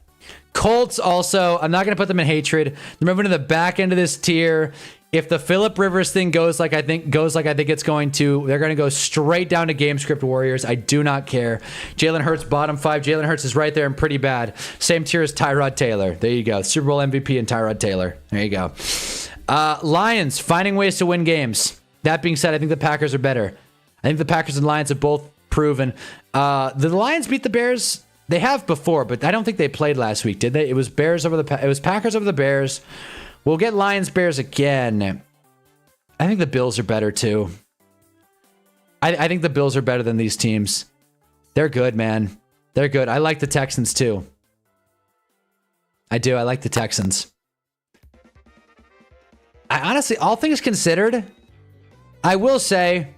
Colts also, I'm not going to put them in hatred. They're moving to the back end of this tier. If the Phillip Rivers thing goes like I think it's going to, they're going to go straight down to game script warriors. I do not care. Jalen Hurts, bottom 5. Jalen Hurts is right there and pretty bad. Same tier as Tyrod Taylor. There you go. Super Bowl MVP and Tyrod Taylor. There you go. Lions, finding ways to win games. That being said, I think the Packers are better. I think the Packers and Lions have both proven. The Lions beat the Bears. They have before, but I don't think they played last week, did they? It was Packers over the Bears. We'll get Lions Bears again. I think the Bills are better too. I think the Bills are better than these teams. They're good, man. They're good. I like the Texans too. I do. I like the Texans. I honestly, all things considered, I will say,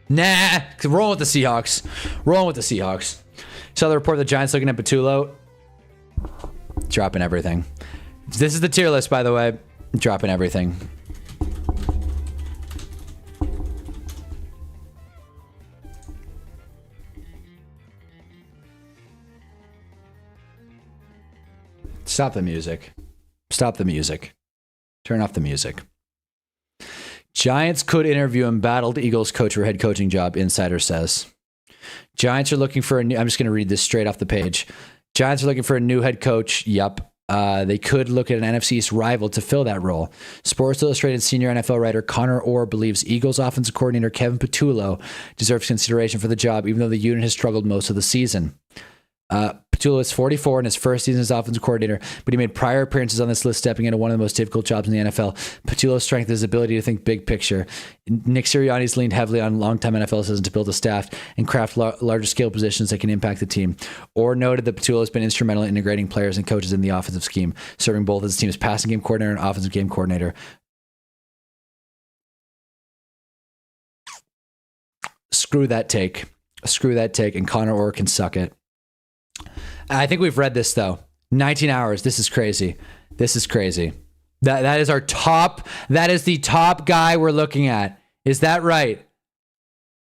nah, rolling with the Seahawks. Rolling with the Seahawks. Saw the report of the Giants looking at Patullo. Dropping everything. This is the tier list, by the way. Dropping everything. Stop the music. Stop the music. Turn off the music. Giants could interview embattled Eagles coach for head coaching job, insider says. Giants are looking for a new... I'm just going to read this straight off the page. Giants are looking for a new head coach. Yup. They could look at an NFC East rival to fill that role. Sports Illustrated senior NFL writer Connor Orr believes Eagles offensive coordinator Kevin Patullo deserves consideration for the job, even though the unit has struggled most of the season. Patullo is 44 in his first season as offensive coordinator, but he made prior appearances on this list, stepping into one of the most difficult jobs in the NFL. Patullo's strength is his ability to think big picture. Nick Sirianni's leaned heavily on longtime NFL assistants to build a staff and craft larger scale positions that can impact the team. Or noted that Patullo has been instrumental in integrating players and coaches in the offensive scheme, serving both as the team's passing game coordinator and offensive game coordinator. Screw that take. Screw that take, and Connor Orr can suck it. I think we've read this though. 19 hours. This is crazy. This is crazy. That is our top. That is the top guy we're looking at. Is that right?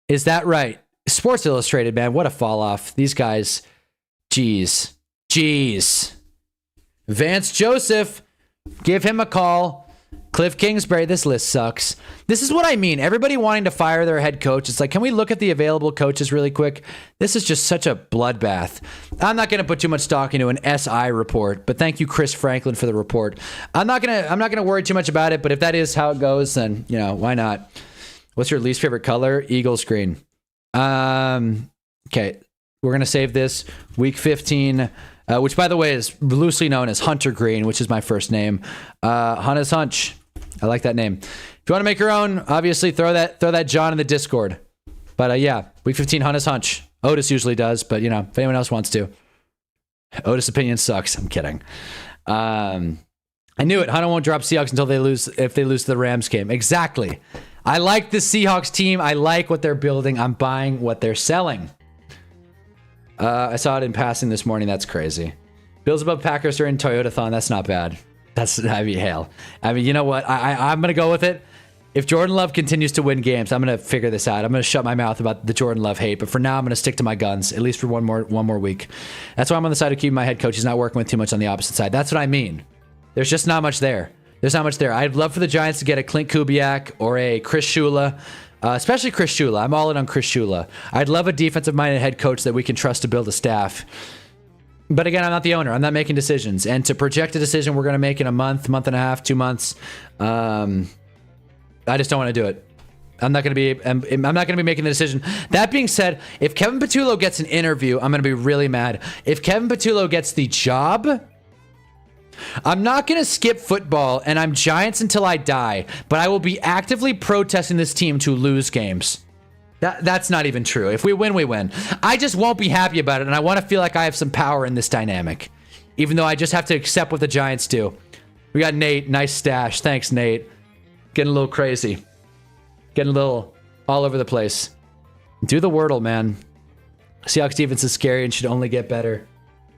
Is that right? Sports Illustrated, man. What a fall off. These guys. Jeez. Vance Joseph. Give him a call. Cliff Kingsbury, this list sucks. This is what I mean. Everybody wanting to fire their head coach. It's like, can we look at the available coaches really quick? This is just such a bloodbath. I'm not going to put too much stock into an SI report, but thank you, Chris Franklin, for the report. I'm not gonna worry too much about it, but if that is how it goes, then, you know, why not? What's your least favorite color? Eagles green. Okay, we're going to save this. Week 15, which, by the way, is loosely known as Hunter Green, which is my first name. Hunter's Hunch. I like that name. If you want to make your own, obviously throw that John in the Discord. But yeah, week 15, Hunter's Hunch. Otis usually does, but you know, if anyone else wants to. Otis' opinion sucks. I'm kidding. I knew it. Hunter won't drop Seahawks until if they lose to the Rams game. Exactly. I like the Seahawks team. I like what they're building. I'm buying what they're selling. I saw it in passing this morning. That's crazy. Bills above Packers are in Toyota-thon. That's not bad. Hail. I mean, you know what? I'm going to go with it. If Jordan Love continues to win games, I'm going to figure this out. I'm going to shut my mouth about the Jordan Love hate. But for now, I'm going to stick to my guns, at least for one more week. That's why I'm on the side of keeping my head coach. He's not working with too much on the opposite side. That's what I mean. There's just not much there. I'd love for the Giants to get a Clint Kubiak or a Chris Shula. Especially Chris Shula. I'm all in on Chris Shula. I'd love a defensive-minded head coach that we can trust to build a staff. But again, I'm not the owner. I'm not making decisions. And to project a decision we're going to make in a month and a half, 2 months, I just don't want to do it. I'm not going to be making the decision. That being said, if Kevin Patullo gets an interview, I'm going to be really mad. If Kevin Patullo gets the job, I'm not going to skip football, and I'm Giants until I die, but I will be actively protesting this team to lose games. That's not even true. If we win, we win. I just won't be happy about it, and I want to feel like I have some power in this dynamic, even though I just have to accept what the Giants do. We got Nate. Nice stash. Thanks, Nate. Getting a little crazy. Getting a little all over the place. Do the Wordle, man. Seahawks defense is scary and should only get better.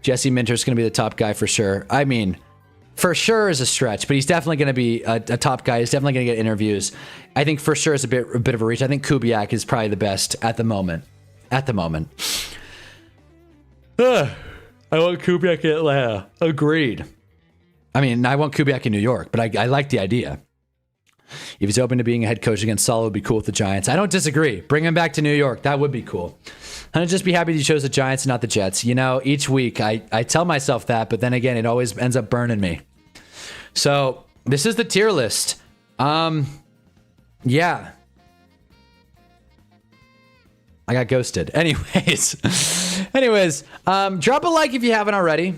Jesse Minter's going to be the top guy for sure. I mean, for sure is a stretch, but he's definitely going to be a top guy. He's definitely going to get interviews. I think for sure is a bit of a reach. I think Kubiak is probably the best at the moment. I want Kubiak in Atlanta. Agreed. I mean, I want Kubiak in New York, but I like the idea. If he's open to being a head coach against Sala, would be cool with the Giants. I don't disagree. Bring him back to New York. That would be cool. I'd just be happy that you chose the Giants and not the Jets. You know, each week I tell myself that, but then again, it always ends up burning me. So this is the tier list. Yeah. I got ghosted. Anyways, drop a like if you haven't already.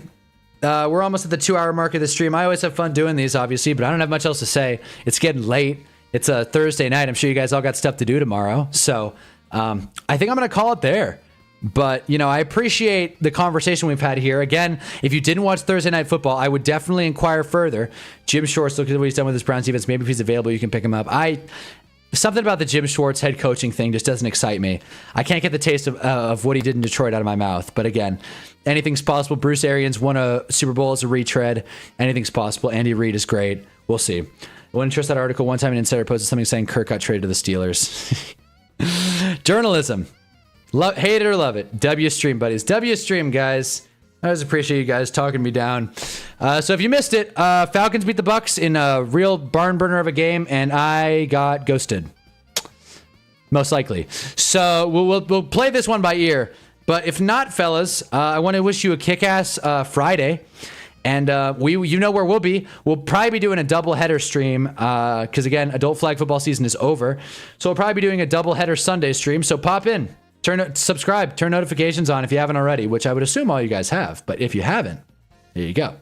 We're almost at the 2-hour mark of the stream. I always have fun doing these, obviously, but I don't have much else to say. It's getting late. It's a Thursday night. I'm sure you guys all got stuff to do tomorrow. So I think I'm going to call it there. But, you know, I appreciate the conversation we've had here. Again, if you didn't watch Thursday Night Football, I would definitely inquire further. Jim Schwartz, look at what he's done with his Browns defense. Maybe if he's available, you can pick him up. Something about the Jim Schwartz head coaching thing just doesn't excite me. I can't get the taste of what he did in Detroit out of my mouth. But again, anything's possible. Bruce Arians won a Super Bowl as a retread. Anything's possible. Andy Reid is great. We'll see. I wouldn't trust that article. One time an insider posted something saying Kirk got traded to the Steelers. Journalism. Hate it or love it. W stream, buddies. W stream, guys. I always appreciate you guys talking me down. So if you missed it, Falcons beat the Bucks in a real barn burner of a game, and I got ghosted. Most likely. So we'll play this one by ear. But if not, fellas, I want to wish you a kick-ass Friday. And you know where we'll be. We'll probably be doing a double-header stream because, again, adult flag football season is over. So we'll probably be doing a double-header Sunday stream. So pop in. Subscribe, turn notifications on if you haven't already, which I would assume all you guys have. But if you haven't, there you go.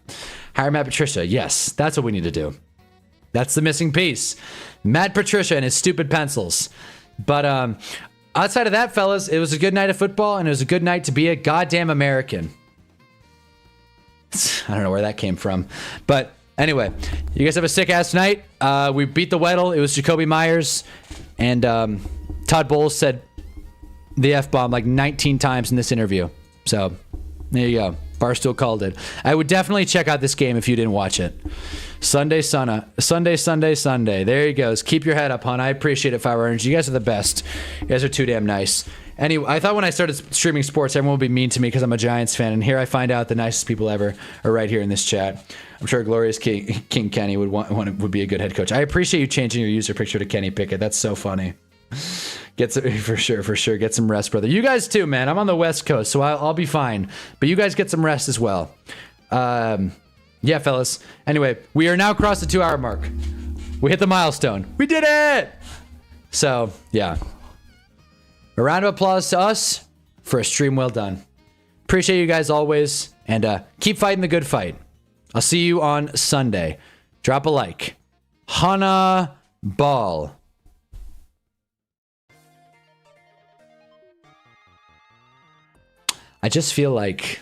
Hire Matt Patricia. Yes, that's what we need to do. That's the missing piece. Matt Patricia and his stupid pencils. But outside of that, fellas, it was a good night of football, and it was a good night to be a goddamn American. I don't know where that came from. But anyway, you guys have a sick-ass night. We beat the Weddle. It was Jacoby Myers. And Todd Bowles said the F-bomb like 19 times in this interview. So there you go. Barstool called it. I would definitely check out this game if you didn't watch it. Sunday. There he goes. Keep your head up, hon. I appreciate it, Fire Orange. You guys are the best. You guys are too damn nice. Anyway, I thought when I started streaming sports, everyone would be mean to me because I'm a Giants fan. And here I find out the nicest people ever are right here in this chat. I'm sure Glorious King Kenny would be a good head coach. I appreciate you changing your user picture to Kenny Pickett. That's so funny. Get some, for sure. Get some rest, brother. You guys too, man. I'm on the West Coast, so I'll be fine. But you guys get some rest as well. Yeah, fellas. Anyway, we are now across the 2-hour mark. We hit the milestone. We did it! So, yeah. A round of applause to us for a stream well done. Appreciate you guys always, and keep fighting the good fight. I'll see you on Sunday. Drop a like. Hunnaball. I just feel like